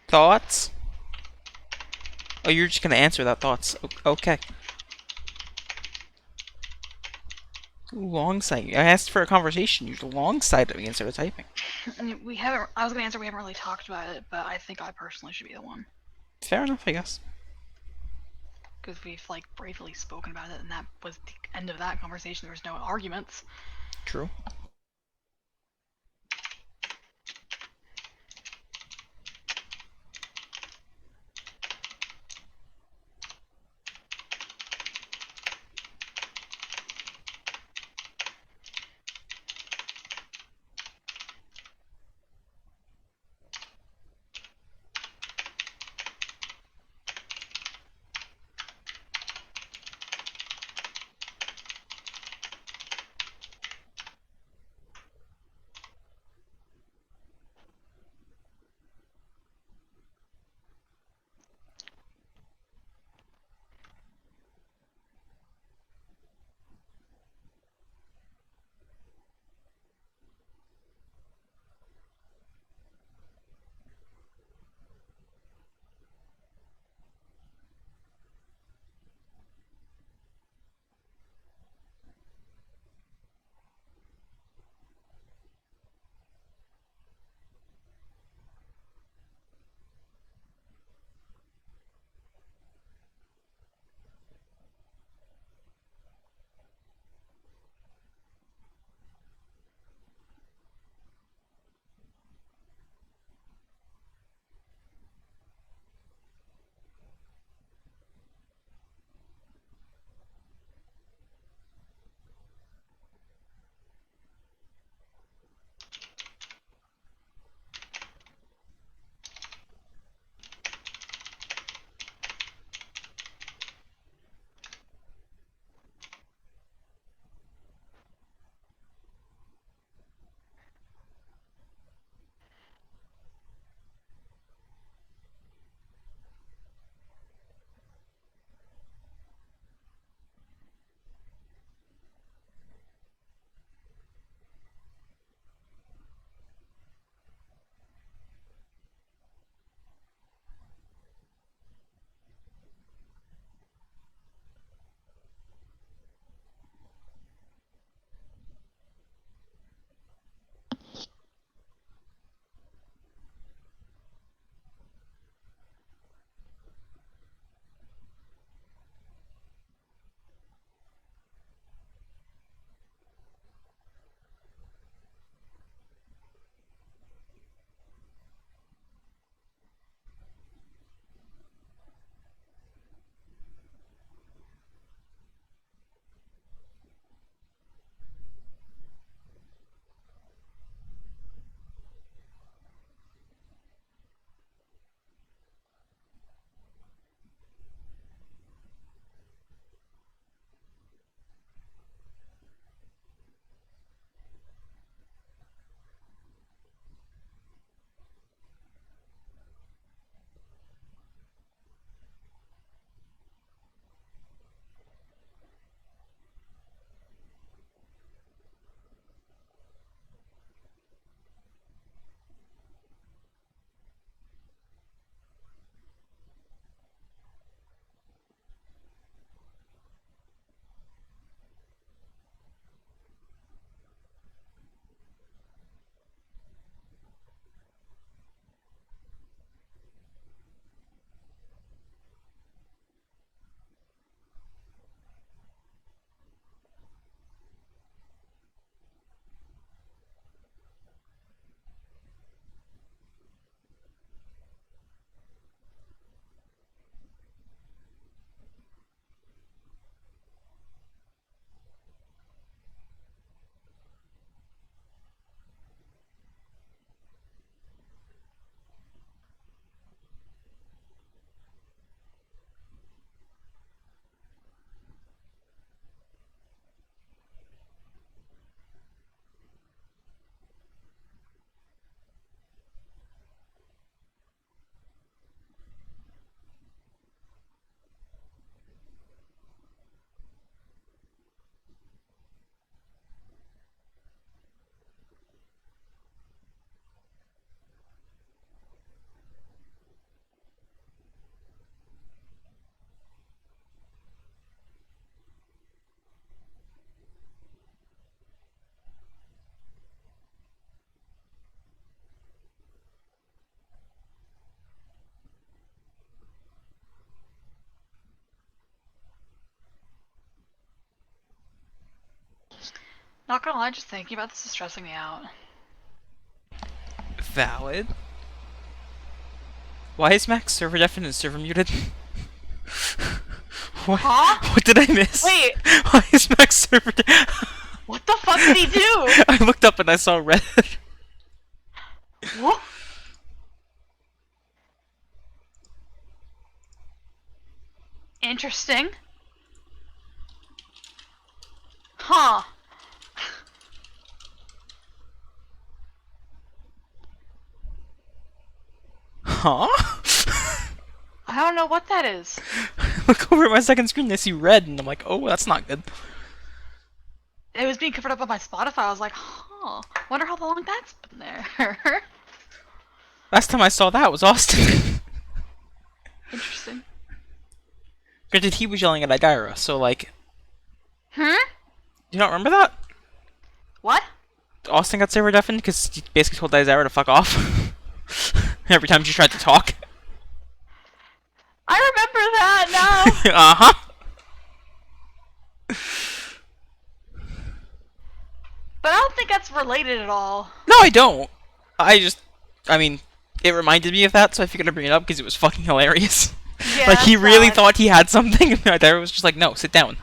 [SPEAKER 6] Thoughts? Oh, you're just gonna answer without thoughts. Okay. Long sight. I asked for a conversation. You're long sighted me instead of typing.
[SPEAKER 10] I mean, we haven't. I was gonna answer. We haven't really talked about it, but I think I personally should be the one
[SPEAKER 6] Fair enough, I guess.
[SPEAKER 10] because we've like bravely spoken about it, and that was the end of that conversation. There was no arguments.
[SPEAKER 6] True.
[SPEAKER 10] Not gonna lie, just thinking about this is stressing me out.
[SPEAKER 6] Valid. Why is Max server deafened and server muted? What?
[SPEAKER 10] Huh?
[SPEAKER 6] What did I miss?
[SPEAKER 10] Wait.
[SPEAKER 6] Why is Max server
[SPEAKER 10] What the fuck did he do?
[SPEAKER 6] I looked up and I saw red.
[SPEAKER 10] What? Interesting. Huh.
[SPEAKER 6] Huh?
[SPEAKER 10] I don't know what that is.
[SPEAKER 6] Look over at my second screen and I see red and I'm like, oh, that's not good.
[SPEAKER 10] It was being covered up on my Spotify. I was like, huh. Wonder how long that's been there.
[SPEAKER 6] Last time I saw that was Austin.
[SPEAKER 10] Interesting.
[SPEAKER 6] Granted, he was yelling at Idira, so like...
[SPEAKER 10] Hmm?
[SPEAKER 6] You don't remember that?
[SPEAKER 10] What?
[SPEAKER 6] Austin got server deafened because he basically told Idira to fuck off. Every time she tried to talk.
[SPEAKER 10] I remember that now!
[SPEAKER 6] Uh-huh.
[SPEAKER 10] But I don't think that's related at all.
[SPEAKER 6] No, I don't. I mean, it reminded me of that, so I figured I'd bring it up because it was fucking hilarious.
[SPEAKER 10] Yeah,
[SPEAKER 6] like, he really
[SPEAKER 10] valid.
[SPEAKER 6] thought he had something, and Idira was just like, no, sit down.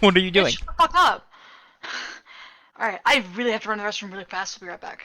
[SPEAKER 6] What are you doing?
[SPEAKER 10] Shut the fuck up! Alright, I really have to run to the restroom really fast. We'll be right back.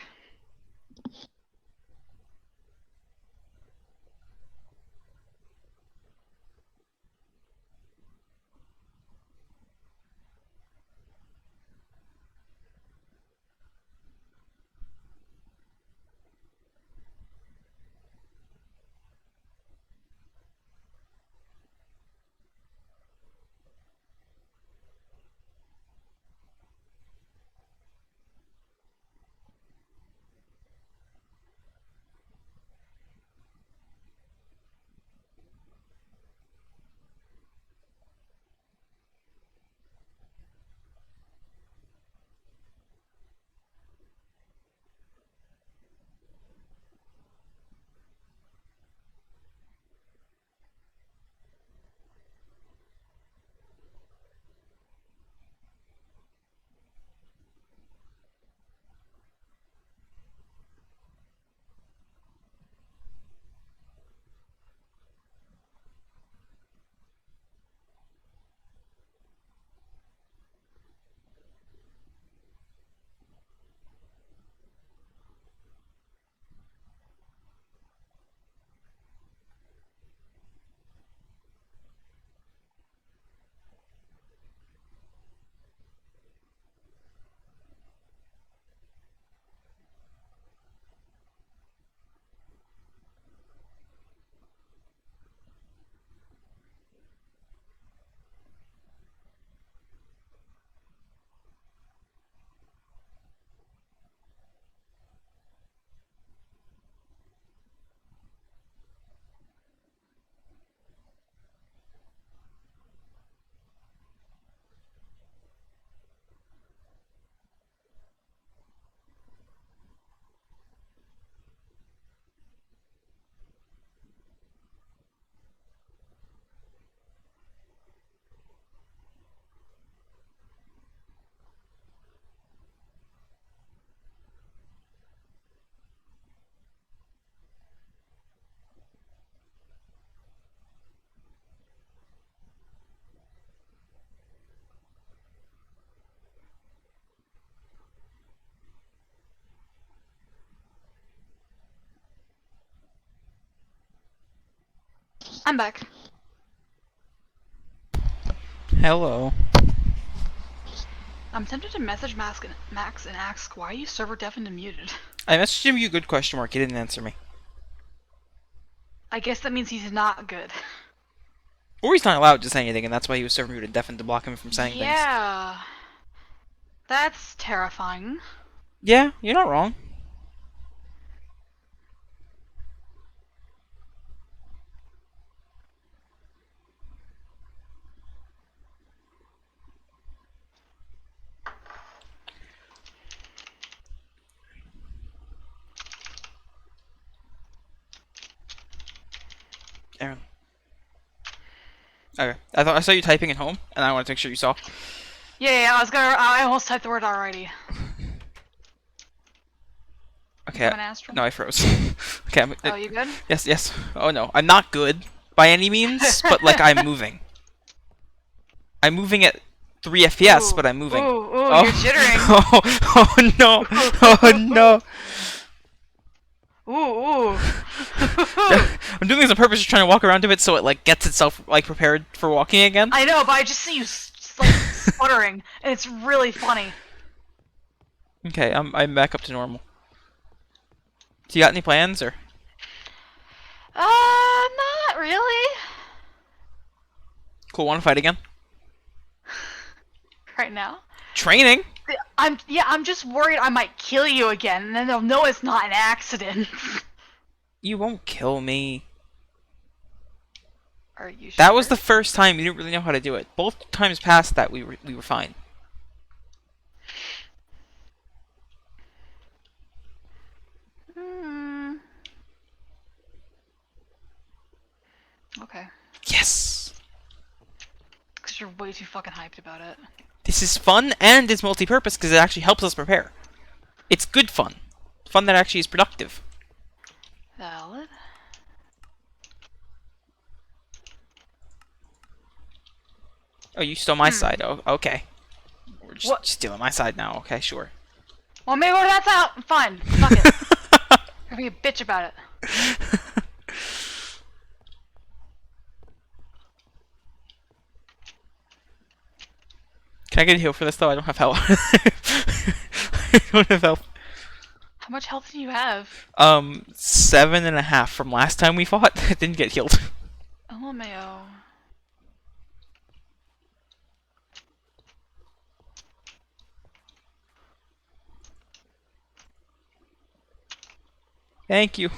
[SPEAKER 10] I'm back.
[SPEAKER 6] Hello.
[SPEAKER 10] I'm tempted to message Max and ask, why are you server deafened and muted?
[SPEAKER 6] I messaged him you good question mark, he didn't answer me.
[SPEAKER 10] I guess that means he's not good.
[SPEAKER 6] Or he's not allowed to say anything, and that's why he was server muted deafened to block him from saying things.
[SPEAKER 10] Yeah. That's terrifying.
[SPEAKER 6] Yeah, you're not wrong. Aaron. Okay. I saw you typing at home, and I wanted to make sure you saw.
[SPEAKER 10] Yeah, I was gonna. I almost typed the word already.
[SPEAKER 6] Okay.
[SPEAKER 10] Coming, Astral?
[SPEAKER 6] No, I froze. Okay.
[SPEAKER 10] Oh, you good?
[SPEAKER 6] Yes, yes. Oh no, I'm not good by any means, but like I'm moving. I'm moving at 3 FPS, but I'm moving.
[SPEAKER 10] Ooh,
[SPEAKER 6] Oh.
[SPEAKER 10] you're jittering.
[SPEAKER 6] Oh no! Oh no!
[SPEAKER 10] Ooh.
[SPEAKER 6] I'm doing this on purpose, just trying to walk around to it so it like gets itself like prepared for walking again.
[SPEAKER 10] I know, but I just see you like sputtering, and it's really funny.
[SPEAKER 6] Okay, I'm back up to normal. So you got any plans or?
[SPEAKER 10] Not really.
[SPEAKER 6] Cool, wanna fight again?
[SPEAKER 10] Right now.
[SPEAKER 6] Training?
[SPEAKER 10] I'm just worried I might kill you again, and then they'll know it's not an accident.
[SPEAKER 6] You won't kill me.
[SPEAKER 10] Are you sure?
[SPEAKER 6] That was the first time you didn't really know how to do it. Both times past that we were fine.
[SPEAKER 10] Okay.
[SPEAKER 6] Yes!
[SPEAKER 10] Because you're way too fucking hyped about it.
[SPEAKER 6] This is fun and it's multi-purpose because it actually helps us prepare. It's good fun. Fun that actually is productive.
[SPEAKER 10] Valid.
[SPEAKER 6] Oh, you stole my side. Oh, okay. We're just
[SPEAKER 10] What?
[SPEAKER 6] stealing my side now. Okay, sure.
[SPEAKER 10] Well, maybe that's out. Fine. Fuck it. I'm gonna be a bitch about it.
[SPEAKER 6] Can I get a heal for this though? I don't have health. I don't have health.
[SPEAKER 10] How much health do you have?
[SPEAKER 6] 7.5 from last time we fought. I didn't get healed.
[SPEAKER 10] LMAO.
[SPEAKER 6] Thank you.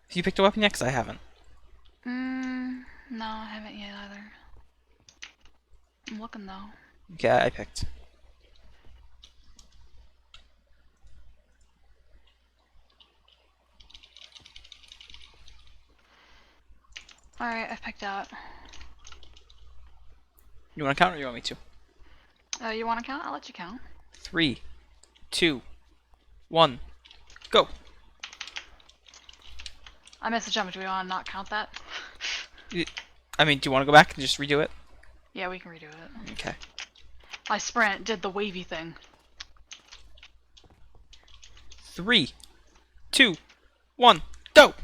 [SPEAKER 6] Have you picked a weapon yet? 'Cause I haven't.
[SPEAKER 10] No, I haven't yet either. I'm looking though.
[SPEAKER 6] Okay, I picked.
[SPEAKER 10] Alright, I've picked out.
[SPEAKER 6] You want to count or you want me to?
[SPEAKER 10] You want to count? I'll let you count.
[SPEAKER 6] 3, 2, 1, go.
[SPEAKER 10] I missed the jump. Do we want to not count that?
[SPEAKER 6] I mean, do you want to go back and just redo it?
[SPEAKER 10] Yeah, we can redo it.
[SPEAKER 6] Okay.
[SPEAKER 10] My sprint did the wavy thing.
[SPEAKER 6] 3, 2, 1, go!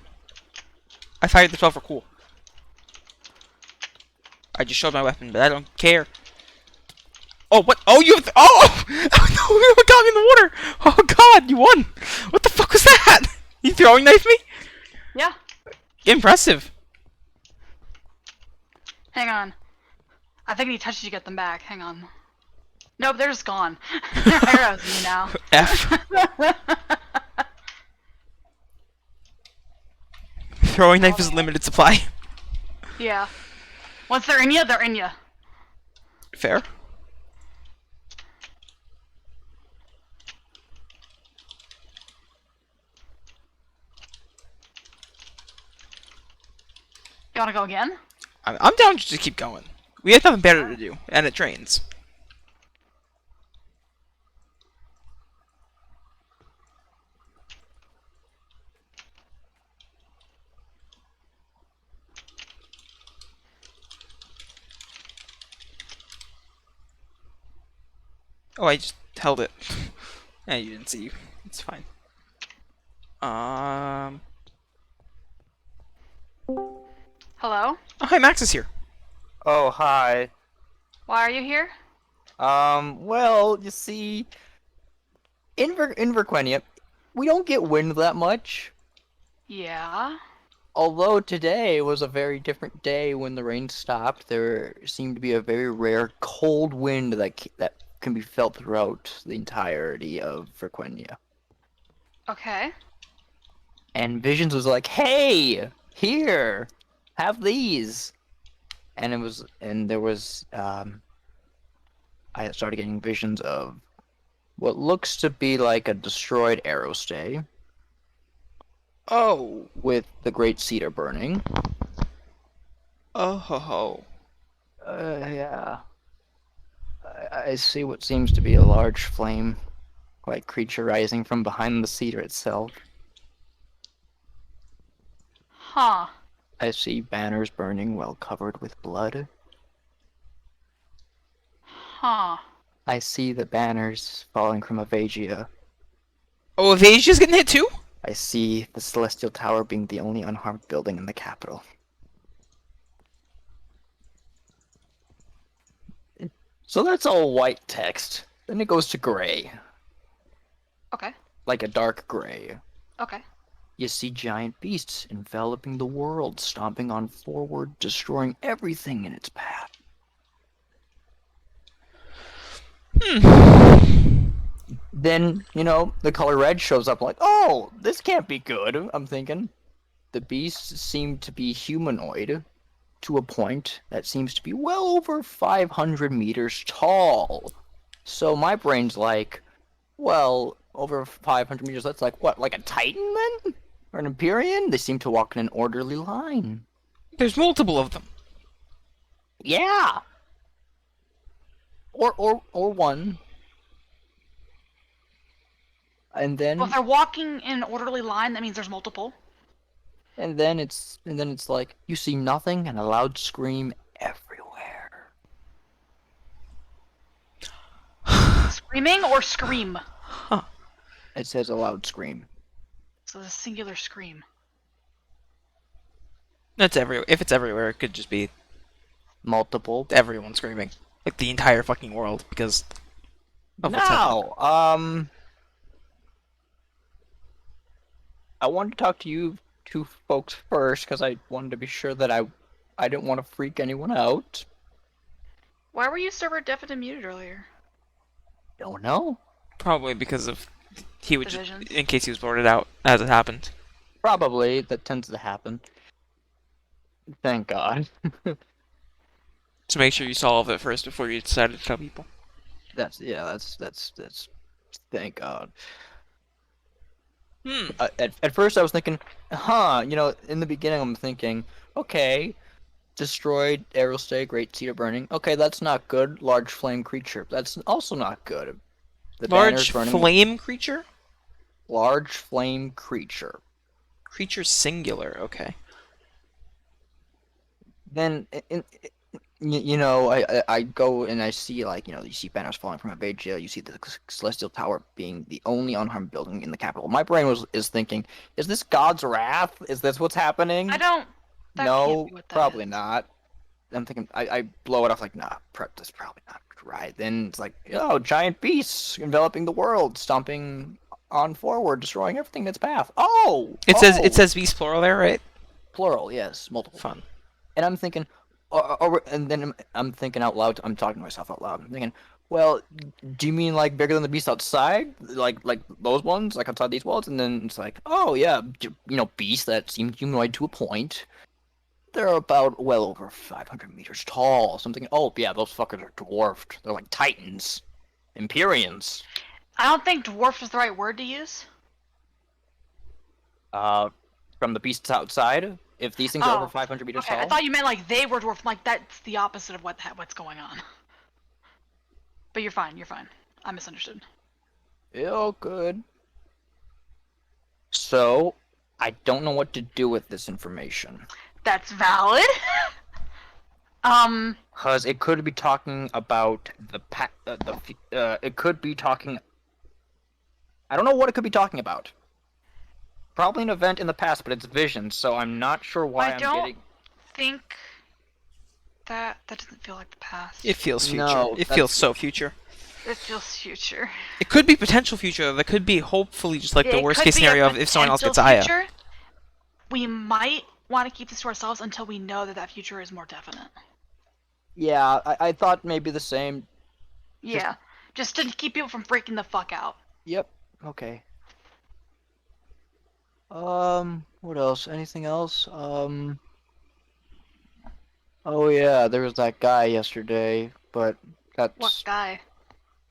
[SPEAKER 6] I fired the 12 for cool. I just showed my weapon, but I don't care. Oh, what? Oh, you have oh! Oh, no, you got me in the water! Oh, God, you won! What the fuck was that? You throwing knife me?
[SPEAKER 10] Yeah.
[SPEAKER 6] Impressive.
[SPEAKER 10] Hang on. I think he touched you to get them back. Hang on. Nope, they're just gone. They're arrows in you now.
[SPEAKER 6] F. Throwing knife is limited supply.
[SPEAKER 10] Yeah. Once they're in you, they're in you.
[SPEAKER 6] Fair.
[SPEAKER 10] You wanna go again?
[SPEAKER 6] I'm down just to keep going. We have nothing better to do, and it trains. Oh, I just held it. Yeah, you didn't see. It's fine.
[SPEAKER 10] Hello?
[SPEAKER 6] Oh, hi, Max is here.
[SPEAKER 7] Oh, hi.
[SPEAKER 10] Why are you here?
[SPEAKER 7] Well, you see, in Verquenia, we don't get wind that much.
[SPEAKER 10] Yeah.
[SPEAKER 7] Although today was a very different day when the rain stopped, there seemed to be a very rare cold wind that can be felt throughout the entirety of Frequenia.
[SPEAKER 10] Okay.
[SPEAKER 7] And Visions was like, "Hey, here, have these," and there was I started getting visions of what looks to be like a destroyed aerostay.
[SPEAKER 6] Oh.
[SPEAKER 7] With the Great Cedar burning.
[SPEAKER 6] Oh ho ho.
[SPEAKER 7] Yeah. I see what seems to be a large flame-like creature rising from behind the cedar itself.
[SPEAKER 10] Huh.
[SPEAKER 7] I see banners burning well covered with blood.
[SPEAKER 10] Huh.
[SPEAKER 7] I see the banners falling from Avagia.
[SPEAKER 6] Oh, Avasia's getting hit too?
[SPEAKER 7] I see the Celestial Tower being the only unharmed building in the capital. So that's all white text. Then it goes to gray.
[SPEAKER 10] Okay.
[SPEAKER 7] Like a dark gray.
[SPEAKER 10] Okay.
[SPEAKER 7] You see giant beasts enveloping the world, stomping on forward, destroying everything in its path. Then, the color red shows up like, oh, this can't be good, I'm thinking. The beasts seem to be humanoid to a point that seems to be well over 500 meters tall. So my brain's like, well, over 500 meters, that's like, what, like a Titan then? Or an Empyrean? They seem to walk in an orderly line.
[SPEAKER 6] There's multiple of them.
[SPEAKER 7] Yeah! Or one. And then...
[SPEAKER 10] Well, if they're walking in an orderly line, that means there's multiple.
[SPEAKER 7] And then it's like, you see nothing and a loud scream everywhere.
[SPEAKER 10] Screaming or scream?
[SPEAKER 6] Huh.
[SPEAKER 7] It says a loud scream.
[SPEAKER 10] So the singular scream.
[SPEAKER 6] That's everywhere. If it's everywhere, it could just be
[SPEAKER 7] multiple.
[SPEAKER 6] Everyone screaming, like the entire fucking world, because of what's happening.
[SPEAKER 7] I wanted to talk to you two folks first because I wanted to be sure that I didn't want to freak anyone out.
[SPEAKER 10] Why were you server deafened and muted earlier?
[SPEAKER 7] Don't know.
[SPEAKER 6] Probably because of he would just, in case he was blurted out as it happened.
[SPEAKER 7] Probably that tends to happen. Thank God.
[SPEAKER 6] To make sure you solve it first before you decided to tell people.
[SPEAKER 7] That's thank God.
[SPEAKER 6] Hmm.
[SPEAKER 7] At first I was thinking, in the beginning I'm thinking, okay, destroyed aerostay, Great Cedar burning. Okay, that's not good. Large flame creature. That's also not good. The
[SPEAKER 6] large flame creature?
[SPEAKER 7] Large flame creature.
[SPEAKER 6] Creature singular, okay.
[SPEAKER 7] Then, I go and I see, you see banners falling from Avagia, you see the Celestial Tower being the only unharmed building in the capital. My brain is thinking, is this God's wrath? Is this what's happening? No, probably not. I'm thinking, I blow it off like, nah, that's probably not right. Then it's like, giant beasts enveloping the world, stomping on forward, destroying everything in its path. It
[SPEAKER 6] says beast plural there, right?
[SPEAKER 7] Plural, yes, multiple.
[SPEAKER 6] Fun.
[SPEAKER 7] And I'm thinking, and then I'm thinking out loud. I'm talking to myself out loud. I'm thinking, well, do you mean like bigger than the beast outside, like those ones, like outside these walls? And then it's like, oh yeah, beasts that seem humanoid to a point. They're about well over 500 meters tall. Something. Oh yeah, those fuckers are dwarfed. They're like titans, Empyreans.
[SPEAKER 10] I don't think dwarf is the right word to use.
[SPEAKER 7] From the beasts outside. If these things are over 500 meters tall.
[SPEAKER 10] I thought you meant like they were dwarf. Like that's the opposite of what's going on. But you're fine. You're fine. I misunderstood.
[SPEAKER 7] Oh, good. So, I don't know what to do with this information.
[SPEAKER 10] That's valid.
[SPEAKER 7] Because it could be talking about it could be talking. I don't know what it could be talking about. Probably an event in the past, but it's vision, so I'm not sure why I'm getting.
[SPEAKER 10] I don't think that doesn't feel like the past.
[SPEAKER 6] It feels future.
[SPEAKER 7] No,
[SPEAKER 6] it feels so future.
[SPEAKER 10] It feels future.
[SPEAKER 6] It could be potential future. That could be hopefully just like the worst case scenario of if someone else gets Aya.
[SPEAKER 10] Future. We might want to keep this to ourselves until we know that future is more definite.
[SPEAKER 7] Yeah, I thought maybe the same.
[SPEAKER 10] Yeah, just to keep people from freaking the fuck out.
[SPEAKER 7] Yep. Okay. What else? Anything else? Oh yeah, there was that guy yesterday, but that's...
[SPEAKER 10] What guy?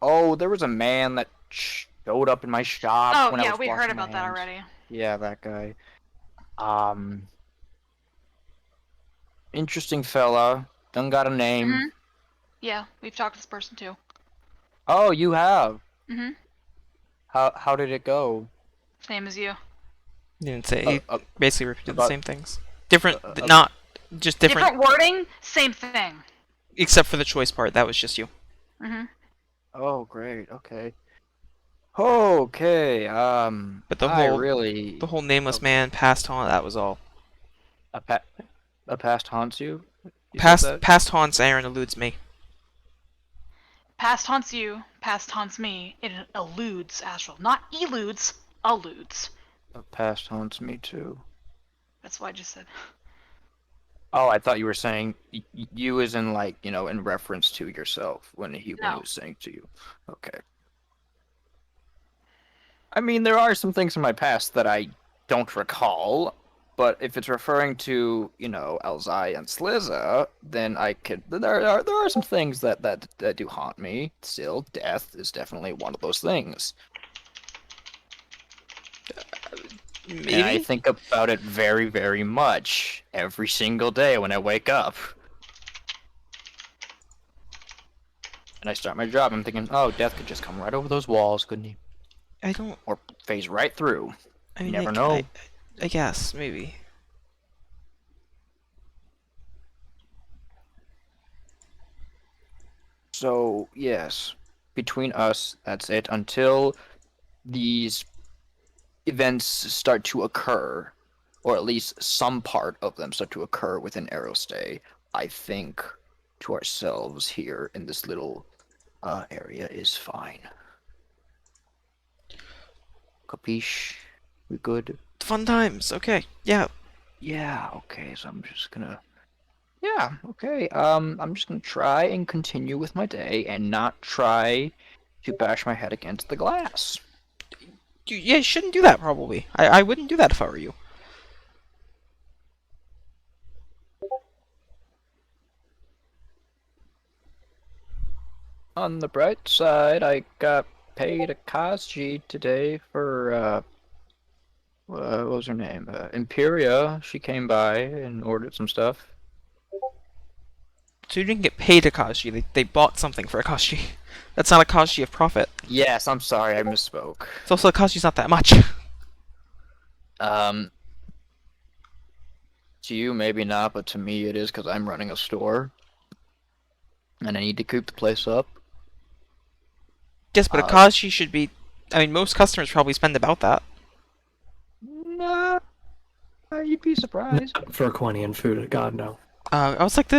[SPEAKER 7] Oh, there was a man that showed up in my shop
[SPEAKER 10] Oh
[SPEAKER 7] when I
[SPEAKER 10] yeah,
[SPEAKER 7] was
[SPEAKER 10] we heard
[SPEAKER 7] washing my
[SPEAKER 10] about that
[SPEAKER 7] hands.
[SPEAKER 10] already.
[SPEAKER 7] Yeah, that guy. Interesting fella. Done got a name.
[SPEAKER 10] Mhm. Yeah, we've talked to this person too.
[SPEAKER 7] Oh, you have.
[SPEAKER 10] Mhm.
[SPEAKER 7] How did it go?
[SPEAKER 10] Same as you.
[SPEAKER 6] You didn't say. He basically repeated the
[SPEAKER 7] about-
[SPEAKER 6] same things. Different, not just different.
[SPEAKER 10] Different wording, same thing.
[SPEAKER 6] Except for the choice part. That was just you.
[SPEAKER 10] Mhm.
[SPEAKER 7] Oh, great. Okay. Okay.
[SPEAKER 6] But the
[SPEAKER 7] I
[SPEAKER 6] whole
[SPEAKER 7] really
[SPEAKER 6] the whole nameless man passed on. That was all.
[SPEAKER 7] a past haunts you. You said that?
[SPEAKER 6] Past haunts Aaron eludes me.
[SPEAKER 10] Past haunts you, past haunts me. It eludes Astral, not eludes, alludes.
[SPEAKER 7] Past haunts me too.
[SPEAKER 10] That's what I just said.
[SPEAKER 7] Oh, I thought you were saying you as in like, in reference to yourself when he was saying to you. Okay. I mean, there are some things in my past that I don't recall, but if it's referring to, Elzai and Sliza, then I could. There are some things that do haunt me. Still, death is definitely one of those things.
[SPEAKER 6] Maybe?
[SPEAKER 7] And I think about it very, very much every single day when I wake up. And I start my job, I'm thinking, oh, death could just come right over those walls, couldn't he?
[SPEAKER 6] I don't.
[SPEAKER 7] Or phase right through.
[SPEAKER 6] I mean,
[SPEAKER 7] You never know.
[SPEAKER 6] I guess maybe.
[SPEAKER 7] So yes, between us, that's it. Until these events start to occur, or at least some part of them start to occur within Aerostay, I think to ourselves here in this little area is fine. Capiche? We good?
[SPEAKER 6] Fun times. Okay. Yeah.
[SPEAKER 7] Yeah, okay, so I'm just gonna... Yeah, okay, I'm just gonna try and continue with my day and not try to bash my head against the glass.
[SPEAKER 6] You shouldn't do that, probably. I wouldn't do that if I were you.
[SPEAKER 7] On the bright side, I got paid a Kaji today for, what was her name? Imperia. She came by and ordered some stuff.
[SPEAKER 6] So you didn't get paid Akashi. They bought something for Akashi. That's not Akashi of profit.
[SPEAKER 7] Yes, I'm sorry, I misspoke.
[SPEAKER 6] It's also Akashi's not that much.
[SPEAKER 7] To you, maybe not, but to me it is because I'm running a store. And I need to keep the place up.
[SPEAKER 6] Yes, but Akashi should be... I mean, most customers probably spend about that.
[SPEAKER 7] Nah, you'd be surprised.
[SPEAKER 8] For Aquanian food, God no.
[SPEAKER 6] I was like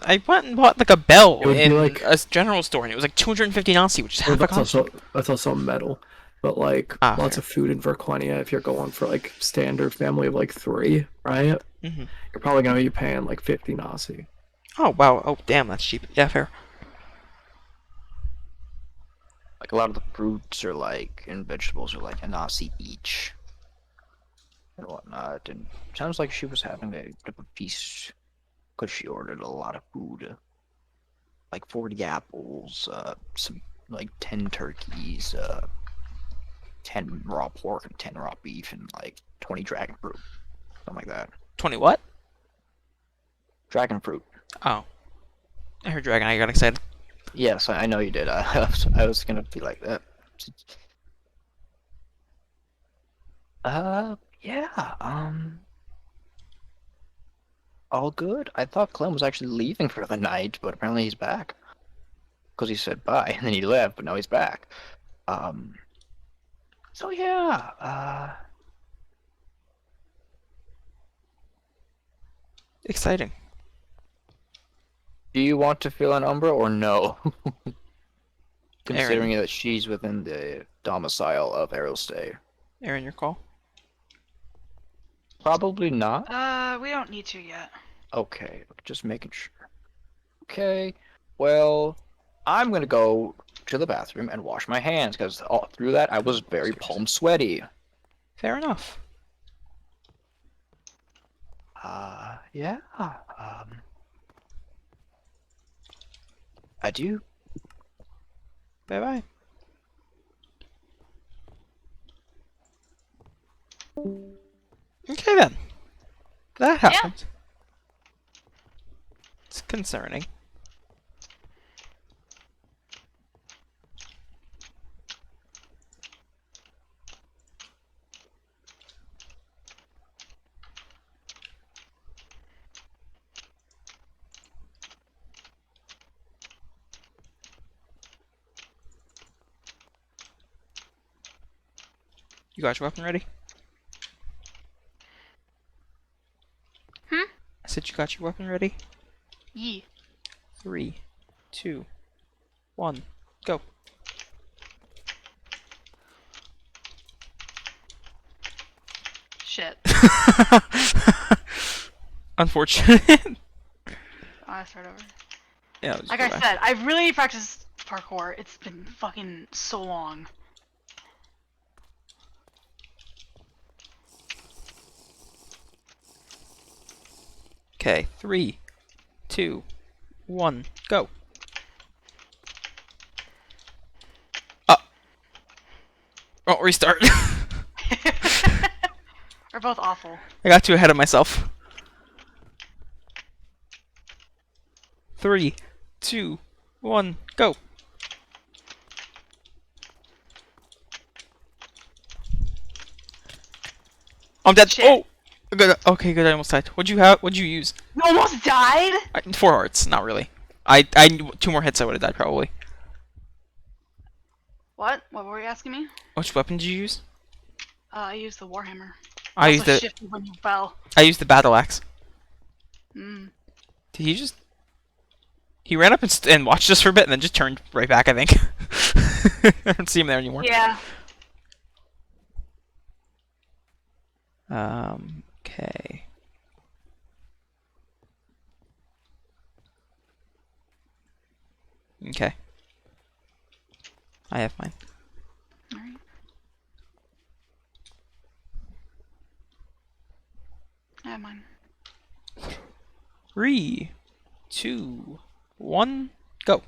[SPEAKER 6] I went and bought like a bell
[SPEAKER 8] It would be
[SPEAKER 6] in
[SPEAKER 8] like-
[SPEAKER 6] a general store, and it was like 250 Nasi, which is half a cost.
[SPEAKER 8] That's also metal. But like lots of food in Verquania, if you're going for like standard family of like 3, right?
[SPEAKER 6] Mhm.
[SPEAKER 8] You're probably gonna be paying like 50 Nasi.
[SPEAKER 6] Oh wow! Oh damn, that's cheap. Yeah, fair.
[SPEAKER 7] Like a lot of the fruits are like, and vegetables are like a Nasi each. And whatnot. And sounds like she was having a bit of a feast because she ordered a lot of food. Like 40 apples, some like 10 turkeys, 10 raw pork and 10 raw beef, and like 20 dragon fruit. Something like that.
[SPEAKER 6] 20 what?
[SPEAKER 7] Dragon fruit.
[SPEAKER 6] Oh. I heard dragon, I got excited.
[SPEAKER 7] Yes, I know you did. I was gonna be like that. Yeah, all good. I thought Clem was actually leaving for the night, but apparently he's back. Because he said bye, and then he left, but now he's back. So yeah,
[SPEAKER 6] Exciting.
[SPEAKER 7] do you want to fill an Umbra or no? Considering that she's within the domicile of Aerostay.
[SPEAKER 6] Aaron, your call.
[SPEAKER 7] Probably not.
[SPEAKER 10] We don't need to yet.
[SPEAKER 7] Okay, just making sure. Okay, well, I'm gonna go to the bathroom and wash my hands, because all through that I was very palm sweaty.
[SPEAKER 6] Fair enough.
[SPEAKER 7] Yeah, I do.
[SPEAKER 6] Bye bye. Okay then. That happened. It's concerning. You got your weapon ready?
[SPEAKER 10] Hmm?
[SPEAKER 6] I said you got your weapon ready?
[SPEAKER 10] Yee.
[SPEAKER 6] 3, 2, 1, go.
[SPEAKER 10] Shit.
[SPEAKER 6] Unfortunate.
[SPEAKER 10] I start over.
[SPEAKER 6] Yeah,
[SPEAKER 10] Like I said, I've really practiced parkour. It's been fucking so long.
[SPEAKER 6] Okay, 3, 2, 1, go. Oh, restart.
[SPEAKER 10] We're both awful.
[SPEAKER 6] I got too ahead of myself. 3, 2, 1, go. I'm dead.
[SPEAKER 10] Shit.
[SPEAKER 6] Oh! Good. Okay, good. I almost died. What'd you have? What'd you use?
[SPEAKER 10] You almost died?
[SPEAKER 6] 4 hearts. Not really. 2 more hits, I would have died probably.
[SPEAKER 10] What? What were you asking me?
[SPEAKER 6] Which weapon did you use?
[SPEAKER 10] I used the warhammer.
[SPEAKER 6] I
[SPEAKER 10] Also
[SPEAKER 6] used the.
[SPEAKER 10] shifted when you fell.
[SPEAKER 6] I used the battle axe.
[SPEAKER 10] Mm.
[SPEAKER 6] Did he just? He ran up and watched us for a bit, and then just turned right back. I think. I don't see him there anymore.
[SPEAKER 10] Yeah.
[SPEAKER 6] Okay. Okay. I have mine.
[SPEAKER 10] Alright. I have mine.
[SPEAKER 6] 3, 2, 1, go.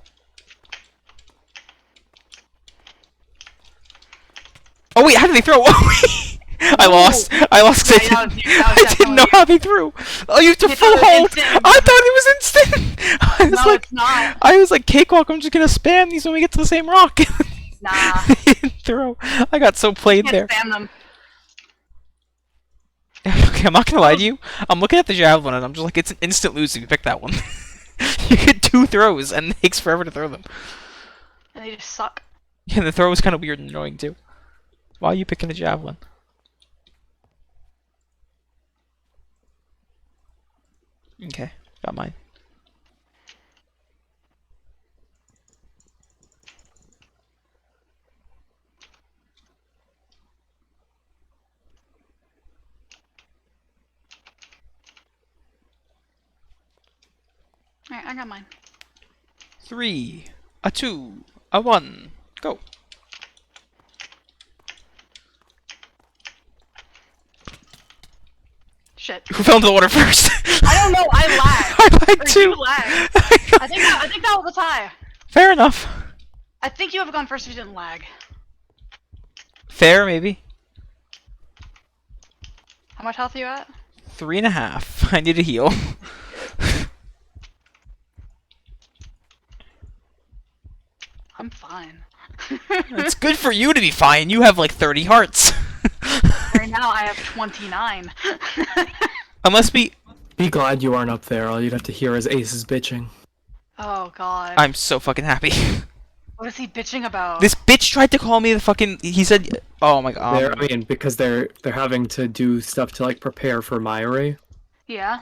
[SPEAKER 6] Oh wait, how did they throw? I lost. I lost because
[SPEAKER 10] Yeah,
[SPEAKER 6] I didn't know how they threw. Oh, you have to full hold. I thought it was instant. I was
[SPEAKER 10] No,
[SPEAKER 6] like,
[SPEAKER 10] it's not.
[SPEAKER 6] I was like, cakewalk. I'm just gonna spam these when we get to the same rock.
[SPEAKER 10] Nah.
[SPEAKER 6] They didn't throw. I got so played there.
[SPEAKER 10] Can't spam them.
[SPEAKER 6] Okay, I'm not gonna lie to you. I'm looking at the javelin and I'm just like, it's an instant lose if you pick that one. You get 2 throws and it takes forever to throw them.
[SPEAKER 10] And they just suck.
[SPEAKER 6] Yeah, the throw was kind of weird and annoying too. Why are you picking the javelin? Okay, got mine.
[SPEAKER 10] Alright, I got mine.
[SPEAKER 6] 3, a 2, a 1, go.
[SPEAKER 10] Shit.
[SPEAKER 6] Who fell into the water first?
[SPEAKER 10] I don't know, I lagged.
[SPEAKER 6] I lagged
[SPEAKER 10] Or
[SPEAKER 6] too.
[SPEAKER 10] you lagged. I think that was a tie.
[SPEAKER 6] Fair enough.
[SPEAKER 10] I think you would have gone first if you didn't lag.
[SPEAKER 6] Fair, maybe.
[SPEAKER 10] How much health are you at?
[SPEAKER 6] 3.5. I need a heal.
[SPEAKER 10] I'm fine.
[SPEAKER 6] It's good for you to be fine. You have like 30 hearts.
[SPEAKER 10] Right now I have 29.
[SPEAKER 6] Unless we...
[SPEAKER 8] Be glad you aren't up there. All you'd have to hear is Ace's bitching.
[SPEAKER 10] Oh god.
[SPEAKER 6] I'm so fucking happy.
[SPEAKER 10] What is he bitching about?
[SPEAKER 6] This bitch tried to call me the fucking... He said... Oh my god.
[SPEAKER 8] I mean, because they're having to do stuff to like prepare for Myri,
[SPEAKER 10] Yeah?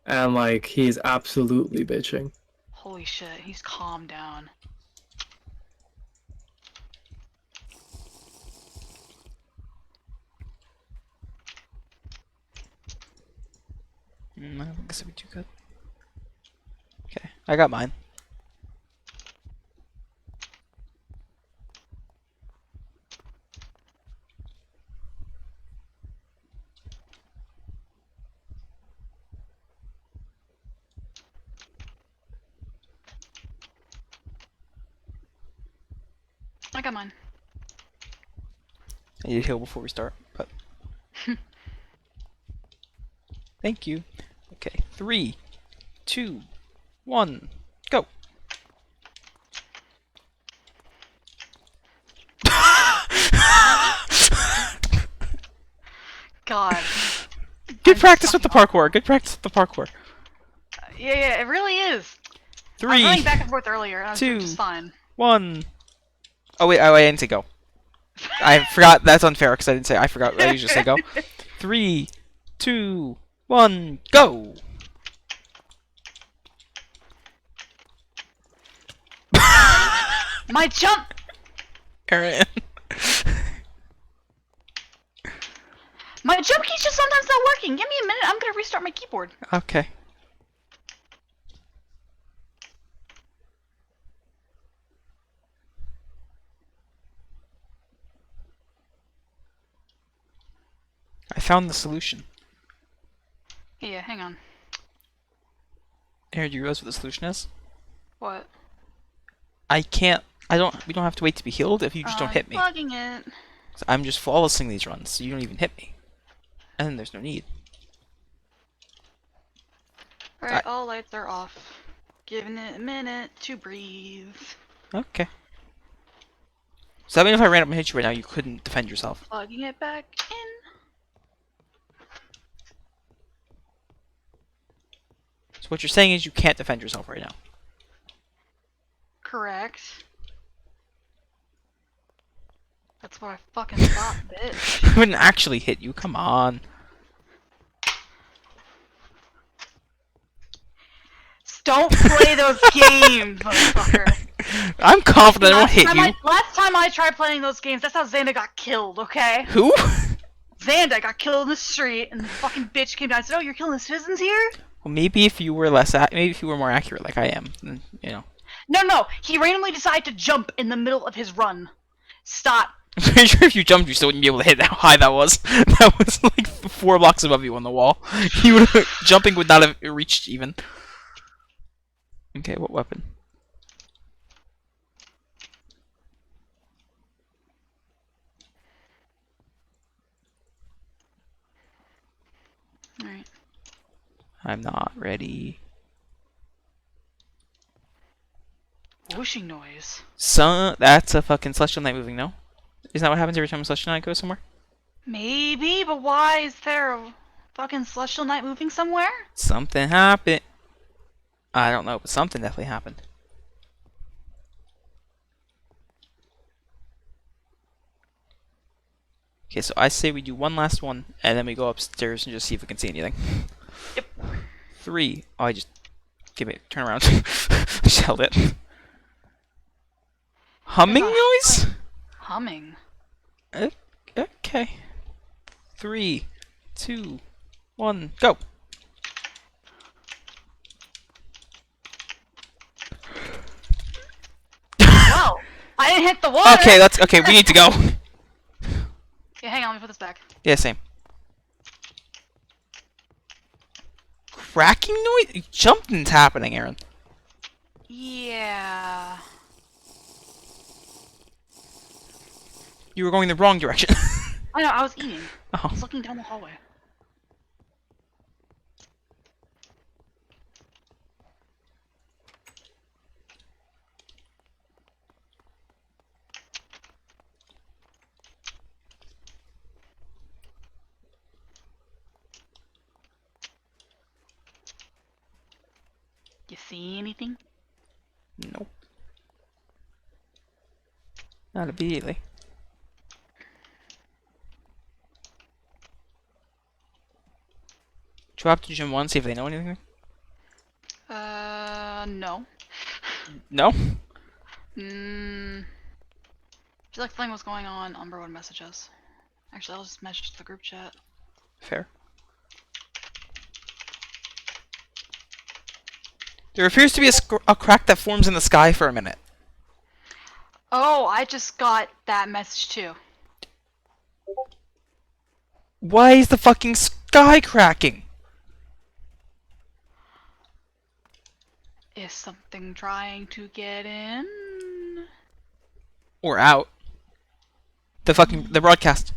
[SPEAKER 8] and like he's absolutely bitching.
[SPEAKER 10] Holy shit, he's calmed down.
[SPEAKER 6] I don't think this would be too good. Okay, I got mine.
[SPEAKER 10] I got mine.
[SPEAKER 6] I need to heal before we start, but Thank you. Okay, 3, 2, 1, go.
[SPEAKER 10] God.
[SPEAKER 6] Good practice with the parkour. Good practice with the parkour.
[SPEAKER 10] Yeah, it really is. I was
[SPEAKER 6] 3,
[SPEAKER 10] running back and forth earlier, and I was
[SPEAKER 6] 2,
[SPEAKER 10] doing just fine.
[SPEAKER 6] 1. Oh wait, I didn't say go. I forgot. That's unfair because I didn't say. I forgot. I usually say go. 3, 2, 1, go.
[SPEAKER 10] My jump!
[SPEAKER 6] Aaron.
[SPEAKER 10] My jump key's just sometimes not working. Give me a minute. I'm gonna restart my keyboard.
[SPEAKER 6] Okay. I found the solution.
[SPEAKER 10] Yeah, hang on.
[SPEAKER 6] Aaron, do you realize what the solution is?
[SPEAKER 10] What?
[SPEAKER 6] I can't. I don't. We don't have to wait to be healed if you just don't hit me.
[SPEAKER 10] I'm plugging it.
[SPEAKER 6] So I'm just flawlessing these runs, so you don't even hit me. And then there's no need.
[SPEAKER 10] Alright, all lights are off. Giving it a minute to breathe.
[SPEAKER 6] Okay. So that means if I ran up and hit you right now, you couldn't defend yourself.
[SPEAKER 10] Plugging it back in.
[SPEAKER 6] So what you're saying is you can't defend yourself right now.
[SPEAKER 10] Correct. That's what I fucking thought, bitch.
[SPEAKER 6] I wouldn't actually hit you. Come on.
[SPEAKER 10] Don't play those games, motherfucker.
[SPEAKER 6] I'm confident I won't hit you.
[SPEAKER 10] Last time I tried playing those games, that's how Xanda got killed, okay?
[SPEAKER 6] Who?
[SPEAKER 10] Xanda got killed in the street, and the fucking bitch came down and said, "Oh, you're killing the citizens here?"
[SPEAKER 6] Well, maybe if you were maybe if you were more accurate, like I am, then, you know.
[SPEAKER 10] No, he randomly decided to jump in the middle of his run. Stop.
[SPEAKER 6] I'm pretty sure if you jumped, you still wouldn't be able to hit how high that was. That was like 4 blocks above you on the wall. You would jumping would not have reached even. Okay, what weapon?
[SPEAKER 10] Alright.
[SPEAKER 6] I'm not ready.
[SPEAKER 10] Whooshing noise.
[SPEAKER 6] So that's a fucking Celestial Knight moving, no? Isn't that what happens every time a Celestial Knight goes somewhere?
[SPEAKER 10] Maybe, but why is there a fucking Celestial Knight moving somewhere?
[SPEAKER 6] Something happened. I don't know, but something definitely happened. Okay, so I say we do one last one, and then we go upstairs and just see if we can see anything.
[SPEAKER 10] Yep.
[SPEAKER 6] 3. Oh, I just... Give it. Turn around. Just held it. Humming noise?
[SPEAKER 10] Humming.
[SPEAKER 6] Okay. 3, 2, 1, go!
[SPEAKER 10] Whoa! I didn't hit the water!
[SPEAKER 6] Okay, okay, we need to go.
[SPEAKER 10] Yeah, hang on, let me put this back.
[SPEAKER 6] Yeah, same. Cracking noise? Something's happening, Aaron.
[SPEAKER 10] Yeah.
[SPEAKER 6] You were going the wrong direction.
[SPEAKER 10] I know, I was eating.
[SPEAKER 6] Oh.
[SPEAKER 10] I was looking down the hallway. You see anything?
[SPEAKER 6] Nope. Not immediately. Drop to Gym 1, see if they know anything.
[SPEAKER 10] No.
[SPEAKER 6] No?
[SPEAKER 10] If you like feeling what's going on, Umber would message us. Actually, I'll just message the group chat.
[SPEAKER 6] Fair. There appears to be a crack that forms in the sky for a minute.
[SPEAKER 10] Oh, I just got that message too.
[SPEAKER 6] Why is the fucking sky cracking?
[SPEAKER 10] Is something trying to get in?
[SPEAKER 6] Or out. The broadcast.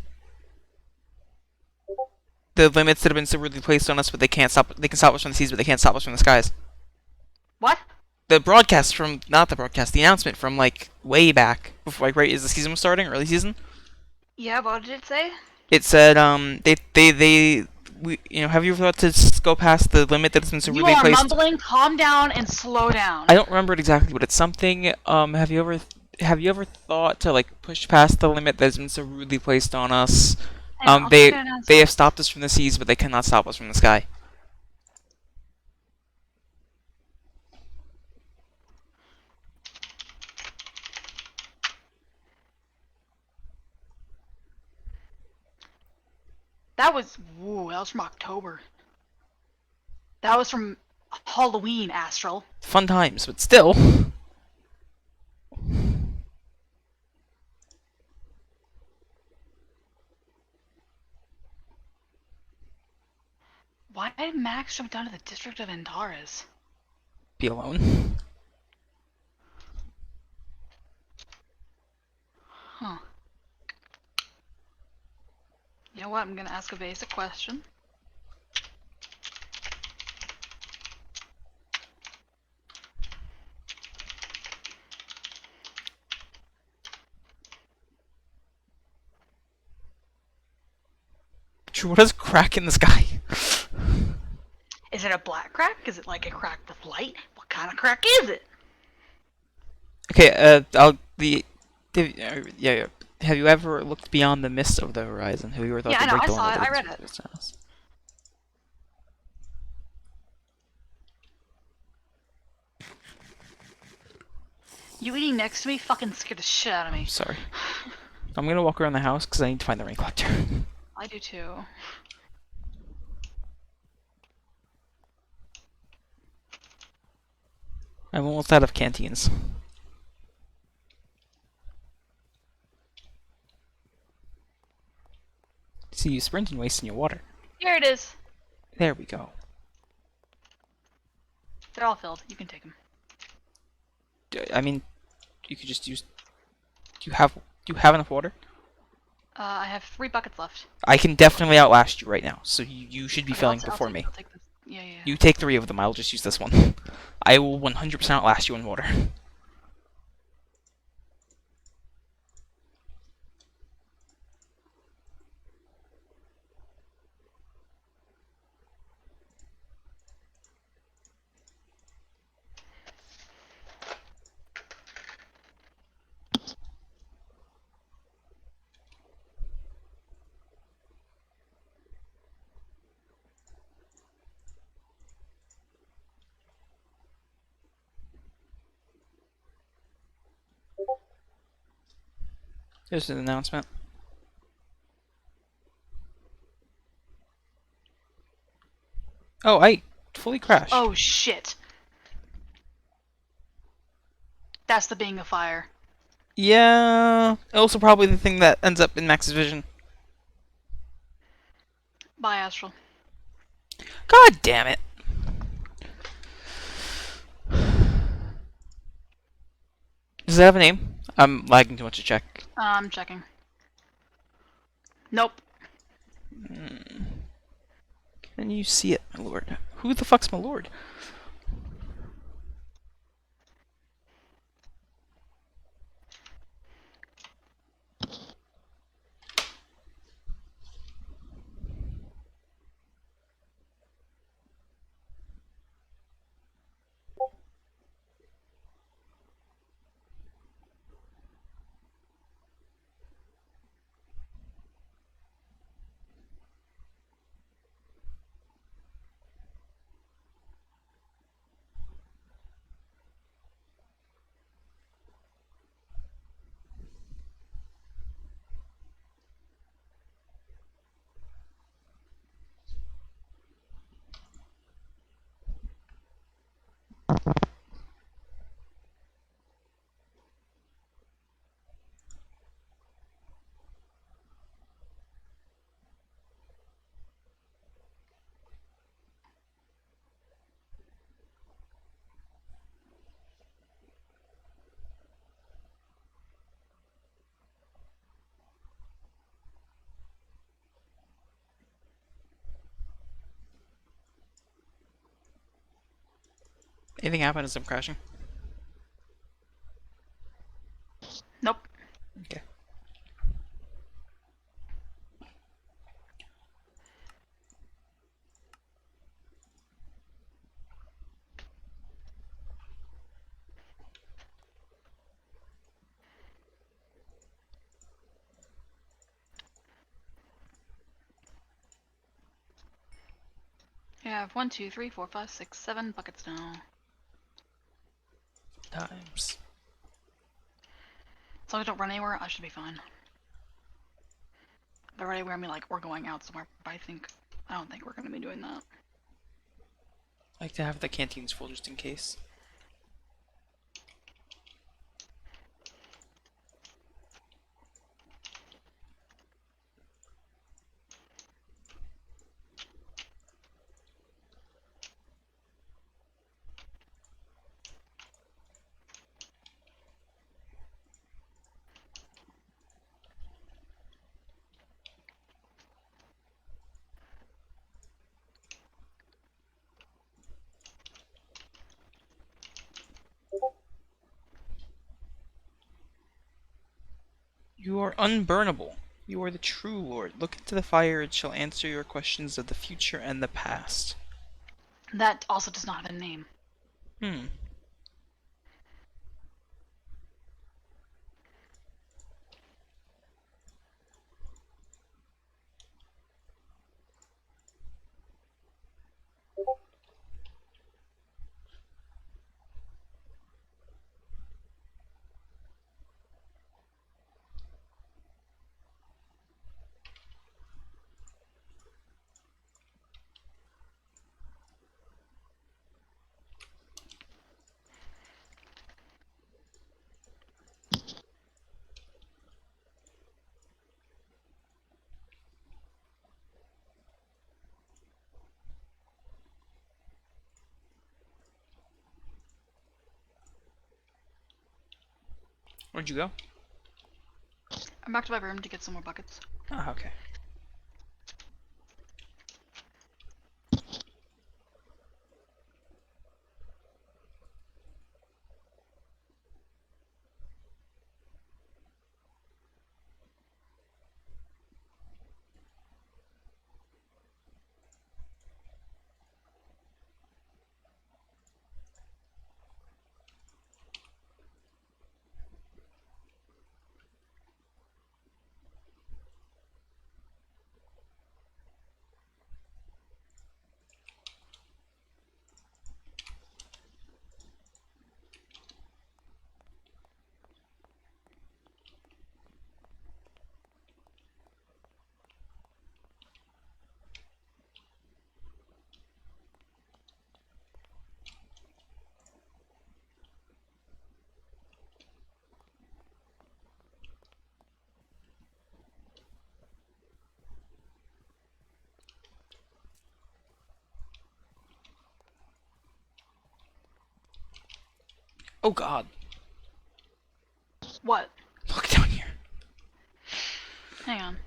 [SPEAKER 6] The limits that have been so rudely placed on us, but they can't stop. They can stop us from the seas, but they can't stop us from the skies.
[SPEAKER 10] What?
[SPEAKER 6] The broadcast from, not the broadcast, the announcement from like way back, before, like right as the season was starting, early season.
[SPEAKER 10] Yeah, what did it say?
[SPEAKER 6] It said have you ever thought to go past the limit that's been so
[SPEAKER 10] You
[SPEAKER 6] rudely
[SPEAKER 10] are
[SPEAKER 6] placed?
[SPEAKER 10] mumbling. Calm down and slow down.
[SPEAKER 6] I don't remember it exactly, but it's something. Have you ever thought to like push past the limit that's been so rudely placed on us?
[SPEAKER 10] Hang on, I'll
[SPEAKER 6] They
[SPEAKER 10] check it out.
[SPEAKER 6] they have stopped us from the seas, but they cannot stop us from the sky.
[SPEAKER 10] That was from October. That was from Halloween, Astral.
[SPEAKER 6] Fun times, but still.
[SPEAKER 10] Why did Max jump down to the district of Antares?
[SPEAKER 6] Be alone.
[SPEAKER 10] Huh. You know what? I'm gonna ask a basic question.
[SPEAKER 6] What is crack in the sky?
[SPEAKER 10] Is it a black crack? Is it like a crack with light? What kind of crack is it?
[SPEAKER 6] Okay, yeah. Have you ever looked beyond the mist of the horizon? Have you ever thought
[SPEAKER 10] Yeah,
[SPEAKER 6] to
[SPEAKER 10] I know.
[SPEAKER 6] break
[SPEAKER 10] I
[SPEAKER 6] the
[SPEAKER 10] saw
[SPEAKER 6] limit
[SPEAKER 10] it.
[SPEAKER 6] that
[SPEAKER 10] I read
[SPEAKER 6] is
[SPEAKER 10] it.
[SPEAKER 6] placed on us?
[SPEAKER 10] You eating next to me fucking scared the shit out of me.
[SPEAKER 6] Sorry. I'm gonna walk around the house because I need to find the rain collector.
[SPEAKER 10] I do too.
[SPEAKER 6] I'm almost out of canteens. See you sprinting, wasting your water.
[SPEAKER 10] Here it is.
[SPEAKER 6] There we go.
[SPEAKER 10] They're all filled. You can take them.
[SPEAKER 6] I mean, you could just use. Do you have enough water?
[SPEAKER 10] I have 3 buckets left.
[SPEAKER 6] I can definitely outlast you right now, so you should be
[SPEAKER 10] Okay,
[SPEAKER 6] filling
[SPEAKER 10] I'll
[SPEAKER 6] before
[SPEAKER 10] take,
[SPEAKER 6] me.
[SPEAKER 10] I'll take this. Yeah, yeah.
[SPEAKER 6] You take 3 of them. I'll just use this one. I will 100% outlast you in water. There's an announcement. Oh, I fully crashed.
[SPEAKER 10] Oh shit. That's the being of fire.
[SPEAKER 6] Yeah. Also, probably the thing that ends up in Max's vision.
[SPEAKER 10] Bye, Astral.
[SPEAKER 6] God damn it. Does it have a name? I'm lagging too much to check.
[SPEAKER 10] I'm checking. Nope.
[SPEAKER 6] Can you see it, my lord? Who the fuck's my lord? Anything happen as I'm crashing?
[SPEAKER 10] Nope.
[SPEAKER 6] Okay.
[SPEAKER 10] Yeah, I have 1, 2, 3, 4, 5, 6, 7 buckets now.
[SPEAKER 6] Times.
[SPEAKER 10] As long as I don't run anywhere, I should be fine. If I run anywhere, I mean like we're going out somewhere, but I don't think we're gonna be doing that.
[SPEAKER 6] I like to have the canteens full just in case. You are unburnable. You are the true Lord. Look into the fire, it shall answer your questions of the future and the past.
[SPEAKER 10] That also does not have a name.
[SPEAKER 6] Hmm. Where'd you go?
[SPEAKER 10] I'm back to my room to get some more buckets.
[SPEAKER 6] Ah, okay. Oh god.
[SPEAKER 10] What?
[SPEAKER 6] Look down here.
[SPEAKER 10] Hang on.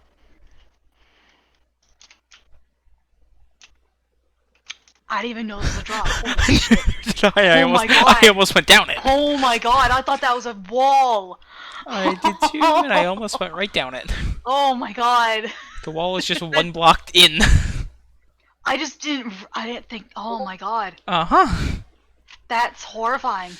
[SPEAKER 10] I didn't even know this was a drop. Holy shit.
[SPEAKER 6] I
[SPEAKER 10] Oh my god.
[SPEAKER 6] I almost went down it.
[SPEAKER 10] Oh my god, I thought that was a wall.
[SPEAKER 6] I did too, and I almost went right down it.
[SPEAKER 10] Oh my god.
[SPEAKER 6] The wall is just one block in.
[SPEAKER 10] I didn't think, oh my god.
[SPEAKER 6] Uh-huh.
[SPEAKER 10] That's horrifying.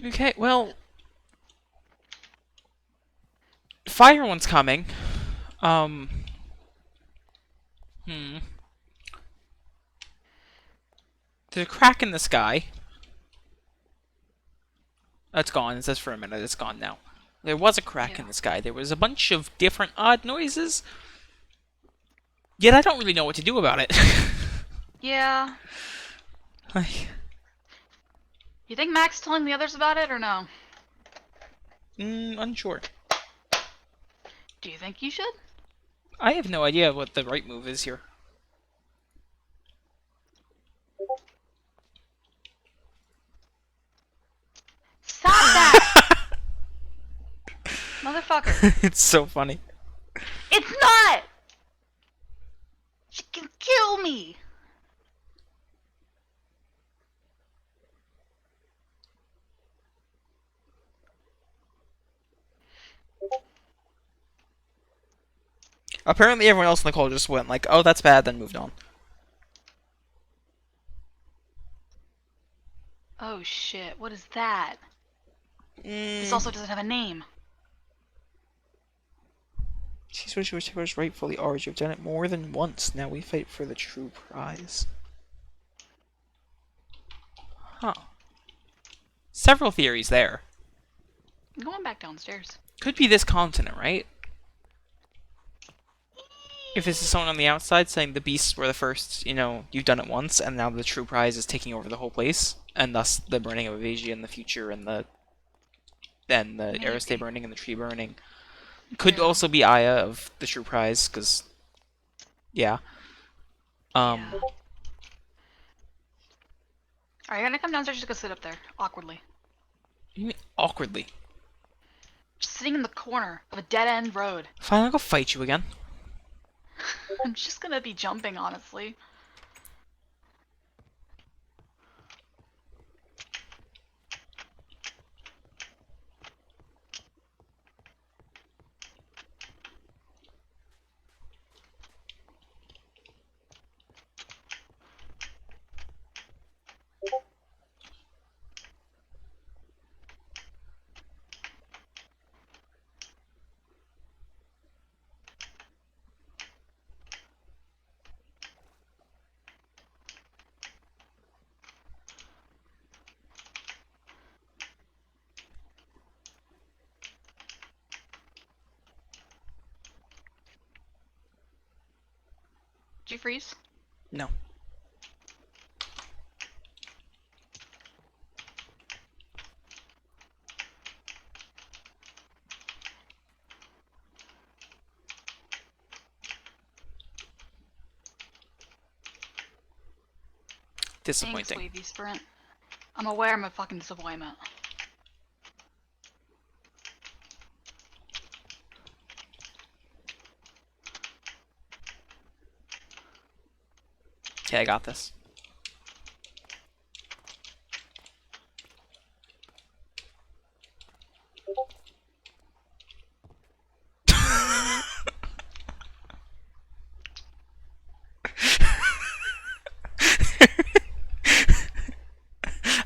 [SPEAKER 6] Okay, well... Fire one's coming. There's a crack in the sky. That's gone. It says for a minute. It's gone now. There was a crack in the sky. There was a bunch of different odd noises. Yet I don't really know what to do about it.
[SPEAKER 10] Yeah. You think Mac's telling the others about it or no?
[SPEAKER 6] Unsure.
[SPEAKER 10] Do you think you should?
[SPEAKER 6] I have no idea what the right move is here.
[SPEAKER 10] motherfucker!
[SPEAKER 6] It's so funny.
[SPEAKER 10] It's not! She can kill me!
[SPEAKER 6] Apparently everyone else in the call just went like, oh, that's bad, then moved on.
[SPEAKER 10] Oh shit, what is that? This
[SPEAKER 6] Mm.
[SPEAKER 10] also doesn't have a name.
[SPEAKER 6] She's which was rightfully ours. You've done it more than once. Now we fight for the true prize. Huh. Several theories there.
[SPEAKER 10] I'm going back downstairs.
[SPEAKER 6] Could be this continent, right? If this is someone on the outside saying the beasts were the first, you know, you've done it once, and now the true prize is taking over the whole place, and thus the burning of Avasia in the future, and the Aristay burning and the tree burning. Could
[SPEAKER 10] Yeah.
[SPEAKER 6] also be Aya of the true prize, because yeah.
[SPEAKER 10] Yeah. Are you gonna come downstairs just go sit up there, awkwardly?
[SPEAKER 6] You mean awkwardly?
[SPEAKER 10] Just sitting in the corner of a dead-end road.
[SPEAKER 6] Fine, I'll go fight you again.
[SPEAKER 10] I'm just gonna be jumping, honestly. Did you freeze?
[SPEAKER 6] No. Disappointing.
[SPEAKER 10] Thanks, Wavy Sprint. I'm aware I'm a fucking disappointment.
[SPEAKER 6] Okay, I got this.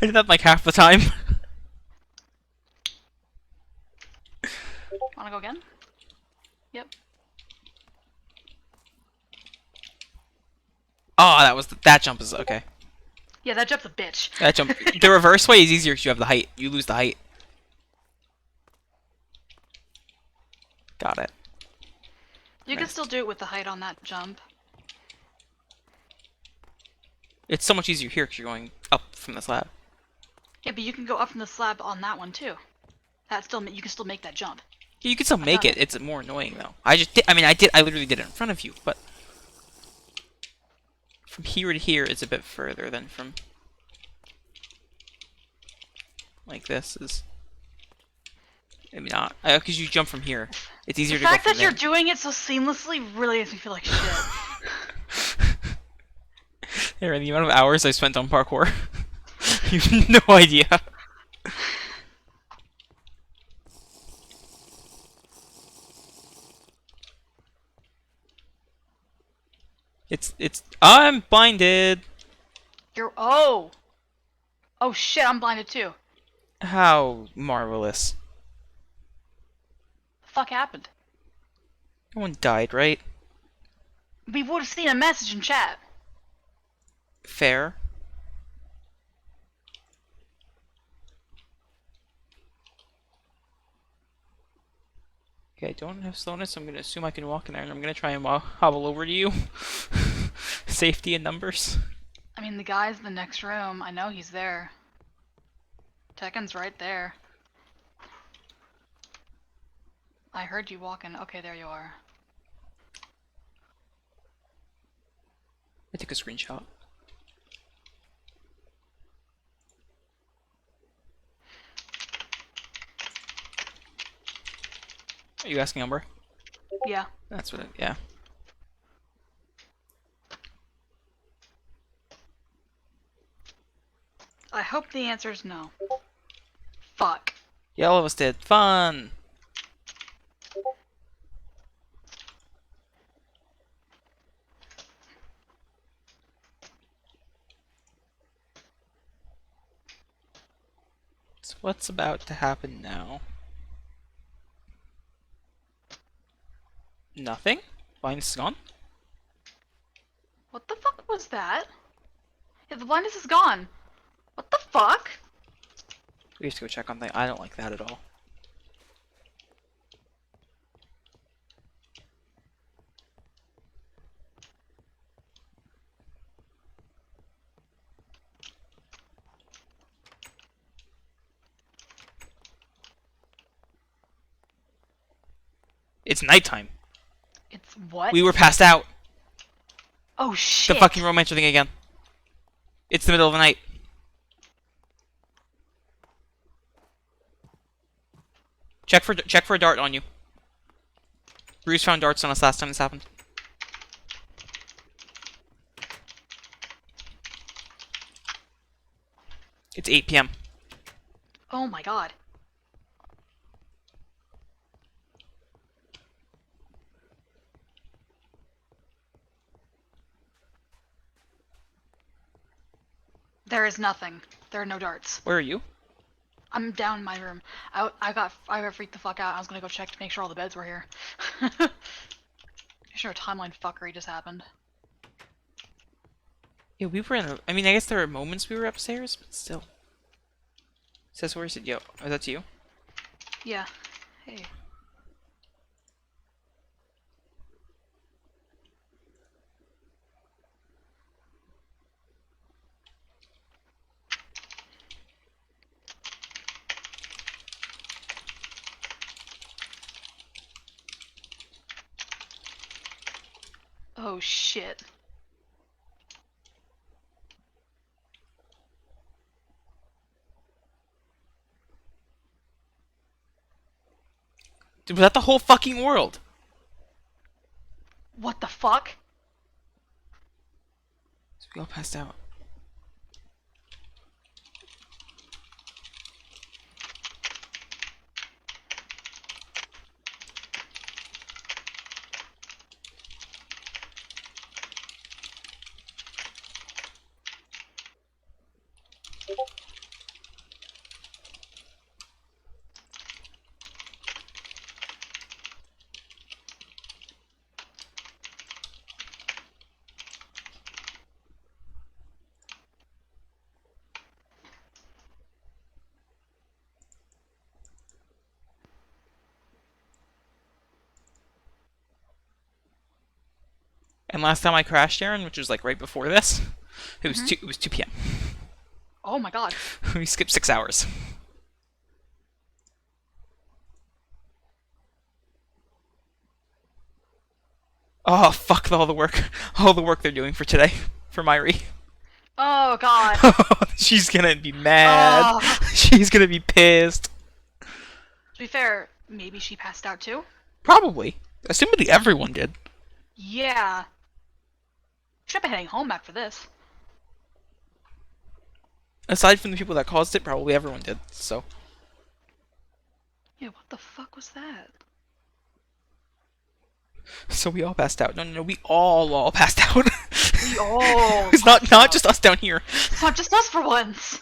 [SPEAKER 6] I did that like half the time.
[SPEAKER 10] Wanna go again? Yep.
[SPEAKER 6] Oh, that jump is okay.
[SPEAKER 10] Yeah, that jump's a bitch.
[SPEAKER 6] That jump. The reverse way is easier because you have the height. You lose the height. Got it.
[SPEAKER 10] You can still do it with the height on that jump.
[SPEAKER 6] It's so much easier here because you're going up from the slab.
[SPEAKER 10] Yeah, but you can go up from the slab on that one too. You can still make that jump.
[SPEAKER 6] Yeah, you can still make it. It's more annoying though. I literally did it in front of you, but from here to here it's a bit further than from like this is. Maybe not. Because you jump from here. It's easier
[SPEAKER 10] The
[SPEAKER 6] to go
[SPEAKER 10] fact
[SPEAKER 6] from
[SPEAKER 10] that
[SPEAKER 6] there.
[SPEAKER 10] you're doing it so seamlessly really makes me feel like shit.
[SPEAKER 6] Aaron, the amount of hours I spent on parkour. You have no idea. I'm blinded.
[SPEAKER 10] Oh shit, I'm blinded too.
[SPEAKER 6] How marvelous.
[SPEAKER 10] The fuck happened?
[SPEAKER 6] No one died, right?
[SPEAKER 10] We would have seen a message in chat.
[SPEAKER 6] Fair. Okay, I don't have slowness, so I'm gonna assume I can walk in there, and I'm gonna try and hobble over to you. Safety in numbers.
[SPEAKER 10] I mean, the guy's in the next room. I know he's there. Tekken's right there. I heard you walking. Okay, there you are.
[SPEAKER 6] I took a screenshot. Are you asking Umber?
[SPEAKER 10] Yeah.
[SPEAKER 6] That's what. Yeah.
[SPEAKER 10] I hope the answer is no. Fuck.
[SPEAKER 6] Yeah, all of us did. Fun. So what's about to happen now? Nothing? Blindness is gone?
[SPEAKER 10] What the fuck was that? Yeah, the blindness is gone. What the fuck?
[SPEAKER 6] We have to go check on things. I don't like that at all. It's nighttime.
[SPEAKER 10] It's what?
[SPEAKER 6] We were passed out.
[SPEAKER 10] Oh shit.
[SPEAKER 6] The fucking romancer thing again. It's the middle of the night. Check for a dart on you. Bruce found darts on us last time this happened. It's 8 p.m.
[SPEAKER 10] Oh my god. There is nothing. There are no darts.
[SPEAKER 6] Where are you?
[SPEAKER 10] I'm down in my room. I got freaked the fuck out. I was gonna go check to make sure all the beds were here. Sure, timeline fuckery just happened.
[SPEAKER 6] Yeah, we were in a... I mean, I guess there were moments we were upstairs, but still. Says where is it? Yo, is that you?
[SPEAKER 10] Yeah. Hey. Oh shit.
[SPEAKER 6] Dude, was that the whole fucking world?
[SPEAKER 10] What the fuck?
[SPEAKER 6] So we all passed out. And last time I crashed, Aaron, which was like right before this, it was 2 p.m.
[SPEAKER 10] Oh my god.
[SPEAKER 6] We skipped 6 hours. Oh, fuck all the work. All the work they're doing for today. For Myri.
[SPEAKER 10] Oh god.
[SPEAKER 6] She's gonna be mad.
[SPEAKER 10] Oh.
[SPEAKER 6] She's gonna be pissed.
[SPEAKER 10] To be fair, maybe she passed out too?
[SPEAKER 6] Probably. Assumedly everyone did.
[SPEAKER 10] Yeah. Should have been heading home after this.
[SPEAKER 6] Aside from the people that caused it, probably everyone did, so.
[SPEAKER 10] Yeah, what the fuck was that?
[SPEAKER 6] So we all passed out. No, we all passed out.
[SPEAKER 10] We all
[SPEAKER 6] It's not just us down here.
[SPEAKER 10] It's not just us for once.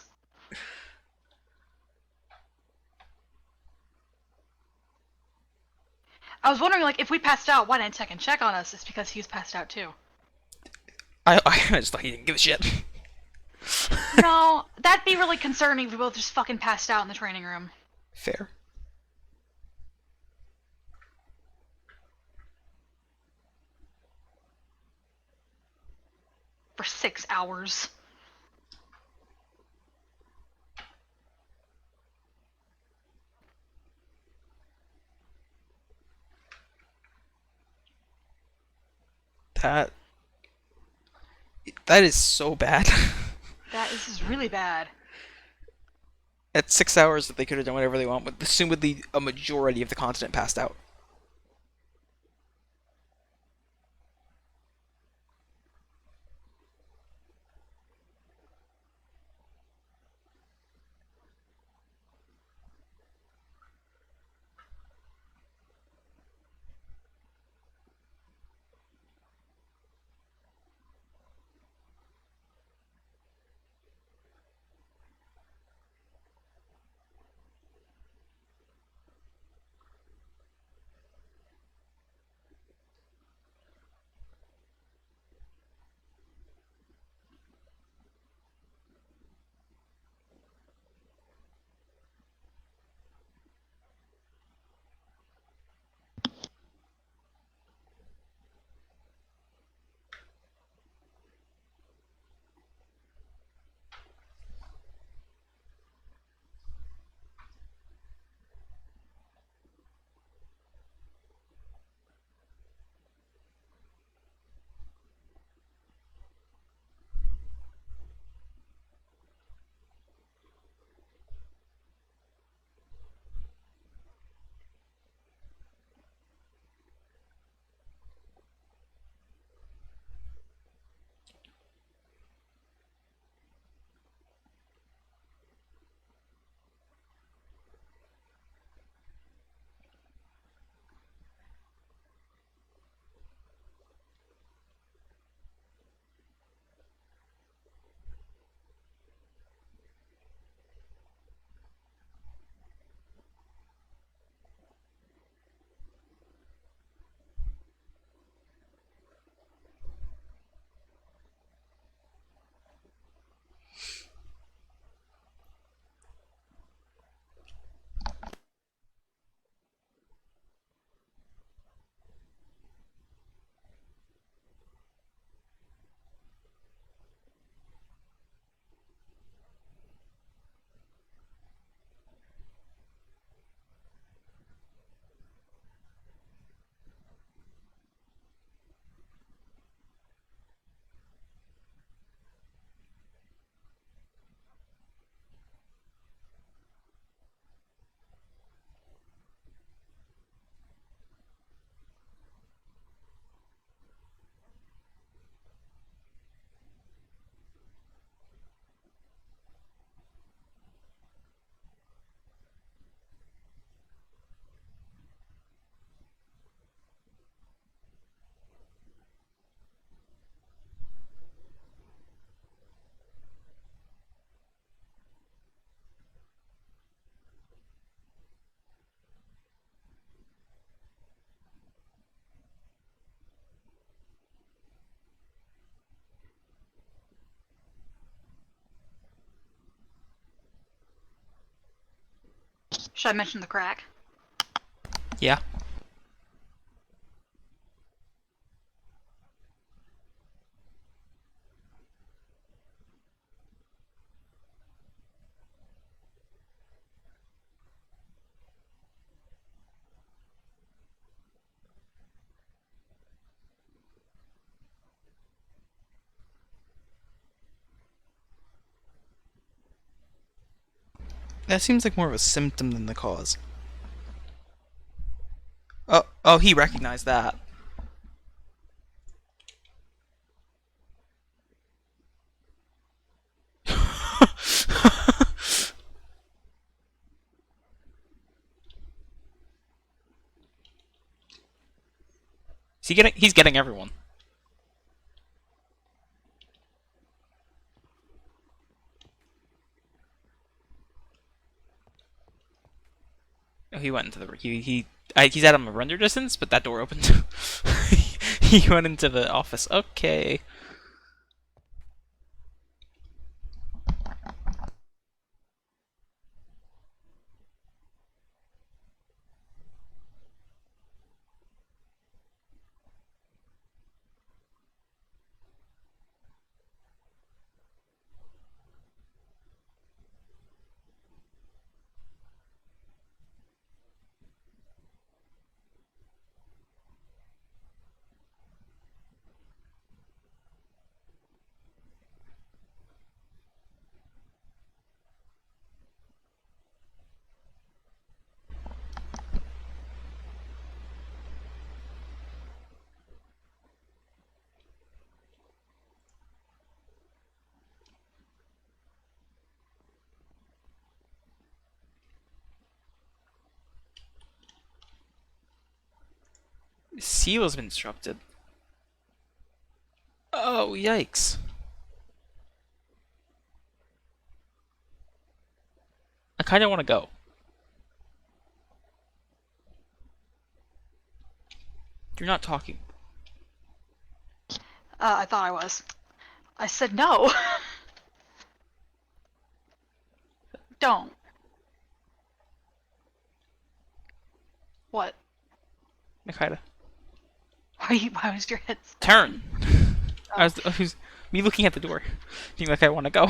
[SPEAKER 10] I was wondering, like, if we passed out, why didn't Tech and check on us? It's because he was passed out too.
[SPEAKER 6] I just thought he didn't give a shit.
[SPEAKER 10] No, that'd be really concerning if we both just fucking passed out in the training room.
[SPEAKER 6] Fair.
[SPEAKER 10] For 6 hours.
[SPEAKER 6] That is so bad.
[SPEAKER 10] This is really bad.
[SPEAKER 6] At 6 hours that they could have done whatever they want, but assumedly a majority of the continent passed out.
[SPEAKER 10] Should I mention the crack?
[SPEAKER 6] Yeah. That seems like more of a symptom than the cause. Oh, he recognized that. He's getting everyone. Oh, he went into the he's out of a render distance, but that door opened. He went into the office. Okay. Seal has been disrupted. Oh, yikes. I kinda wanna go. You're not talking.
[SPEAKER 10] I thought I was. I said no. Don't. What?
[SPEAKER 6] Makita.
[SPEAKER 10] Why was your head...
[SPEAKER 6] Turn!
[SPEAKER 10] Oh.
[SPEAKER 6] I was me looking at the door. Being like I wanna go.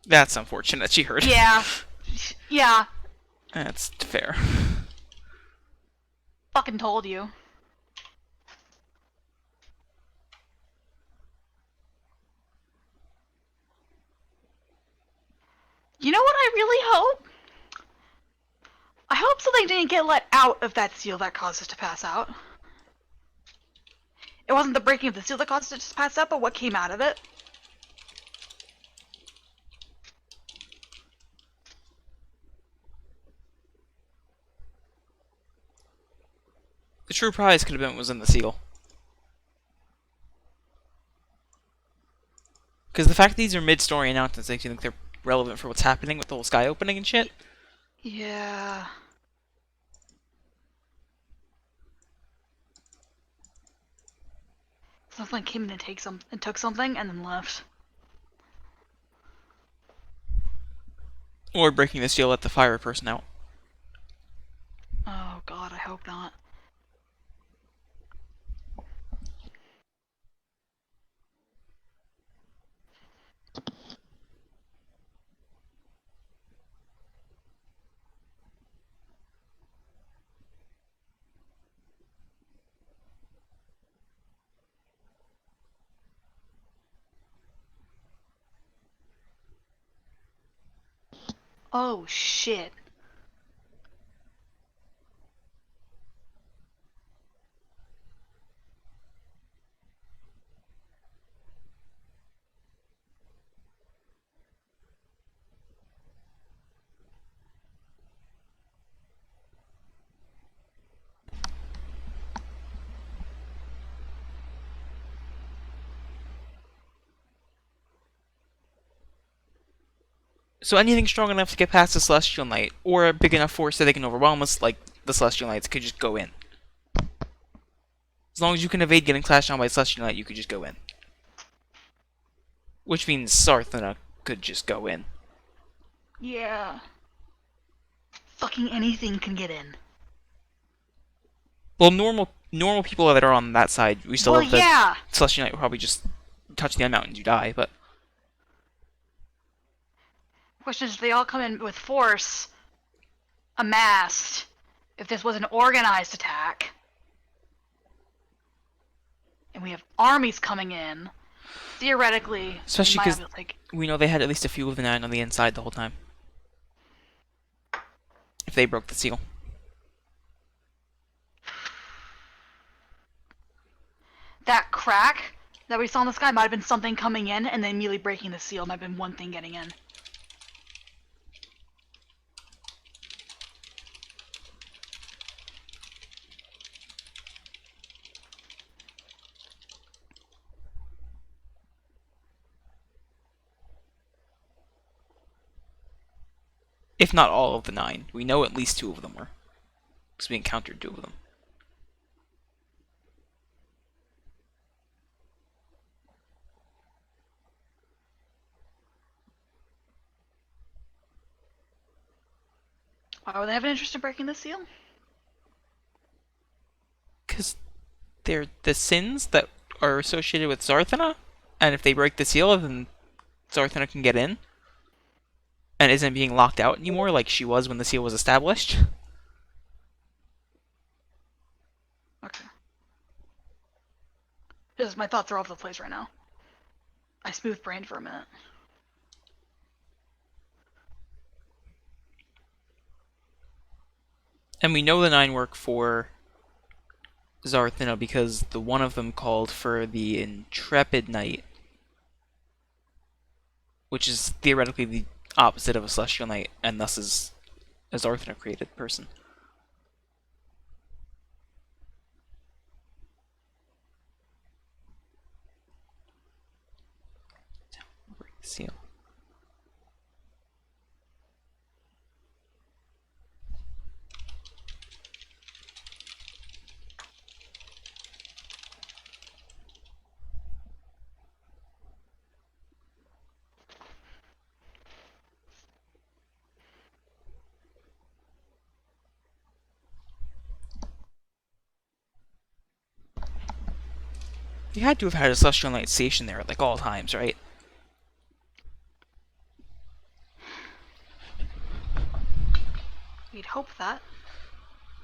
[SPEAKER 6] That's unfortunate, she heard.
[SPEAKER 10] Yeah. Yeah.
[SPEAKER 6] That's fair.
[SPEAKER 10] Fucking told you. You know what I really hope? I hope something didn't get let out of that seal that caused us to pass out. It wasn't the breaking of the seal that caused us to pass out, but what came out of it.
[SPEAKER 6] The true prize could have been what was in the seal. Because the fact that these are mid-story announcements makes you think they're relevant for what's happening with the whole sky opening and shit.
[SPEAKER 10] Yeah. Something came in and took something and then left.
[SPEAKER 6] Or breaking the seal let the fire person out.
[SPEAKER 10] Oh god, I hope not. Oh shit.
[SPEAKER 6] So anything strong enough to get past the Celestial Knight, or a big enough force that they can overwhelm us, like the Celestial Knights, could just go in. As long as you can evade getting slashed on by Celestial Knight, you could just go in. Which means Sarthana could just go in.
[SPEAKER 10] Yeah. Fucking anything can get in.
[SPEAKER 6] Well, normal people that are on that side, we still have the
[SPEAKER 10] yeah.
[SPEAKER 6] Celestial Knight will probably just touch the Unmountain and you die, but...
[SPEAKER 10] Question is, if they all come in with force, amassed, if this was an organized attack, and we have armies coming in, theoretically,
[SPEAKER 6] especially because
[SPEAKER 10] like...
[SPEAKER 6] we know they had at least a few of the 9 on the inside the whole time. If they broke the seal.
[SPEAKER 10] That crack that we saw in the sky might have been something coming in, and then immediately breaking the seal might have been one thing getting in.
[SPEAKER 6] If not all of the 9. We know at least 2 of them were. Because we encountered 2 of them.
[SPEAKER 10] Why would they have an interest in breaking the seal?
[SPEAKER 6] Because they're the sins that are associated with Zarthana, and if they break the seal, then Zarthana can get in, and isn't being locked out anymore like she was when the seal was established.
[SPEAKER 10] Okay. Just my thoughts are all over the place right now. I smooth-brained for a minute.
[SPEAKER 6] And we know the 9 work for Zarthana because the one of them called for the Intrepid Knight, which is theoretically the opposite of a Celestial Knight, and thus is a Zarthana created person. Break the seal. You had to have had a Celestial Knight stationed there at like all times, right?
[SPEAKER 10] You'd hope that.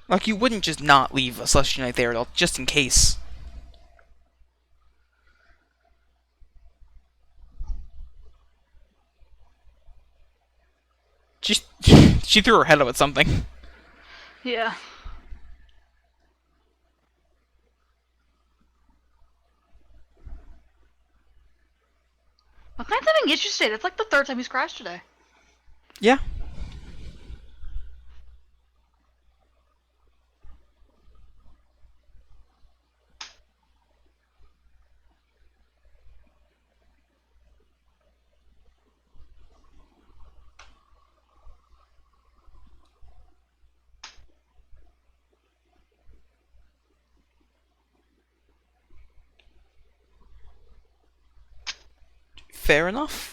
[SPEAKER 6] Like, you wouldn't just not leave a Celestial Knight there at all, just in case. Just, she threw her head up at something.
[SPEAKER 10] Yeah. My client's having issues today. That's like the 3rd time he's crashed today.
[SPEAKER 6] Yeah. Fair enough.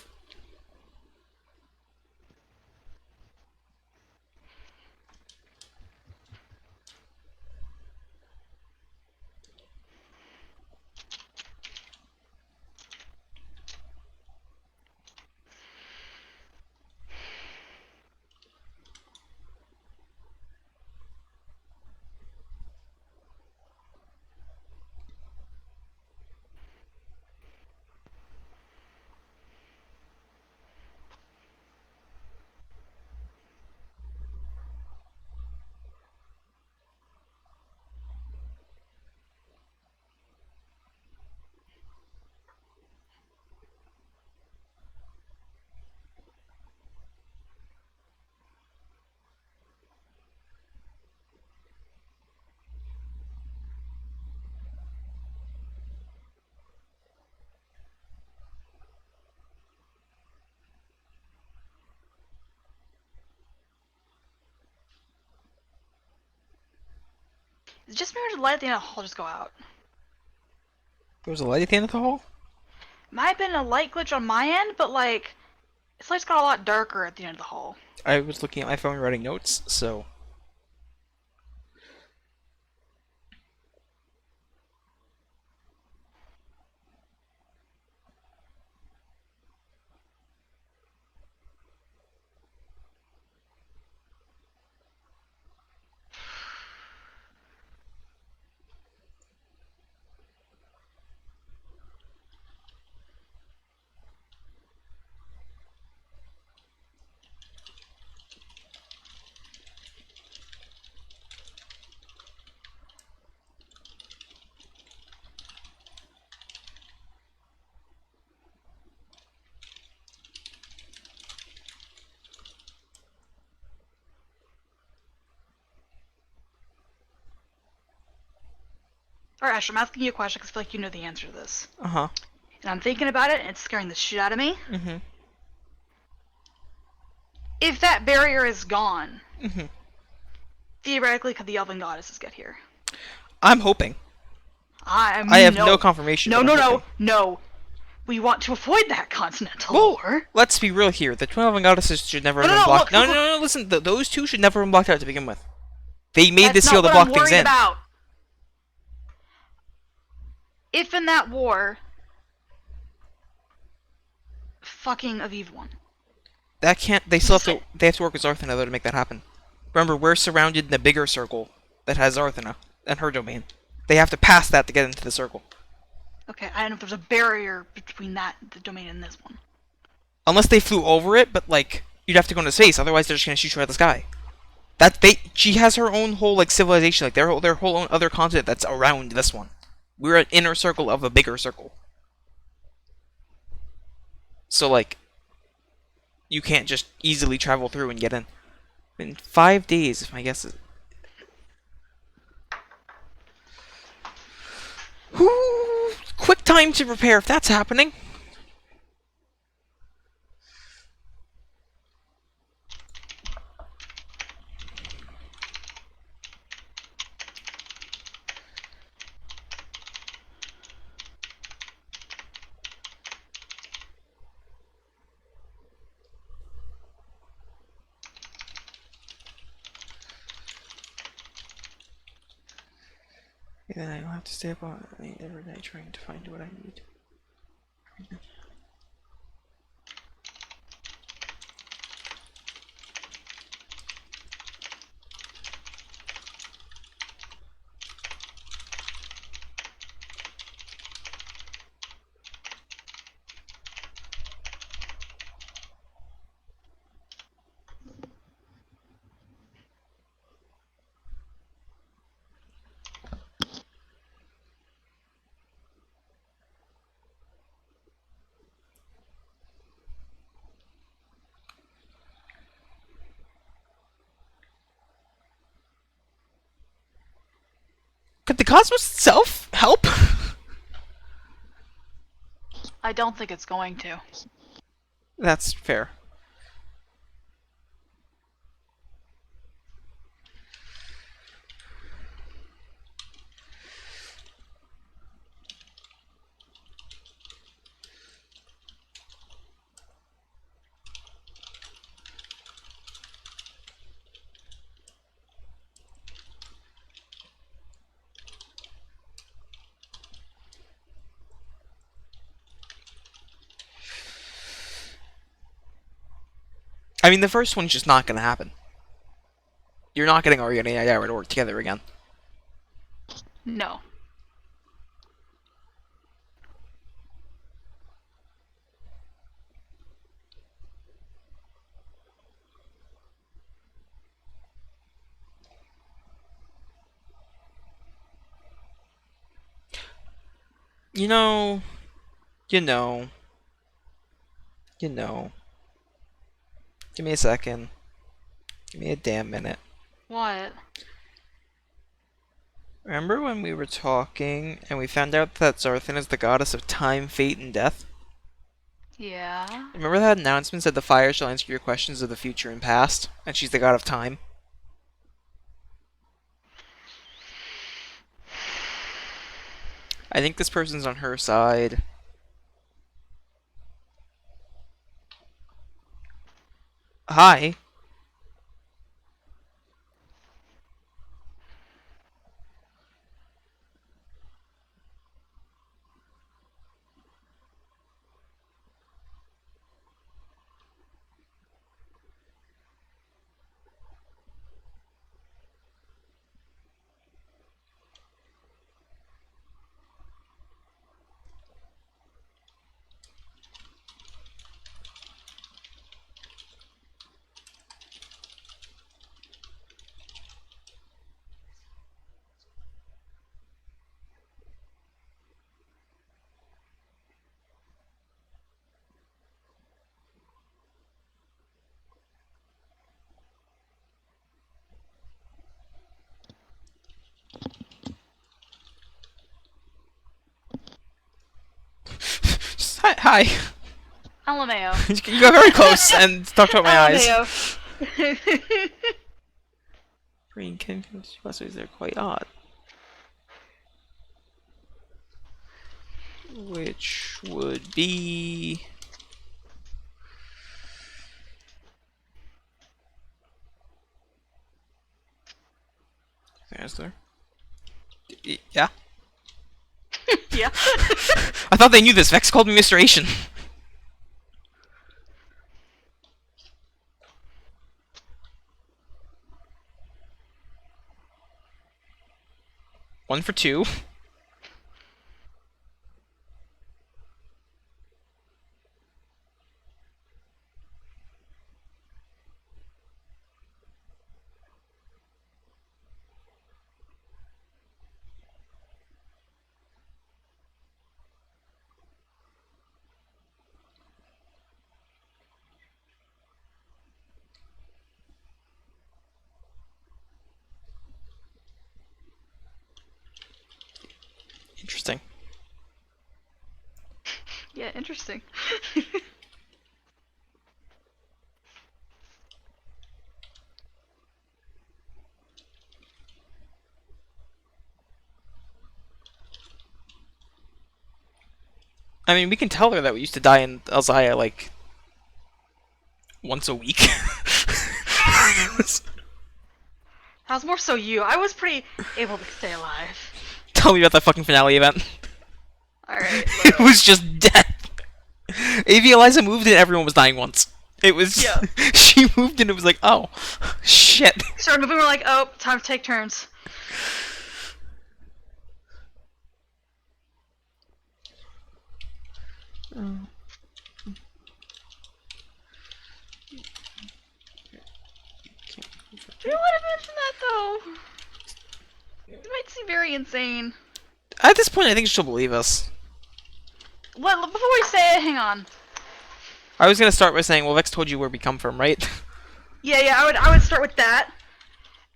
[SPEAKER 10] Is it just me or did the light at the end of the hall just go out?
[SPEAKER 6] There was a light at the end of the hall?
[SPEAKER 10] Might have been a light glitch on my end, but like, this light's got a lot darker at the end of the hall.
[SPEAKER 6] I was looking at my phone writing notes, so...
[SPEAKER 10] Alright, Ash, I'm asking you a question because I feel like you know the answer to this.
[SPEAKER 6] Uh-huh.
[SPEAKER 10] And I'm thinking about it, and it's scaring the shit out of me.
[SPEAKER 6] Mm-hmm.
[SPEAKER 10] If that barrier is gone,
[SPEAKER 6] Mm-hmm.
[SPEAKER 10] theoretically, could the Elven Goddesses get here?
[SPEAKER 6] I'm hoping.
[SPEAKER 10] I
[SPEAKER 6] have no confirmation.
[SPEAKER 10] No,
[SPEAKER 6] but
[SPEAKER 10] no,
[SPEAKER 6] I'm
[SPEAKER 10] no,
[SPEAKER 6] hoping.
[SPEAKER 10] no. We want to avoid that continental
[SPEAKER 6] Well,
[SPEAKER 10] war.
[SPEAKER 6] let's be real here. The 12 Elven Goddesses should never have been blocked. No, listen. Those two should never have been blocked out to begin with. They made this seal to block things in.
[SPEAKER 10] About. If in that war, fucking Aviv won.
[SPEAKER 6] That can't. They still have to. They have to work with Zarthana though to make that happen. Remember, we're surrounded in a bigger circle that has Zarthana and her domain. They have to pass that to get into the circle.
[SPEAKER 10] Okay, I don't know if there's a barrier between that, the domain, and this one.
[SPEAKER 6] Unless they flew over it, but like you'd have to go into space. Otherwise, they're just gonna shoot you out of the sky. She has her own whole like civilization, like their whole own other continent that's around this one. We're an inner circle of a bigger circle. So like, you can't just easily travel through and get in. In 5 days, if my guess is. Whoo! Quick time to prepare if that's happening. Then I'll have to stay up all night every night trying to find what I need. Could the cosmos itself help?
[SPEAKER 10] I don't think it's going to.
[SPEAKER 6] That's fair. I mean, the first one's just not gonna happen. You're not getting Arya and AI to work together again.
[SPEAKER 10] No.
[SPEAKER 6] You know. Give me a second. Give me a damn minute.
[SPEAKER 10] What?
[SPEAKER 6] Remember when we were talking and we found out that Zarthan is the goddess of time, fate, and death?
[SPEAKER 10] Yeah.
[SPEAKER 6] Remember that announcement said the fire shall answer your questions of the future and past, and she's the god of time? I think this person's on her side. Hi. Hi.
[SPEAKER 10] LMAO.
[SPEAKER 6] You got very close and talked about my eyes.
[SPEAKER 10] LMAO.
[SPEAKER 6] Green chemicals they're quite odd. Which would be... There's there. Yeah?
[SPEAKER 10] Yeah.
[SPEAKER 6] I thought they knew this. Vex called me Mr. Asian. One for two. Interesting.
[SPEAKER 10] Yeah, interesting.
[SPEAKER 6] I mean, we can tell her that we used to die in Elzaya, like, once a week.
[SPEAKER 10] That was more so you. I was pretty able to stay alive.
[SPEAKER 6] Tell me about that fucking finale event.
[SPEAKER 10] Alright.
[SPEAKER 6] It was just death. AV Eliza moved and everyone was dying once. It was...
[SPEAKER 10] Yeah.
[SPEAKER 6] She moved and it was like, oh, shit.
[SPEAKER 10] Started moving, we're like, oh, time to take turns. You don't want to mention that, though. It might seem very insane.
[SPEAKER 6] At this point, I think she'll believe us.
[SPEAKER 10] Well, before we say it, hang on.
[SPEAKER 6] I was gonna start by saying, well, Vex told you where we come from, right?
[SPEAKER 10] Yeah, I would start with that.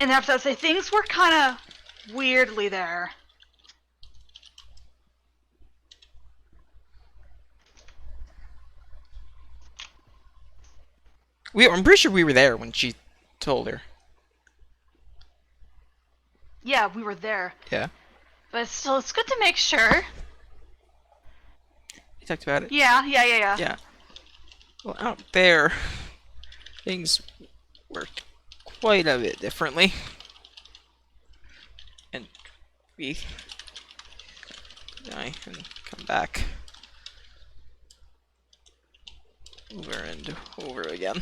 [SPEAKER 10] And after that, say things were kind of weirdly there.
[SPEAKER 6] I'm pretty sure we were there when she told her.
[SPEAKER 10] Yeah, we were there.
[SPEAKER 6] Yeah.
[SPEAKER 10] But still, it's good to make sure.
[SPEAKER 6] You talked about it?
[SPEAKER 10] Yeah.
[SPEAKER 6] Yeah. Well, out there, things worked quite a bit differently. And we die and come back over and over again.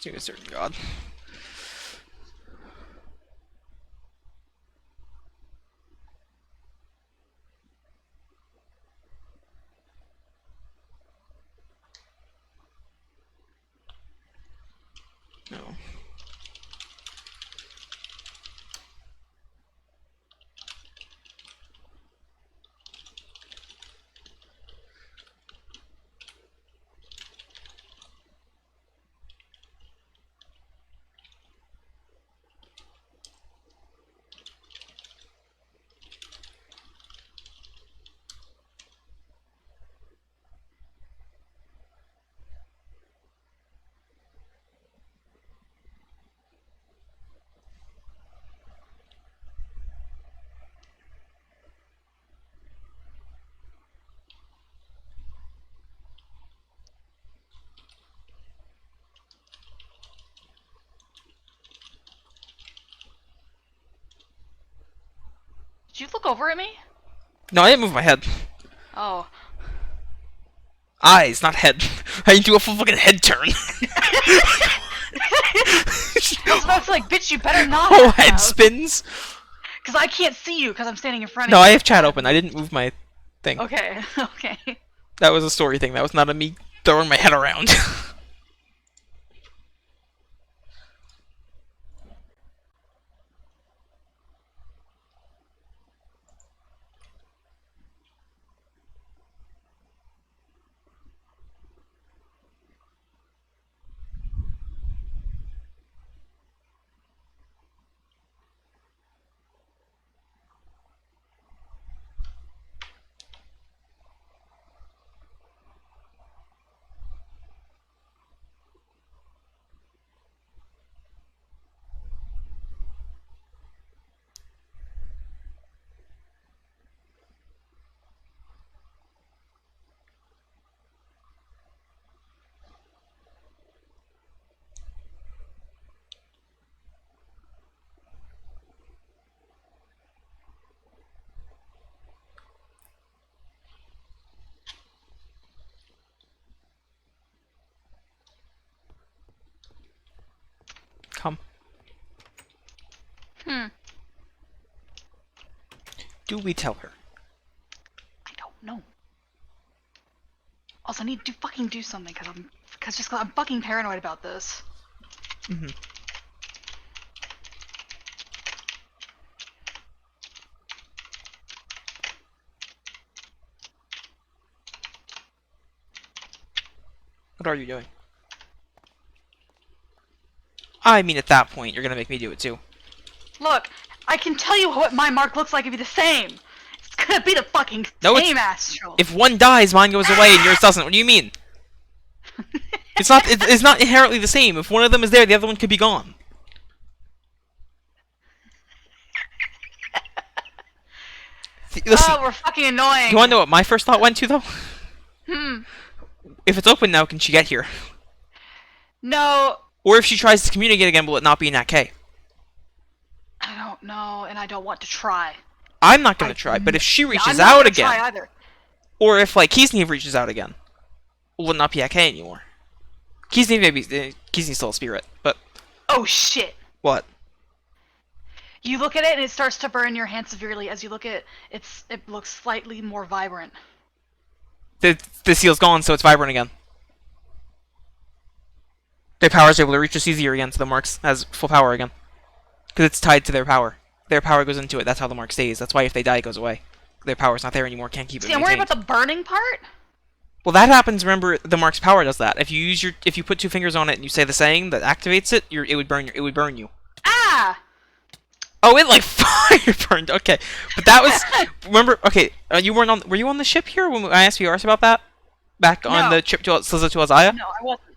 [SPEAKER 6] To a certain god. No.
[SPEAKER 10] Did you look over at me?
[SPEAKER 6] No, I didn't move my head.
[SPEAKER 10] Oh.
[SPEAKER 6] Eyes, not head. I didn't do a full fucking head turn.
[SPEAKER 10] I was about to like, bitch, you better not.
[SPEAKER 6] Whole head spins.
[SPEAKER 10] Because I can't see you because I'm standing in front of
[SPEAKER 6] No,
[SPEAKER 10] you.
[SPEAKER 6] I have chat open. I didn't move my thing.
[SPEAKER 10] Okay, okay.
[SPEAKER 6] That was a story thing. That was not a me throwing my head around. Come. Do we tell her?
[SPEAKER 10] I don't know. Also, I need to fucking do something because I'm fucking paranoid about this.
[SPEAKER 6] Mm-hmm. What are you doing? I mean, at that point, you're gonna make me do it too.
[SPEAKER 10] Look, I can tell you what my mark looks like. It'd be the same. It's gonna be the fucking same astral.
[SPEAKER 6] If one dies, mine goes away and yours doesn't. What do you mean? It's not inherently the same. If one of them is there, the other one could be gone. Listen,
[SPEAKER 10] oh, we're fucking annoying.
[SPEAKER 6] You wanna know what my first thought went to, though?
[SPEAKER 10] Hmm.
[SPEAKER 6] If it's open now, can she get here?
[SPEAKER 10] No.
[SPEAKER 6] Or if she tries to communicate again, will it not be in that K?
[SPEAKER 10] I don't know, and I don't want to try.
[SPEAKER 6] I'm not gonna try, but if she reaches
[SPEAKER 10] I'm not
[SPEAKER 6] out
[SPEAKER 10] gonna
[SPEAKER 6] again,
[SPEAKER 10] try either.
[SPEAKER 6] or if like Kisnev reaches out again, will it not be at K anymore? Kisnev Kisnev's still a spirit, but
[SPEAKER 10] oh shit!
[SPEAKER 6] What?
[SPEAKER 10] You look at it and it starts to burn your hand severely. As you look at it, it looks slightly more vibrant.
[SPEAKER 6] The seal's gone, so it's vibrant again. Their power's able to reach us easier again, so the marks has full power again. Because it's tied to their power. Their power goes into it, that's how the mark stays. That's why if they die, it goes away. Their power's not there anymore, can't keep it
[SPEAKER 10] See, I'm worried about the burning part?
[SPEAKER 6] Well, that happens, remember, the mark's power does that. If you put two fingers on it and you say the saying that activates it, it would burn you.
[SPEAKER 10] Ah!
[SPEAKER 6] Oh, it like fire burned. Okay, but that was remember. Okay, you weren't on. Were you on the ship here when I asked Viaris about that? Back on the trip to Sliza to Azaya?
[SPEAKER 10] No, I wasn't.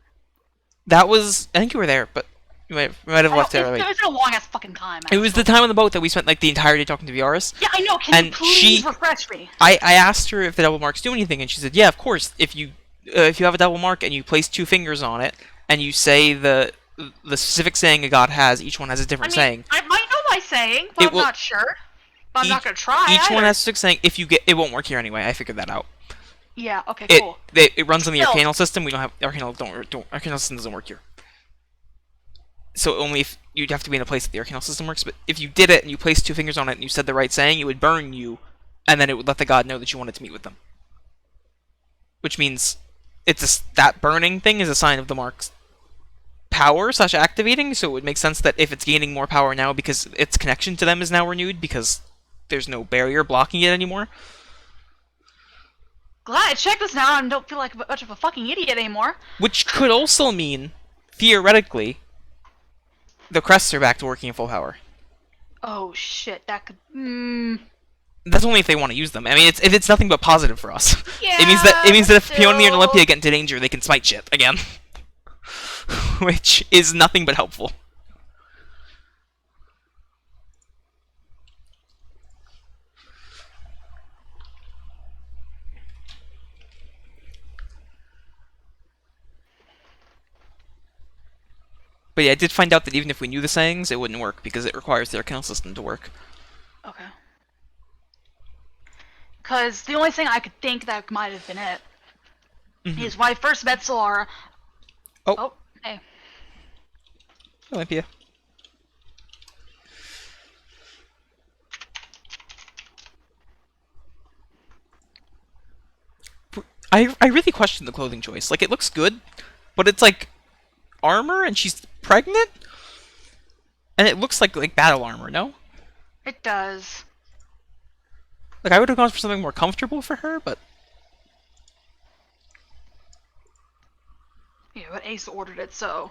[SPEAKER 6] That was. I think you were there, but you might have left there.
[SPEAKER 10] It's been a long ass fucking time.
[SPEAKER 6] It was the time on the boat that we spent like the entire day talking to Viaris.
[SPEAKER 10] Yeah, I know. Can you please refresh me?
[SPEAKER 6] I asked her if the double marks do anything, and she said, "Yeah, of course. If you have a double mark and you place two fingers on it, and you say the specific saying a god has, each one has a different saying."
[SPEAKER 10] I might know my saying, but I'm not sure. But I'm not gonna try.
[SPEAKER 6] Each one has a specific saying. If you get, it won't work here anyway. I figured that out.
[SPEAKER 10] Yeah. Okay. Cool.
[SPEAKER 6] It runs on the Arcanal system. We don't have Arcanal. Arcanal system doesn't work here. So only if you'd have to be in a place that the Arcanal system works. But if you did it and you placed two fingers on it and you said the right saying, it would burn you, and then it would let the god know that you wanted to meet with them. Which means that burning thing is a sign of the mark's power / activating. So it would make sense that if it's gaining more power now because its connection to them is now renewed because there's no barrier blocking it anymore.
[SPEAKER 10] Glad I checked this now and don't feel like much of a fucking idiot anymore.
[SPEAKER 6] Which could also mean, theoretically, the crests are back to working at full power.
[SPEAKER 10] Oh shit, that could.
[SPEAKER 6] That's only if they want to use them. I mean, it's nothing but positive for us.
[SPEAKER 10] Yeah,
[SPEAKER 6] it means that if Peony and Olympia get into danger, they can smite shit again, which is nothing but helpful. But yeah, I did find out that even if we knew the sayings, it wouldn't work because it requires the Arcanal system to work.
[SPEAKER 10] Okay. Because the only thing I could think that might have been it is
[SPEAKER 6] Mm-hmm.
[SPEAKER 10] when I first met Solara.
[SPEAKER 6] Oh.
[SPEAKER 10] Hey.
[SPEAKER 6] Olympia. I really question the clothing choice. Like, it looks good, but it's like armor and she's pregnant? And it looks like battle armor, no?
[SPEAKER 10] It does.
[SPEAKER 6] Like, I would have gone for something more comfortable for her, but...
[SPEAKER 10] Yeah, but Ace ordered it, so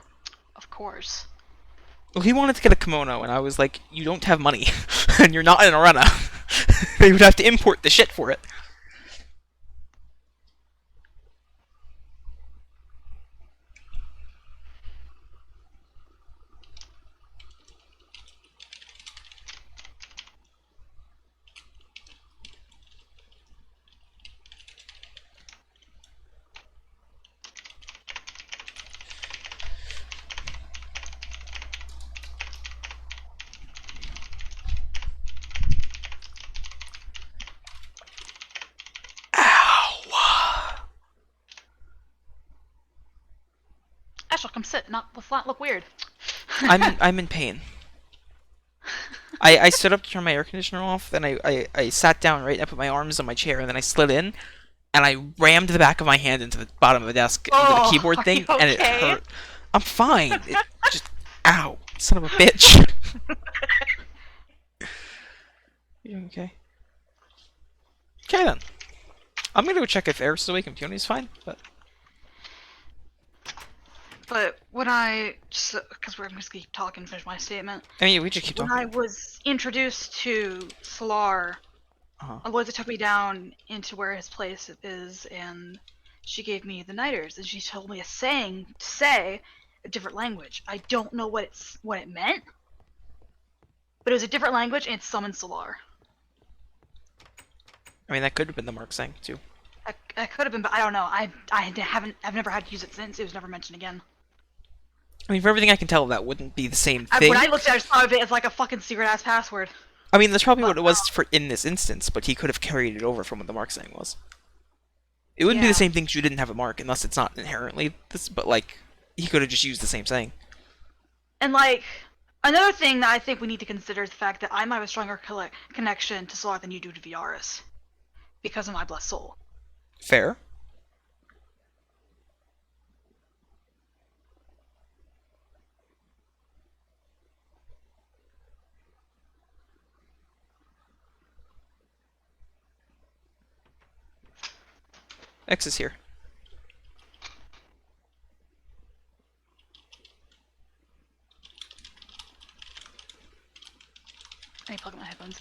[SPEAKER 10] of course.
[SPEAKER 6] Well, he wanted to get a kimono, and I was like, you don't have money, and you're not in Arena. They would have to import the shit for it.
[SPEAKER 10] Ashel, come sit. Let's not look weird.
[SPEAKER 6] I'm in pain. I stood up to turn my air conditioner off, then I sat down, right, and I put my arms on my chair, and then I slid in, and I rammed the back of my hand into the bottom of the desk, into the keyboard thing, and it hurt. I'm fine. It just... Ow. Son of a bitch. You okay? Okay, then. I'm gonna go check if Eric's awake and Peony's fine, but...
[SPEAKER 10] But when I just because we're just keep talking, finish my statement.
[SPEAKER 6] I mean, we just keep talking.
[SPEAKER 10] When I was introduced to Solar, Aloysia took me down into where his place is, and she gave me the Nighters, and she told me a saying to say a different language. I don't know what it meant, but it was a different language, and it summoned Solar.
[SPEAKER 6] I mean, that could have been the Mark saying too.
[SPEAKER 10] That could have been, but I don't know. I've never had to use it since. It was never mentioned again.
[SPEAKER 6] I mean, for everything I can tell, that wouldn't be the same thing.
[SPEAKER 10] When I looked at it, I just thought of it as like a fucking secret-ass password.
[SPEAKER 6] I mean, that's probably what it was for in this instance, but he could have carried it over from what the Mark saying was. It wouldn't be the same thing because you didn't have a Mark, unless it's not inherently this, but like, he could have just used the same saying.
[SPEAKER 10] And like, another thing that I think we need to consider is the fact that I might have a stronger connection to Solar than you do to Viaris. Because of my blessed soul.
[SPEAKER 6] Fair. X is here.
[SPEAKER 10] I need to plug in my headphones.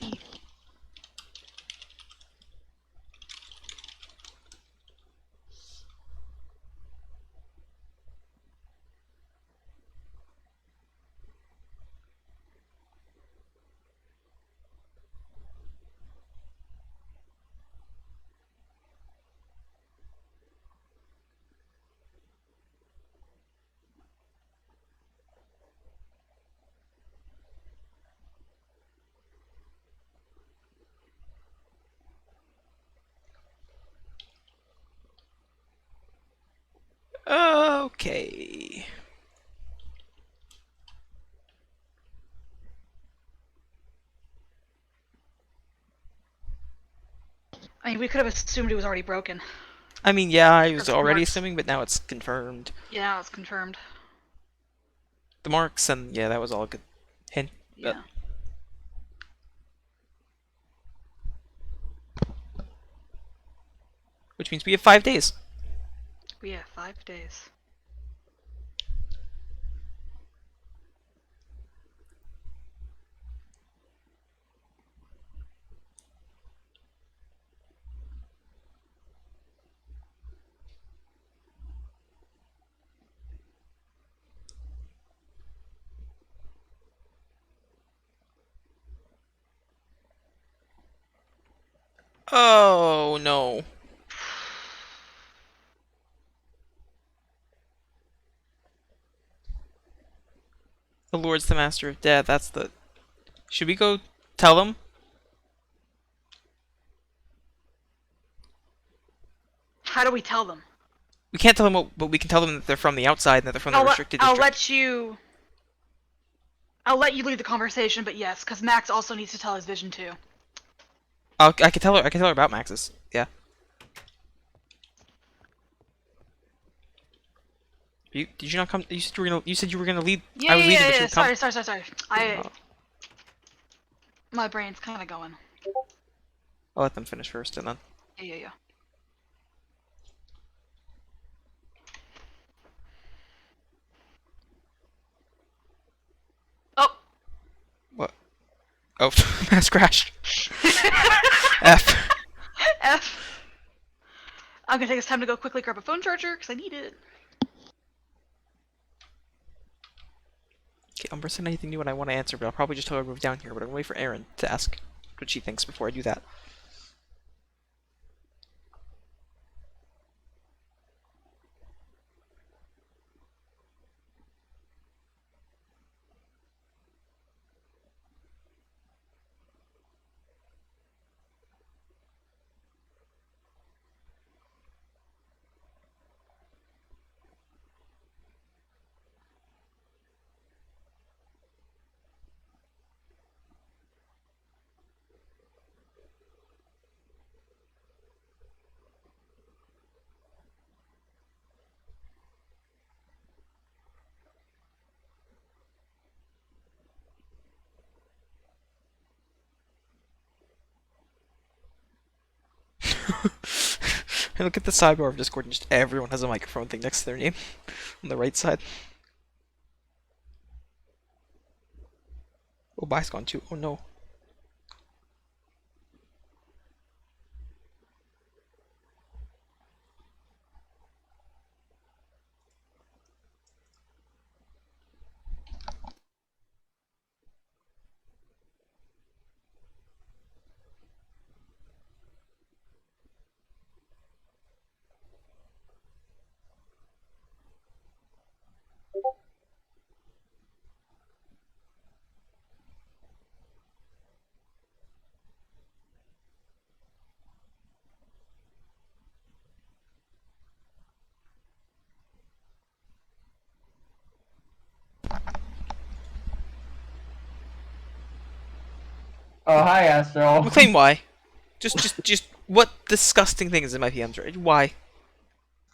[SPEAKER 6] Okay.
[SPEAKER 10] I mean, we could have assumed it was already broken.
[SPEAKER 6] I mean, yeah, I was already assuming, but now it's confirmed.
[SPEAKER 10] Yeah, it's confirmed.
[SPEAKER 6] The Marks, and yeah, that was all a good hint.
[SPEAKER 10] Yeah.
[SPEAKER 6] Which means we have 5 days.
[SPEAKER 10] We have 5 days.
[SPEAKER 6] Oh, no. The Lord's the Master of Death, that's the... Should we go tell them?
[SPEAKER 10] How do we tell them?
[SPEAKER 6] We can't tell them what, but we can tell them that they're from the outside and that they're from the restricted district.
[SPEAKER 10] I'll let you lead the conversation, but yes, because Max also needs to tell his vision too.
[SPEAKER 6] I can tell her. I can tell her about Max's. Yeah. Did you not come? You said you were gonna. You said you were gonna lead.
[SPEAKER 10] Yeah,
[SPEAKER 6] I was leading, but you
[SPEAKER 10] Sorry.
[SPEAKER 6] Oh.
[SPEAKER 10] My brain's kind of going.
[SPEAKER 6] I'll let them finish first, and then.
[SPEAKER 10] Yeah. Oh.
[SPEAKER 6] What? Oh, mass crashed. F.
[SPEAKER 10] F. I'm gonna take this time to go quickly grab a phone charger because I need it.
[SPEAKER 6] Okay, Umbra said anything new and I want to answer, but I'll probably just tell her to move down here. But I'm gonna wait for Erin to ask what she thinks before I do that. And look at the sidebar of Discord and just everyone has a microphone thing next to their name on the right side. Oh, bye's gone too. Oh no.
[SPEAKER 3] Oh, hi, Astro.
[SPEAKER 6] McLean, why? Just what disgusting thing is in my PMs right? Why?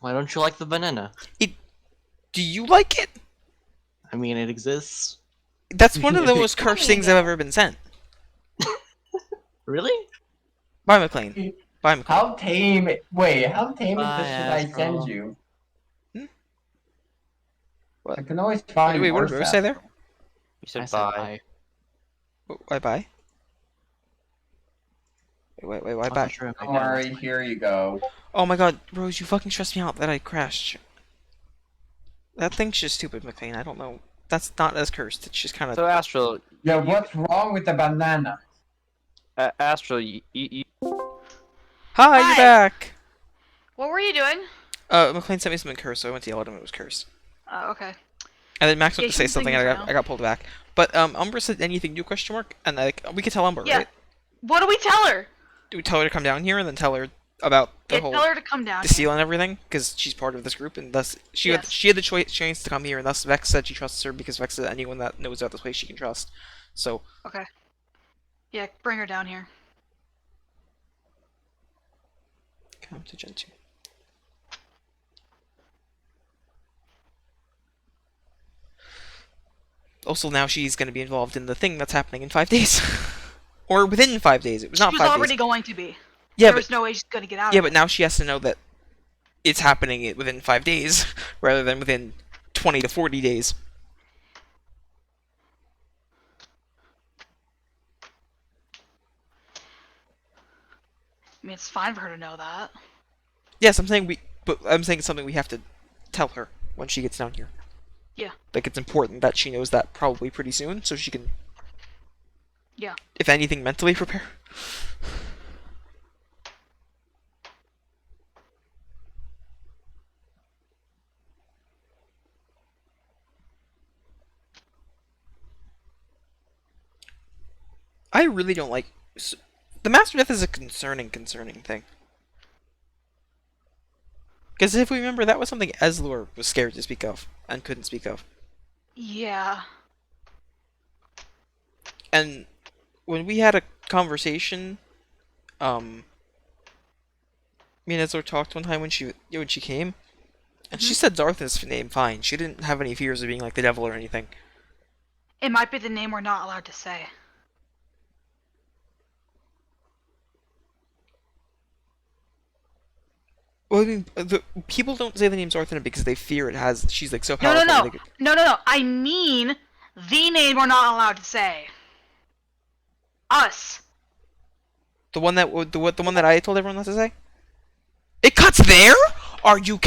[SPEAKER 2] Why don't you like the banana?
[SPEAKER 6] Do you like it?
[SPEAKER 2] I mean, it exists.
[SPEAKER 6] That's one of the most cursed things I've ever been sent.
[SPEAKER 2] Really?
[SPEAKER 6] Bye, McLean. Bye, McLean.
[SPEAKER 3] How tame? Wait, how tame is
[SPEAKER 2] Bye,
[SPEAKER 3] this shit I
[SPEAKER 2] Astro.
[SPEAKER 3] send you?
[SPEAKER 6] What?
[SPEAKER 3] I can always find.
[SPEAKER 6] Wait, what did Rose say there?
[SPEAKER 7] You said
[SPEAKER 2] I said
[SPEAKER 7] bye.
[SPEAKER 2] bye.
[SPEAKER 6] Why bye? Wait, why
[SPEAKER 2] I'm
[SPEAKER 6] bye?
[SPEAKER 2] not sure if I
[SPEAKER 3] Don't
[SPEAKER 2] can.
[SPEAKER 3] worry, here you go.
[SPEAKER 6] Oh my god, Rose, you fucking stressed me out that I crashed. That thing's just stupid, McLean. I don't know. That's not as cursed. It's just kind of.
[SPEAKER 7] So Astral,
[SPEAKER 3] Yeah, what's wrong with the banana?
[SPEAKER 7] Astral,
[SPEAKER 6] Hi,
[SPEAKER 10] Hi.
[SPEAKER 6] you're back!
[SPEAKER 10] What were you doing?
[SPEAKER 6] McLean sent me something cursed, so I went to yell at him. It was cursed.
[SPEAKER 10] Oh, okay.
[SPEAKER 6] And then Max went
[SPEAKER 10] Yeah,
[SPEAKER 6] to say
[SPEAKER 10] she's
[SPEAKER 6] something,
[SPEAKER 10] thinking
[SPEAKER 6] and
[SPEAKER 10] now.
[SPEAKER 6] I got pulled back. But Umbra said anything new? Question mark. And like we could tell Umbra,
[SPEAKER 10] Yeah.
[SPEAKER 6] right?
[SPEAKER 10] What do we tell her?
[SPEAKER 6] Do we tell her to come down here and then tell her about the whole
[SPEAKER 10] Tell her to come down.
[SPEAKER 6] the seal and everything? Because she's part of this group, and thus she
[SPEAKER 10] Yes.
[SPEAKER 6] had the chance to come here, and thus Vex said she trusts her because Vex is anyone that knows about this place she can trust. So
[SPEAKER 10] Okay. Yeah, bring her down here.
[SPEAKER 6] come to Gen 2. Also, now she's going to be involved in the thing that's happening in 5 days. Or within 5 days. It was not
[SPEAKER 10] She
[SPEAKER 6] 5
[SPEAKER 10] was
[SPEAKER 6] days.
[SPEAKER 10] already going to be.
[SPEAKER 6] Yeah,
[SPEAKER 10] There
[SPEAKER 6] but
[SPEAKER 10] was no way she's gonna get out
[SPEAKER 6] yeah,
[SPEAKER 10] of
[SPEAKER 6] but
[SPEAKER 10] it.
[SPEAKER 6] now she has to know that it's happening within 5 days, rather than within 20 to 40 days.
[SPEAKER 10] I mean, it's fine for her to know that.
[SPEAKER 6] Yes, I'm saying it's something we have to tell her when she gets down here.
[SPEAKER 10] Yeah.
[SPEAKER 6] Like, it's important that she knows that probably pretty soon, so she can,
[SPEAKER 10] Yeah.
[SPEAKER 6] if anything, mentally prepare. I really don't like... The Master Death is a concerning thing. Because if we remember, that was something Eslor was scared to speak of and couldn't speak of.
[SPEAKER 10] Yeah.
[SPEAKER 6] And when we had a conversation, me and Eslor talked one time when she came, and she said Zarthan's name fine. She didn't have any fears of being like the devil or anything.
[SPEAKER 10] It might be the name we're not allowed to say.
[SPEAKER 6] Well, I mean, the people don't say the name Zarthana because they fear it has. She's like so
[SPEAKER 10] No,
[SPEAKER 6] powerful.
[SPEAKER 10] no,
[SPEAKER 6] that
[SPEAKER 10] no.
[SPEAKER 6] they could-
[SPEAKER 10] No. I mean the name we're not allowed to say. Us.
[SPEAKER 6] The one that the one that I told everyone not to say. It cuts there. Are you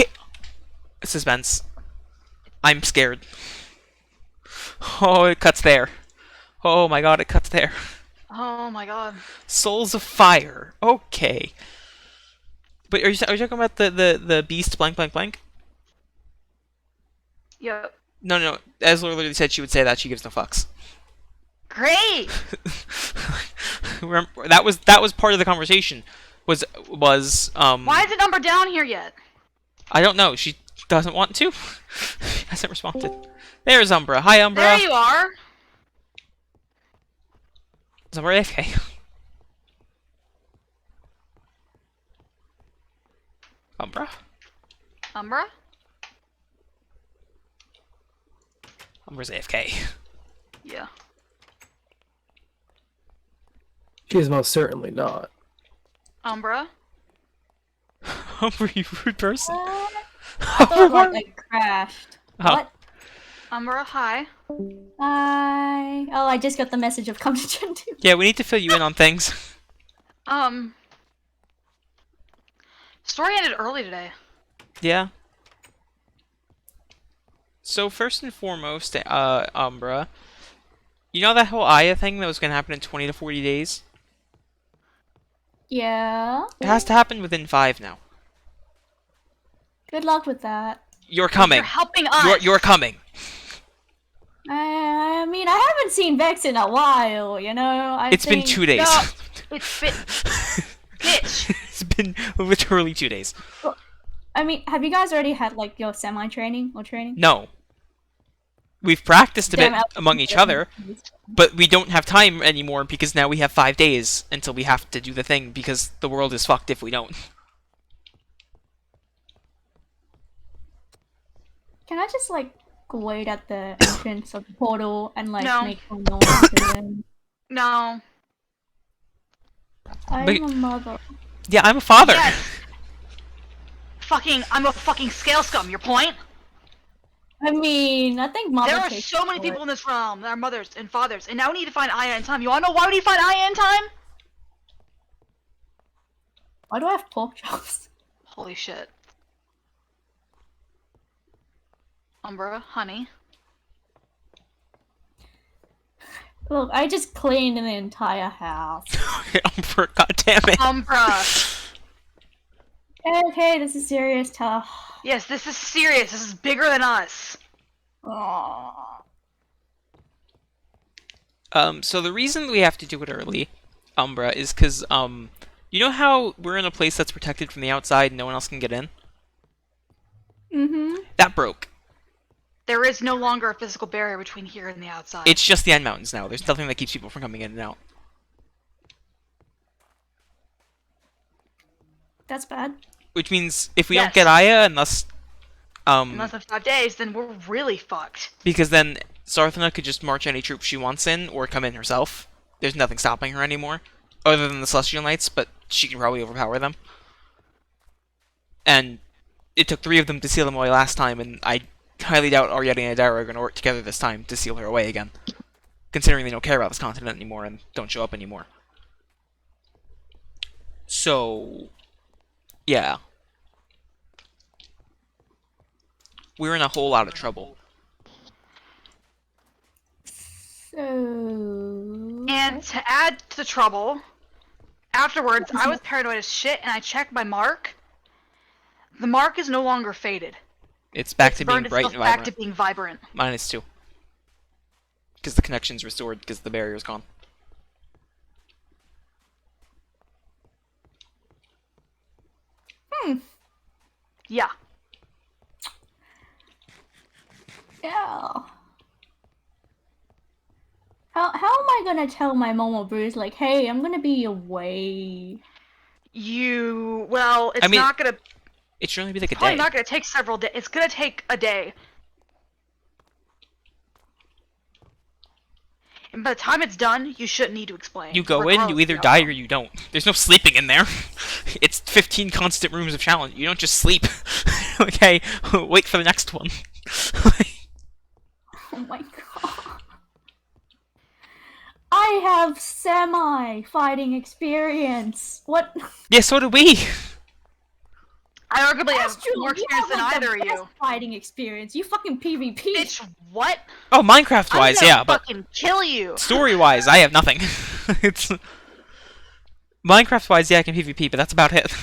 [SPEAKER 6] suspense? I'm scared. Oh, it cuts there. Oh my god, it cuts there.
[SPEAKER 10] Oh my god.
[SPEAKER 6] Souls of Fire. Okay. But are you talking about the beast blank blank blank?
[SPEAKER 10] Yep.
[SPEAKER 6] No. Eslor literally said she would say that. She gives no fucks.
[SPEAKER 10] Great.
[SPEAKER 6] Remember, that was part of the conversation. Was
[SPEAKER 10] Why is it number down here yet?
[SPEAKER 6] I don't know. She doesn't want to. She hasn't responded. There's Umbra. Hi, Umbra.
[SPEAKER 10] There you are.
[SPEAKER 6] Is Umbra AFK? Umbra?
[SPEAKER 10] Umbra?
[SPEAKER 6] Umbra's AFK.
[SPEAKER 10] Yeah.
[SPEAKER 8] She's most certainly not.
[SPEAKER 10] Umbra?
[SPEAKER 6] Umbra, you rude person.
[SPEAKER 4] I thought like I crashed.
[SPEAKER 6] Oh.
[SPEAKER 4] What?
[SPEAKER 10] Umbra, hi.
[SPEAKER 4] Hi. Oh, I just got the message of come to Gen 2.
[SPEAKER 6] Yeah, we need to fill you in on things.
[SPEAKER 10] Story ended early today.
[SPEAKER 6] Yeah. So first and foremost, Umbra, you know that whole Aya thing that was gonna happen in 20 to 40 days?
[SPEAKER 4] Yeah.
[SPEAKER 6] It has to happen within 5 now.
[SPEAKER 4] Good luck with that.
[SPEAKER 6] You're coming.
[SPEAKER 10] You're helping us.
[SPEAKER 6] You're coming.
[SPEAKER 4] I mean, I haven't seen Vex in a while, you know?
[SPEAKER 6] It's been 2 days.
[SPEAKER 10] No, it's been... Bitch.
[SPEAKER 6] It's been literally 2 days.
[SPEAKER 4] Well, I mean, have you guys already had, like, your semi-training or training?
[SPEAKER 6] No. We've practiced a bit
[SPEAKER 4] Damn,
[SPEAKER 6] among each other, but we don't have time anymore because now we have 5 days until we have to do the thing because the world is fucked if we don't.
[SPEAKER 4] Can I just, like, wait at the entrance of the portal and, like,
[SPEAKER 10] No.
[SPEAKER 4] make some noise and then...
[SPEAKER 10] No.
[SPEAKER 4] I'm
[SPEAKER 6] But-
[SPEAKER 4] a mother.
[SPEAKER 6] Yeah, I'm a father.
[SPEAKER 10] Yes. I'm a fucking scale scum, your point?
[SPEAKER 4] I mean, I think mother
[SPEAKER 10] There are
[SPEAKER 4] takes
[SPEAKER 10] so many
[SPEAKER 4] it.
[SPEAKER 10] people in this realm that are mothers and fathers, and now we need to find Aya in time. You wanna know why we need to find Aya in time?
[SPEAKER 4] Why do I have pork chops?
[SPEAKER 10] Holy shit. Umbra, honey.
[SPEAKER 4] Look, I just cleaned the entire house.
[SPEAKER 6] Umbra, goddammit.
[SPEAKER 10] Umbra.
[SPEAKER 4] Okay, this is serious tough.
[SPEAKER 10] Yes, this is serious. This is bigger than us.
[SPEAKER 4] Aww.
[SPEAKER 6] So the reason we have to do it early, Umbra, is because, you know how we're in a place that's protected from the outside and no one else can get in?
[SPEAKER 4] Mm-hmm.
[SPEAKER 6] That broke.
[SPEAKER 10] There is no longer a physical barrier between here and the outside.
[SPEAKER 6] It's just the end mountains now. There's nothing that keeps people from coming in and out.
[SPEAKER 4] That's bad.
[SPEAKER 6] Which means if we
[SPEAKER 10] Yes.
[SPEAKER 6] don't get Aya, unless
[SPEAKER 10] Unless in 5 days, then we're really fucked.
[SPEAKER 6] because then Sarthana could just march any troops she wants in or come in herself. There's nothing stopping her anymore, other than the Celestial Knights, but she can probably overpower them. And it took 3 of them to seal them away last time, and I highly doubt Ariete and Adara are going to work together this time to seal her away again, considering they don't care about this continent anymore and don't show up anymore. So, yeah. We're in a whole lot of trouble.
[SPEAKER 4] So...
[SPEAKER 10] And to add to the trouble, afterwards, I was paranoid as shit, and I checked my mark. The mark is no longer faded.
[SPEAKER 6] It's back to being
[SPEAKER 10] Burned
[SPEAKER 6] bright
[SPEAKER 10] itself
[SPEAKER 6] and
[SPEAKER 10] back
[SPEAKER 6] vibrant.
[SPEAKER 10] to being vibrant.
[SPEAKER 6] -2. Because the connection's restored, because the barrier's gone.
[SPEAKER 10] Yeah.
[SPEAKER 4] Yeah. How am I gonna tell my Momo Bruce, like, hey, I'm gonna be away?
[SPEAKER 10] Well, it's
[SPEAKER 6] I mean,
[SPEAKER 10] not gonna.
[SPEAKER 6] it should only be like a
[SPEAKER 10] Probably
[SPEAKER 6] day.
[SPEAKER 10] not gonna take several days. It's gonna take a day. And by the time it's done, you shouldn't need to explain.
[SPEAKER 6] You go in, you either die or you don't. There's no sleeping in there. It's 15 constant rooms of challenge. You don't just sleep. Okay, wait for the next one.
[SPEAKER 4] Oh my god. I have semi-fighting experience. What?
[SPEAKER 6] Yeah, so do we.
[SPEAKER 10] I arguably have
[SPEAKER 4] That's true.
[SPEAKER 10] more
[SPEAKER 4] You
[SPEAKER 10] experience
[SPEAKER 4] have,
[SPEAKER 10] than
[SPEAKER 4] like,
[SPEAKER 10] either
[SPEAKER 4] the
[SPEAKER 10] of you.
[SPEAKER 4] best fighting experience. You fucking PvP.
[SPEAKER 10] Bitch, what?
[SPEAKER 6] Oh, Minecraft-wise,
[SPEAKER 10] I'm
[SPEAKER 6] yeah,
[SPEAKER 10] gonna
[SPEAKER 6] but
[SPEAKER 10] fucking kill you.
[SPEAKER 6] story-wise, I have nothing. It's Minecraft-wise, yeah, I can PvP, but that's about it.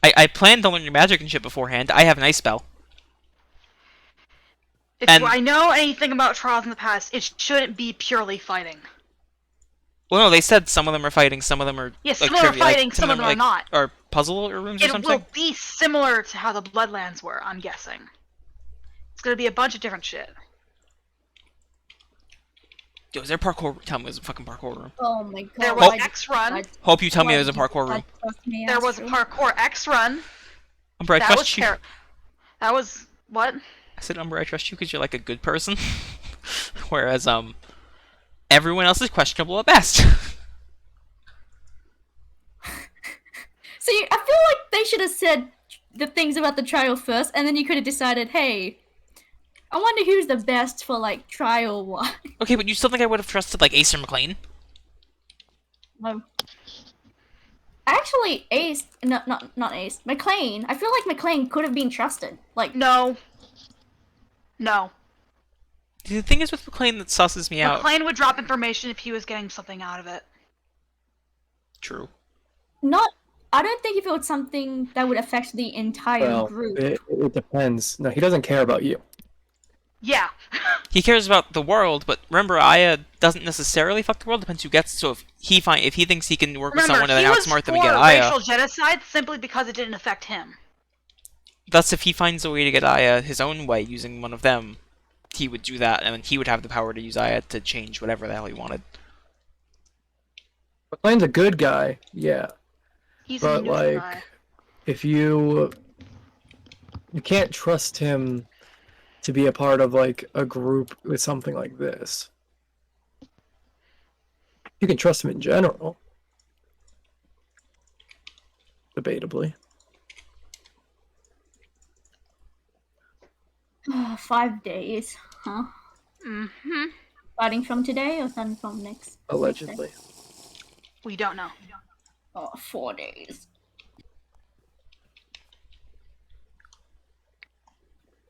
[SPEAKER 6] I planned to learn your magic and shit beforehand. I have an ice spell.
[SPEAKER 10] If
[SPEAKER 6] And-
[SPEAKER 10] I know anything about trials in the past, it shouldn't be purely fighting.
[SPEAKER 6] Well, no, they said some of them are fighting, some of them are
[SPEAKER 10] Yes,
[SPEAKER 6] like
[SPEAKER 10] some of them are
[SPEAKER 6] trivia, like,
[SPEAKER 10] fighting, some of them are
[SPEAKER 6] like,
[SPEAKER 10] not.
[SPEAKER 6] are puzzle rooms or
[SPEAKER 10] It
[SPEAKER 6] something.
[SPEAKER 10] will be similar to how the Bloodlands were, I'm guessing. It's gonna be a bunch of different shit.
[SPEAKER 6] Yo, is there parkour? Tell me there's a fucking parkour room.
[SPEAKER 4] Oh my god.
[SPEAKER 10] There was X Run.
[SPEAKER 6] Hope you tell me there's a parkour room.
[SPEAKER 10] There was a parkour X Run.
[SPEAKER 6] Umber, I
[SPEAKER 10] That was
[SPEAKER 6] trust you.
[SPEAKER 10] That was what?
[SPEAKER 6] I said, Umber, I trust you because you're like a good person. Whereas, everyone else is questionable at best.
[SPEAKER 4] See, I feel like they should have said the things about the trial first, and then you could have decided, hey, I wonder who's the best for, like, trial-wise.
[SPEAKER 6] Okay, but you still think I would have trusted, like, Ace or McLean?
[SPEAKER 4] No. Actually, Ace, no, not Ace, McLean. I feel like McLean could have been trusted. Like,
[SPEAKER 10] No. No.
[SPEAKER 6] The thing is with McLean that susses me out.
[SPEAKER 10] McLean would drop information if he was getting something out of it.
[SPEAKER 6] True.
[SPEAKER 4] not. I don't think if it was something that would affect the entire group.
[SPEAKER 8] It depends. No, he doesn't care about you.
[SPEAKER 10] Yeah.
[SPEAKER 6] He cares about the world, but remember, Aya doesn't necessarily fuck the world. Depends who gets. So if he thinks he can work with someone and outsmart them and get Aya,
[SPEAKER 10] racial genocide simply because it didn't affect him.
[SPEAKER 6] thus if he finds a way to get Aya his own way using one of them, he would do that, and then he would have the power to use Aya to change whatever the hell he wanted.
[SPEAKER 8] McLean's a good guy, yeah.
[SPEAKER 10] He's
[SPEAKER 8] But
[SPEAKER 10] a neutral
[SPEAKER 8] like,
[SPEAKER 10] guy.
[SPEAKER 8] if you can't trust him to be a part of like a group with something like this. You can trust him in general. Debatably.
[SPEAKER 4] 5 days, huh?
[SPEAKER 10] Mm-hmm.
[SPEAKER 4] Starting from today or starting from next?
[SPEAKER 8] Allegedly.
[SPEAKER 10] We don't know.
[SPEAKER 4] Oh, 4 days.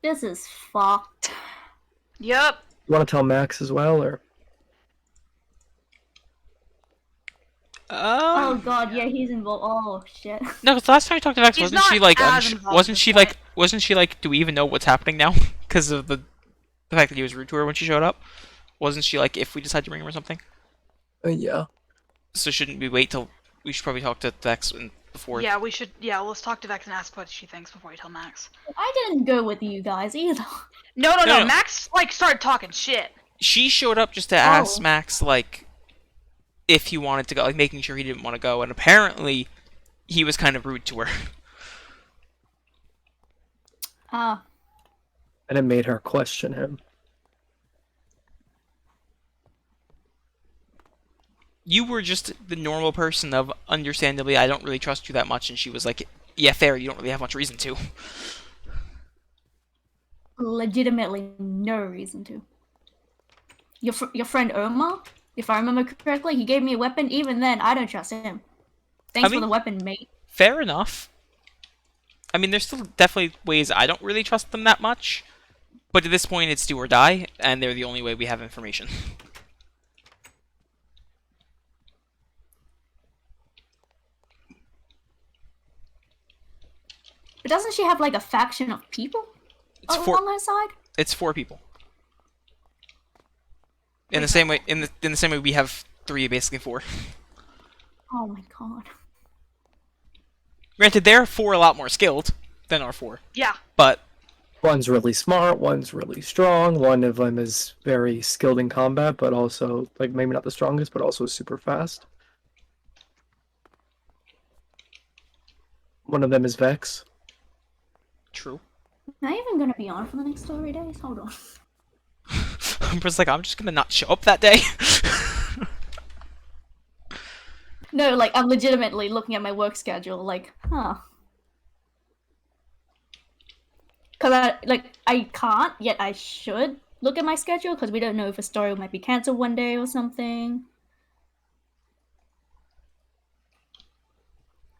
[SPEAKER 4] This is fucked.
[SPEAKER 10] Yep.
[SPEAKER 8] You want to tell Max as well, or?
[SPEAKER 4] Oh god, yeah, he's involved. Oh shit.
[SPEAKER 6] No, because last time I talked to Vex,
[SPEAKER 10] He's
[SPEAKER 6] wasn't she
[SPEAKER 10] not
[SPEAKER 6] like,
[SPEAKER 10] as involved
[SPEAKER 6] wasn't
[SPEAKER 10] as
[SPEAKER 6] she
[SPEAKER 10] Blake.
[SPEAKER 6] like, wasn't she like, do we even know what's happening now? Because of the fact that he was rude to her when she showed up. Wasn't she like, if we decide to bring him or something?
[SPEAKER 8] Yeah.
[SPEAKER 6] So shouldn't we wait till? We should probably talk to Vex before.
[SPEAKER 10] Yeah, we should. Yeah, let's talk to Vex and ask what she thinks before we tell Max.
[SPEAKER 4] I didn't go with you guys either.
[SPEAKER 10] No.
[SPEAKER 6] No.
[SPEAKER 10] Max like started talking shit.
[SPEAKER 6] She showed up just to ask Max like if he wanted to go, like making sure he didn't want to go, and apparently he was kind of rude to her.
[SPEAKER 4] Ah.
[SPEAKER 8] And it made her question him.
[SPEAKER 6] You were just the normal person of, understandably, I don't really trust you that much, and she was like, yeah, fair, you don't really have much reason to.
[SPEAKER 4] Legitimately no reason to. Your friend Omar, if I remember correctly, he gave me a weapon. Even then, I don't trust him. Thanks for the weapon, mate.
[SPEAKER 6] Fair enough. I mean, there's still definitely ways I don't really trust them that much, but at this point it's do or die, and they're the only way we have information.
[SPEAKER 4] But doesn't she have like a faction of people on her side?
[SPEAKER 6] It's 4 people. In the same way, in the same way, we have 3, basically 4.
[SPEAKER 4] Oh my god.
[SPEAKER 6] Granted, they're 4 a lot more skilled. than R4.
[SPEAKER 10] Yeah.
[SPEAKER 6] But
[SPEAKER 8] One's really smart, one's really strong, one of them is very skilled in combat, but also, like, maybe not the strongest, but also super fast. One of them is Vex.
[SPEAKER 6] true.
[SPEAKER 4] Am I even gonna be on for the next 3 days? Hold on.
[SPEAKER 6] Umbra's like, I'm just gonna not show up that day.
[SPEAKER 4] No, like, I'm legitimately looking at my work schedule, like, huh. Because I can't, yet I should look at my schedule, because we don't know if a story might be cancelled one day or something.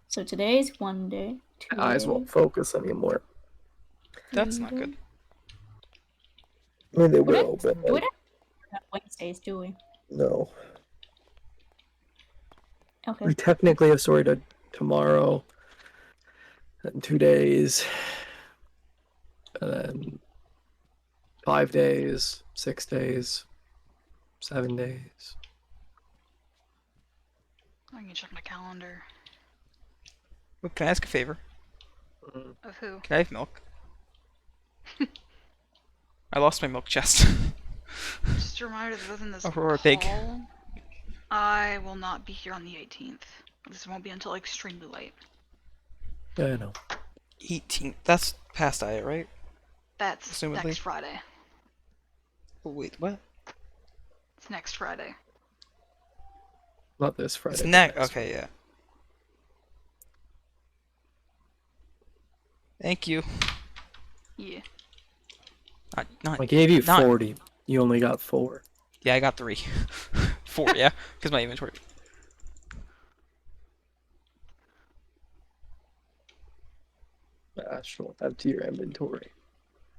[SPEAKER 4] So today's one day.
[SPEAKER 8] My eyes won't focus anymore.
[SPEAKER 6] That's not good.
[SPEAKER 8] I mean, they will, but
[SPEAKER 4] We don't have Wednesdays, do we?
[SPEAKER 8] no.
[SPEAKER 4] Okay.
[SPEAKER 8] We technically have story to tomorrow, and 2 days, and then 5 days, 6 days, 7 days.
[SPEAKER 10] I can check my calendar.
[SPEAKER 6] Look, can I ask a favor?
[SPEAKER 10] Of who?
[SPEAKER 6] Can I have milk? I lost my milk chest.
[SPEAKER 10] Just a reminder that within this
[SPEAKER 6] Aurora Big.
[SPEAKER 10] call, I will not be here on the 18th. This won't be until extremely late.
[SPEAKER 8] Yeah, I know.
[SPEAKER 6] 18th. That's past diet, right?
[SPEAKER 10] That's
[SPEAKER 6] Assumedly.
[SPEAKER 10] next Friday.
[SPEAKER 6] Oh, wait, what?
[SPEAKER 10] It's next Friday.
[SPEAKER 8] Not this Friday.
[SPEAKER 6] It's
[SPEAKER 8] but
[SPEAKER 6] next.
[SPEAKER 8] next.
[SPEAKER 6] Okay, yeah. Thank you.
[SPEAKER 10] Yeah.
[SPEAKER 6] Not.
[SPEAKER 8] I gave you
[SPEAKER 6] not-
[SPEAKER 8] 40. You only got 4.
[SPEAKER 6] Yeah, I got 3. 4, yeah, because my inventory.
[SPEAKER 8] Astral, add to your inventory.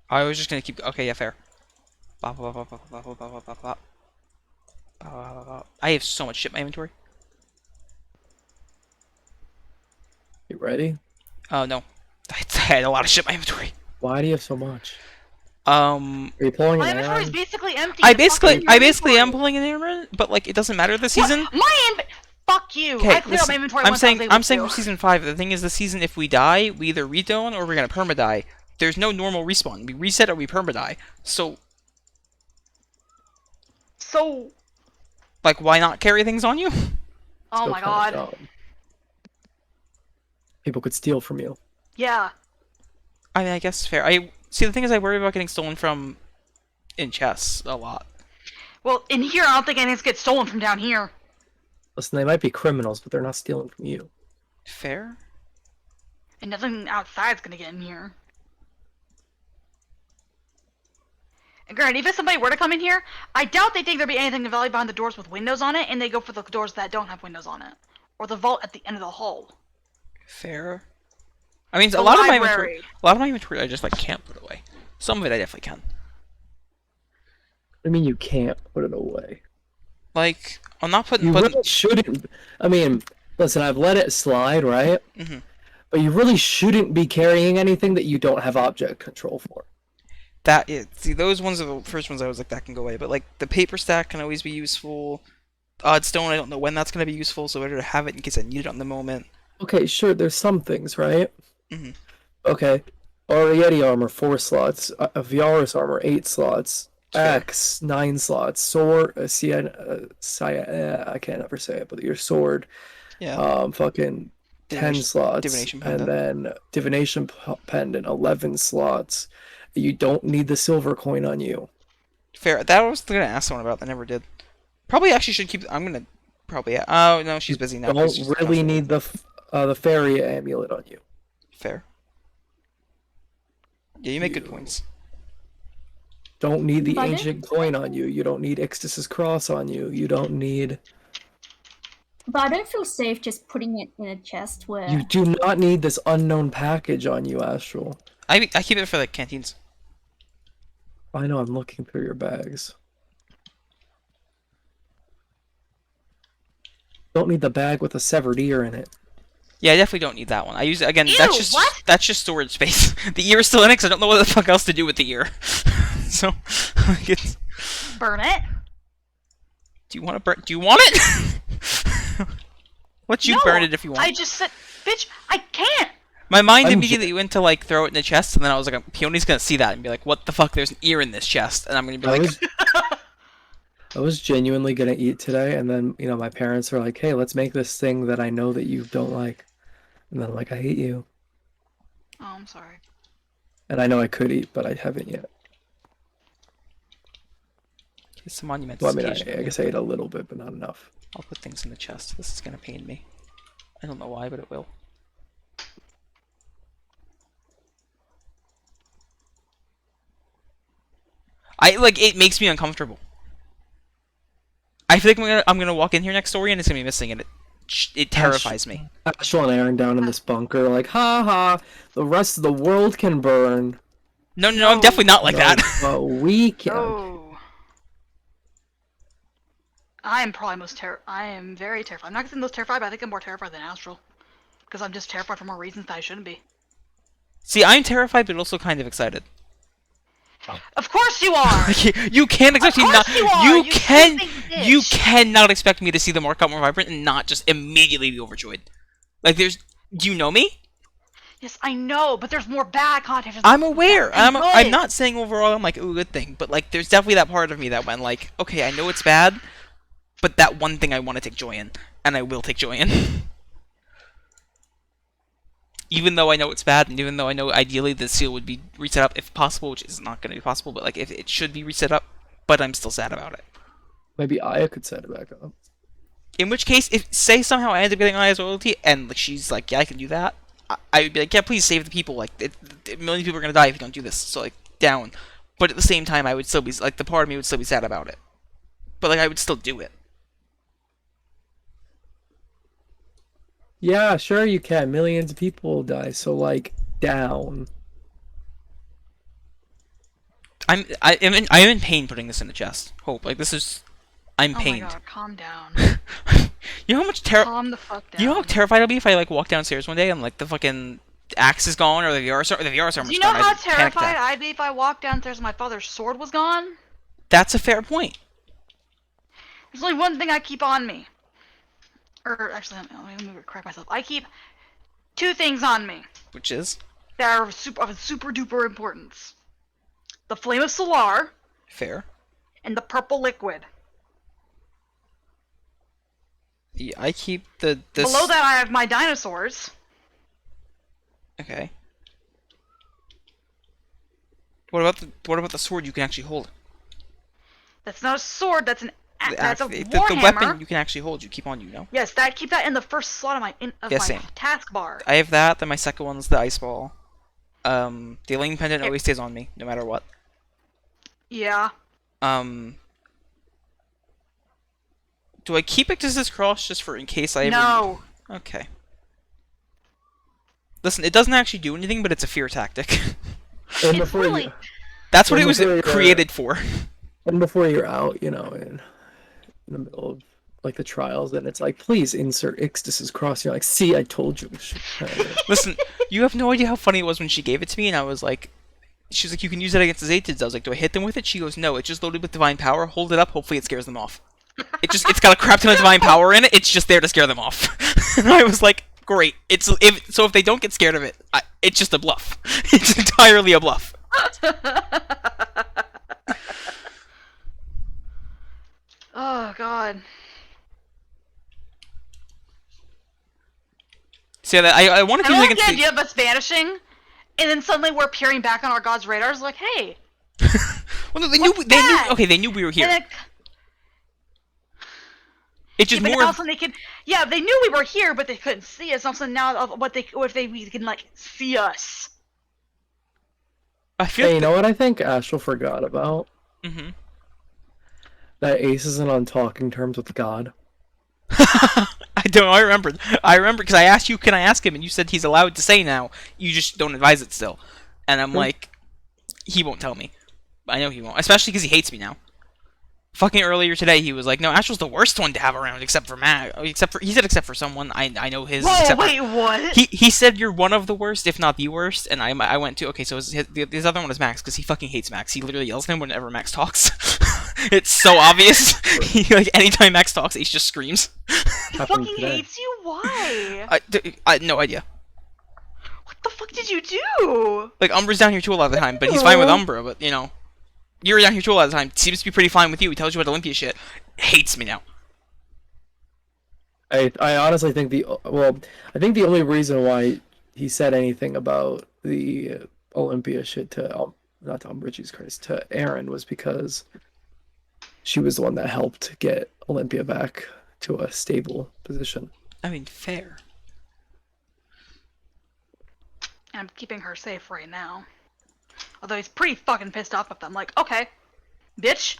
[SPEAKER 6] I was just gonna keep. Okay, yeah, fair. Bop, bop, bop, bop, bop, bop, bop, bop, bop. Bop, bop, bop. I have so much shit in my inventory.
[SPEAKER 8] You ready?
[SPEAKER 6] Oh no, I had a lot of shit in my inventory.
[SPEAKER 8] Why do you have so much?
[SPEAKER 6] Are
[SPEAKER 8] you pulling
[SPEAKER 10] My
[SPEAKER 8] an
[SPEAKER 10] inventory is
[SPEAKER 8] errand?
[SPEAKER 10] basically empty.
[SPEAKER 6] I
[SPEAKER 10] It's fucking
[SPEAKER 6] basically am
[SPEAKER 10] inventory.
[SPEAKER 6] pulling an errand, but like it doesn't matter this season.
[SPEAKER 10] What? My Fuck you.
[SPEAKER 6] Okay,
[SPEAKER 10] I cleared out my inventory
[SPEAKER 6] I'm
[SPEAKER 10] once
[SPEAKER 6] saying
[SPEAKER 10] I was able
[SPEAKER 6] for
[SPEAKER 10] to.
[SPEAKER 6] season 5. The thing is, the season if we die, we either redone or we're gonna perma-die. There's no normal respawn. We reset or we perma-die. So, like, why not carry things on you?
[SPEAKER 10] Oh my god.
[SPEAKER 8] People could steal from you.
[SPEAKER 10] Yeah.
[SPEAKER 6] I mean, I guess it's fair. I see. The thing is, I worry about getting stolen from in chests a lot.
[SPEAKER 10] Well, in here, I don't think anything gets stolen from down here.
[SPEAKER 8] Listen, they might be criminals, but they're not stealing from you.
[SPEAKER 6] Fair.
[SPEAKER 10] And nothing outside's gonna get in here. And granted, even if somebody were to come in here, I doubt they think there'd be anything of value behind the doors with windows on it, and they go for the doors that don't have windows on it. Or the vault at the end of the hall.
[SPEAKER 6] Fair. I mean,
[SPEAKER 10] The
[SPEAKER 6] a lot of
[SPEAKER 10] library.
[SPEAKER 6] my inventory, I just like can't put away. Some of it I definitely can.
[SPEAKER 8] I mean, you can't put it away.
[SPEAKER 6] Like, I'm not putting.
[SPEAKER 8] You really shouldn't. I mean, listen, I've let it slide, right?
[SPEAKER 6] Mm-hmm.
[SPEAKER 8] But you really shouldn't be carrying anything that you don't have object control for.
[SPEAKER 6] That is, see, those ones are the first ones I was like, that can go away. But like, the paper stack can always be useful. Odd stone, I don't know when that's gonna be useful, so better to have it in case I need it on the moment.
[SPEAKER 8] Okay, sure, there's some things, right?
[SPEAKER 6] Mm-hmm.
[SPEAKER 8] Okay. Ariete armor, 4 slots. Viaris armor, 8 slots. Axe, 9 slots. Sword, I can't ever say it, but your sword, fucking 10 slots.
[SPEAKER 6] Divination
[SPEAKER 8] and
[SPEAKER 6] pendant.
[SPEAKER 8] then divination pendant, 11 slots. You don't need the silver coin on you.
[SPEAKER 6] Fair. That I was gonna ask someone about. I never did. Probably actually should keep. I'm gonna probably. Oh no, she's busy now.
[SPEAKER 8] Don't really need the fairy amulet on you.
[SPEAKER 6] Fair. Yeah, you make good points.
[SPEAKER 8] Don't need the
[SPEAKER 4] Pardon?
[SPEAKER 8] ancient coin on you. You don't need Ixtus's cross on you. You don't need.
[SPEAKER 4] But I don't feel safe just putting it in a chest where...
[SPEAKER 8] You do not need this unknown package on you, Astral.
[SPEAKER 6] I keep it for the canteens.
[SPEAKER 8] I know, I'm looking through your bags. Don't need the bag with a severed ear in it.
[SPEAKER 6] Yeah, I definitely don't need that one. I use it again.
[SPEAKER 10] Ew,
[SPEAKER 6] That's just storage space. The ear is still in it 'cause I don't know what the fuck else to do with the ear. So, like it's...
[SPEAKER 10] Burn it.
[SPEAKER 6] Do you want to burn? Do you want it? Let you
[SPEAKER 10] No,
[SPEAKER 6] burn it if you want.
[SPEAKER 10] I just said, bitch, I can't.
[SPEAKER 6] My mind
[SPEAKER 8] I'm
[SPEAKER 6] immediately went to like throw it in the chest, and then I was like, Peony's gonna see that and be like, "What the fuck? There's an ear in this chest," and I'm gonna be like,
[SPEAKER 8] I was genuinely gonna eat today, and then my parents were like, "Hey, let's make this thing that I know that you don't like," and then I'm like, "I hate you,"
[SPEAKER 10] Oh, I'm sorry.
[SPEAKER 8] and I know I could eat, but I haven't yet.
[SPEAKER 6] "It's some monument."
[SPEAKER 8] Well, I mean, I guess I ate a little bit, but not enough.
[SPEAKER 6] I'll put things in the chest. This is gonna pain me. I don't know why, but it will. It makes me uncomfortable. I feel like I'm gonna walk in here next story and it's gonna be missing, and it terrifies me.
[SPEAKER 8] Ashel and Aaron down in this bunker, like, ha ha, the rest of the world can burn.
[SPEAKER 6] No, I'm definitely not like that.
[SPEAKER 8] But we can.
[SPEAKER 10] Oh. I am probably I am very terrified. I'm not gonna say most terrified, but I think I'm more terrified than Astral. Because I'm just terrified for more reasons that I shouldn't be.
[SPEAKER 6] See, I'm terrified, but also kind of excited.
[SPEAKER 10] Of course you are!
[SPEAKER 6] You can't expect me not. You
[SPEAKER 10] You
[SPEAKER 6] cannot expect me to see the more cut more vibrant and not just immediately be overjoyed. Like, do you know me?
[SPEAKER 10] Yes, I know, but there's more bad content.
[SPEAKER 6] I'm aware. I'm
[SPEAKER 10] good.
[SPEAKER 6] not saying overall I'm like, ooh, good thing, but like, there's definitely that part of me that went like, okay, I know it's bad, but that one thing I want to take joy in, and I will take joy in. Even though I know it's bad, and even though I know ideally the seal would be reset up if possible, which is not going to be possible, but like if it should be reset up, but I'm still sad about it.
[SPEAKER 8] Maybe Aya could set it back up.
[SPEAKER 6] In which case, if say somehow I end up getting Aya's loyalty, and like, she's like, yeah, I can do that, I would be like, yeah, please save the people. Like, a million people are going to die if you don't do this. So like, down. But at the same time, I would still be like, the part of me would still be sad about it. But like, I would still do it.
[SPEAKER 8] Yeah, sure you can. Millions of people will die, so like, down.
[SPEAKER 6] I am in pain putting this in the chest. Hope, like, this is, I'm pained.
[SPEAKER 10] Oh my god, calm down.
[SPEAKER 6] You know how much
[SPEAKER 10] Calm the fuck down.
[SPEAKER 6] You know how terrified I'll be if I like walk downstairs one day and like the fucking axe is gone or the VR armor's gone.
[SPEAKER 10] Do you know how terrified I'd be if I walked downstairs and my father's sword was gone?
[SPEAKER 6] That's a fair point.
[SPEAKER 10] There's only one thing I keep on me. Or actually, let me correct myself. I keep two things on me.
[SPEAKER 6] Which is?
[SPEAKER 10] That are of super duper importance. The Flame of Solar.
[SPEAKER 6] Fair.
[SPEAKER 10] And the purple liquid.
[SPEAKER 6] Yeah, I keep this...
[SPEAKER 10] Below that I have my dinosaurs.
[SPEAKER 6] Okay. What about the sword you can actually hold?
[SPEAKER 10] That's not a sword, that's a warhammer.
[SPEAKER 6] The weapon you can actually hold, you keep on you, know?
[SPEAKER 10] Yes, keep that in the first slot of my
[SPEAKER 6] same.
[SPEAKER 10] taskbar.
[SPEAKER 6] I have that, then my second one's the ice ball. The Elaine pendant always stays on me, no matter what.
[SPEAKER 10] Yeah.
[SPEAKER 6] Do I keep Ictus' cross just for in case I ever...
[SPEAKER 10] No.
[SPEAKER 6] Okay. Listen, it doesn't actually do anything, but it's a fear tactic.
[SPEAKER 8] And before you,
[SPEAKER 6] That's what it was created for.
[SPEAKER 8] And before you're out, in the middle of like the trials, then it's like, please insert Ixtus's cross. You're like, see, I told you.
[SPEAKER 6] Listen, you have no idea how funny it was when she gave it to me, and I was like, she was like, you can use it against the Zaytids. I was like, do I hit them with it? She goes, no, it's just loaded with divine power. Hold it up, hopefully it scares them off. It's got a crap ton of divine power in it. It's just there to scare them off. And I was like, great. If they don't get scared of it, it's just a bluff. It's entirely a bluff.
[SPEAKER 10] Oh god.
[SPEAKER 6] So yeah, I want to
[SPEAKER 10] I
[SPEAKER 6] do
[SPEAKER 10] like the idea of us vanishing, and then suddenly we're appearing back on our god's radars. Like, hey.
[SPEAKER 6] Well, no, they knew we were here. It's just more.
[SPEAKER 10] Also they could, they knew we were here, but they couldn't see us. Also now, what if they can like see us?
[SPEAKER 6] I feel.
[SPEAKER 8] Hey, you know what I think Astral forgot about?
[SPEAKER 6] Mm-hmm.
[SPEAKER 8] That Ace isn't on talking terms with God.
[SPEAKER 6] I don't know. I remember because I asked you, can I ask him, and you said he's allowed to say now. You just don't advise it still. And I'm like, he won't tell me. I know he won't, especially because he hates me now. Fucking earlier today, he was like, "No, Astral's the worst one to have around, except for Matt. He said except for someone. I know his.
[SPEAKER 10] Whoa, wait, what?
[SPEAKER 6] He said you're one of the worst, if not the worst. And I went to okay, so his other one is Max because he fucking hates Max. He literally yells at him whenever Max talks. It's so obvious. Anytime Max talks, Ace just screams.
[SPEAKER 10] He fucking hates you. Why?
[SPEAKER 6] I no idea.
[SPEAKER 10] What the fuck did you do?
[SPEAKER 6] Like, Umbra's down here too a lot of the time, but he's fine with Umbra, but, you know. You're down here too a lot of the time. Seems to be pretty fine with you. He tells you about Olympia shit. Hates me now.
[SPEAKER 8] I honestly think I think the only reason why he said anything about the Olympia shit to not to Umbra, Jesus Christ, to Aaron was because she was the one that helped get Olympia back to a stable position.
[SPEAKER 6] I mean, fair.
[SPEAKER 10] I'm keeping her safe right now. Although he's pretty fucking pissed off with them. Like, okay, bitch.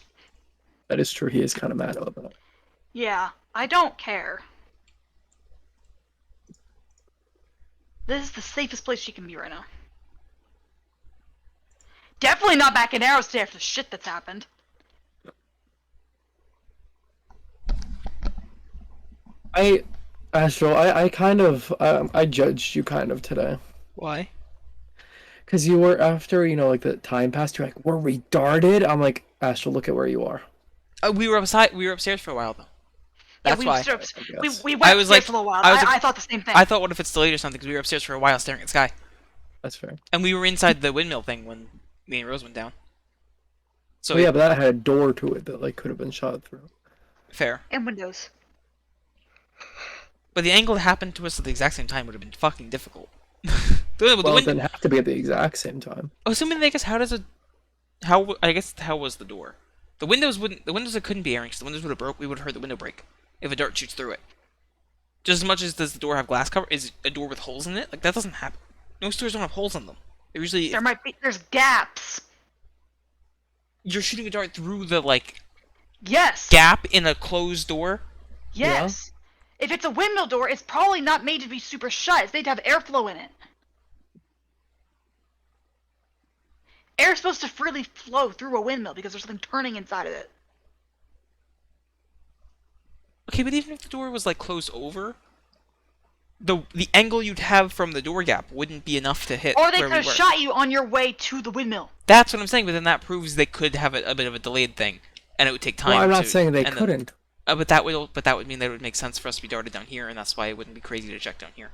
[SPEAKER 8] That is true. He is kind of mad about that.
[SPEAKER 10] Yeah, I don't care. This is the safest place she can be right now. Definitely not back in Arrow State after the shit that's happened.
[SPEAKER 8] Astro, I kind of, I judged you kind of today.
[SPEAKER 6] Why?
[SPEAKER 8] Because you were after, like the time passed, you're like, we're retarded? I'm like, Astro, look at where you are.
[SPEAKER 6] We were upstairs for a while, though. That's why.
[SPEAKER 10] We went upstairs for a while. I thought the same thing.
[SPEAKER 6] I thought, what if it's delayed or something, because we were upstairs for a while staring at the sky.
[SPEAKER 8] That's fair.
[SPEAKER 6] And we were inside the windmill thing when me and Rose went down. So
[SPEAKER 8] yeah, but that had a door to it that could have been shot through.
[SPEAKER 6] Fair.
[SPEAKER 10] And windows.
[SPEAKER 6] But the angle that happened to us at the exact same time would have been fucking difficult.
[SPEAKER 8] It didn't have to be at the exact same time.
[SPEAKER 6] Assuming, I guess, how was the door? The windows that couldn't be airing, because the windows would have broke, we would have heard the window break if a dart shoots through it. Just as much as does the door have glass cover, is a door with holes in it? Like, that doesn't happen. Most doors don't have holes in them. They're usually...
[SPEAKER 10] There's gaps.
[SPEAKER 6] You're shooting a dart through the,
[SPEAKER 10] Yes!
[SPEAKER 6] gap in a closed door?
[SPEAKER 10] Yes! Yeah. If it's a windmill door, it's probably not made to be super shut. It's made to have airflow in it. Air's supposed to freely flow through a windmill because there's something turning inside of it.
[SPEAKER 6] Okay, but even if the door was, closed over, the angle you'd have from the door gap wouldn't be enough to hit
[SPEAKER 10] Or they could have shot you on your way to the windmill.
[SPEAKER 6] That's what I'm saying, but then that proves they could have a bit of a delayed thing, and it would take time.
[SPEAKER 8] Well, I'm not saying they couldn't.
[SPEAKER 6] But that would mean that it would make sense for us to be darted down here, and that's why it wouldn't be crazy to check down here,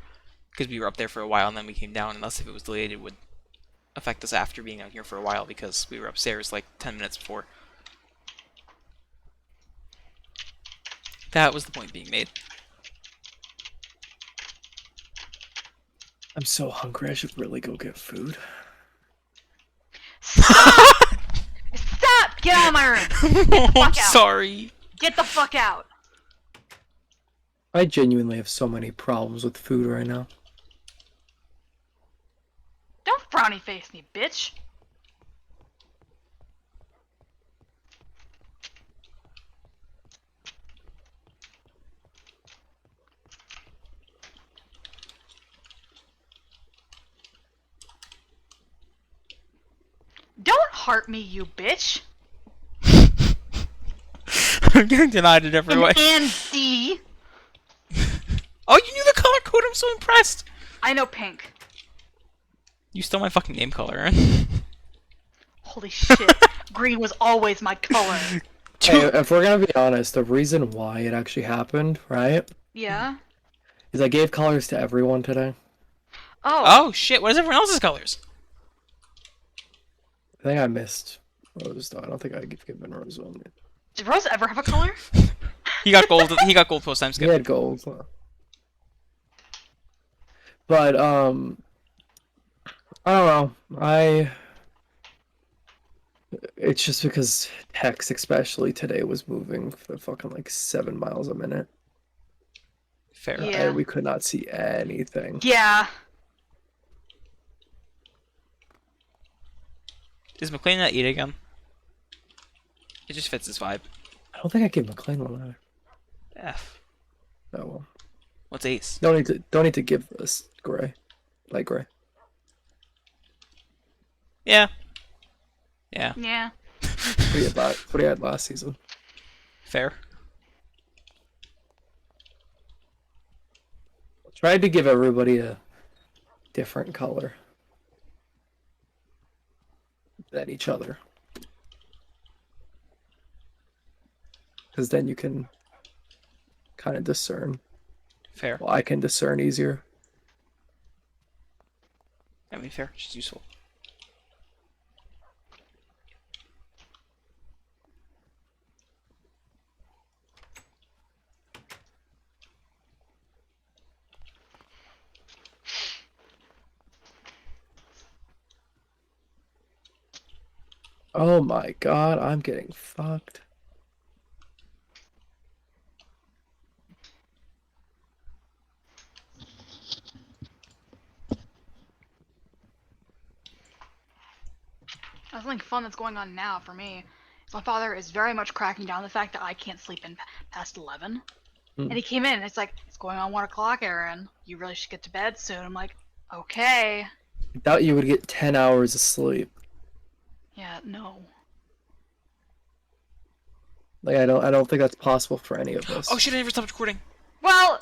[SPEAKER 6] because we were up there for a while and then we came down. Unless if it was delayed, it would affect us after being down here for a while because we were upstairs 10 minutes before. That was the point being made.
[SPEAKER 8] I'm so hungry. I should really go get food.
[SPEAKER 10] Stop! Stop! Get out of my room! Get the fuck out!
[SPEAKER 6] Sorry.
[SPEAKER 10] Get the fuck out!
[SPEAKER 8] I genuinely have so many problems with food right now.
[SPEAKER 10] Don't frowny face me, bitch! Don't heart me, you bitch!
[SPEAKER 6] I'm getting denied it every way.
[SPEAKER 10] And D.
[SPEAKER 6] Oh, you knew the color code? I'm so impressed!
[SPEAKER 10] I know pink.
[SPEAKER 6] You stole my fucking name color, Aaron.
[SPEAKER 10] Holy shit. Green was always my color.
[SPEAKER 8] Hey, if we're gonna be honest, the reason why it actually happened, right?
[SPEAKER 10] Yeah?
[SPEAKER 8] Is I gave colors to everyone today.
[SPEAKER 6] Oh shit, what is everyone else's colors?
[SPEAKER 8] I think I missed Rose, though. I don't think I've given Rose one.
[SPEAKER 10] Did Rose ever have a color?
[SPEAKER 6] He got gold. He got gold post time skip.
[SPEAKER 8] He had gold. But I don't know. It's just because text, especially today, was moving for fucking 7 miles a minute.
[SPEAKER 6] Fair.
[SPEAKER 10] Yeah.
[SPEAKER 8] And we could not see anything.
[SPEAKER 10] Yeah.
[SPEAKER 6] Is McLean not eat again? It just fits his vibe.
[SPEAKER 8] I don't think I gave McLean one either.
[SPEAKER 6] F.
[SPEAKER 8] Oh well.
[SPEAKER 6] What's Ace?
[SPEAKER 8] Don't need to give us gray, light gray.
[SPEAKER 6] Yeah. Yeah.
[SPEAKER 10] Yeah.
[SPEAKER 8] What do you had last season?
[SPEAKER 6] Fair.
[SPEAKER 8] Tried to give everybody a different color than each other. Because then you can kind of discern.
[SPEAKER 6] Fair.
[SPEAKER 8] Well, I can discern easier.
[SPEAKER 6] I mean, fair. She's useful.
[SPEAKER 8] Oh my god, I'm getting fucked.
[SPEAKER 10] Something fun that's going on now for me is my father is very much cracking down the fact that I can't sleep in past 11. And he came in and it's like, it's going on 1 o'clock, Aaron. You really should get to bed soon. I'm like, okay.
[SPEAKER 8] I thought you would get 10 hours of sleep.
[SPEAKER 10] Yeah, no.
[SPEAKER 8] Like I don't think that's possible for any of us.
[SPEAKER 6] Oh shit! I never stopped recording.
[SPEAKER 10] Well,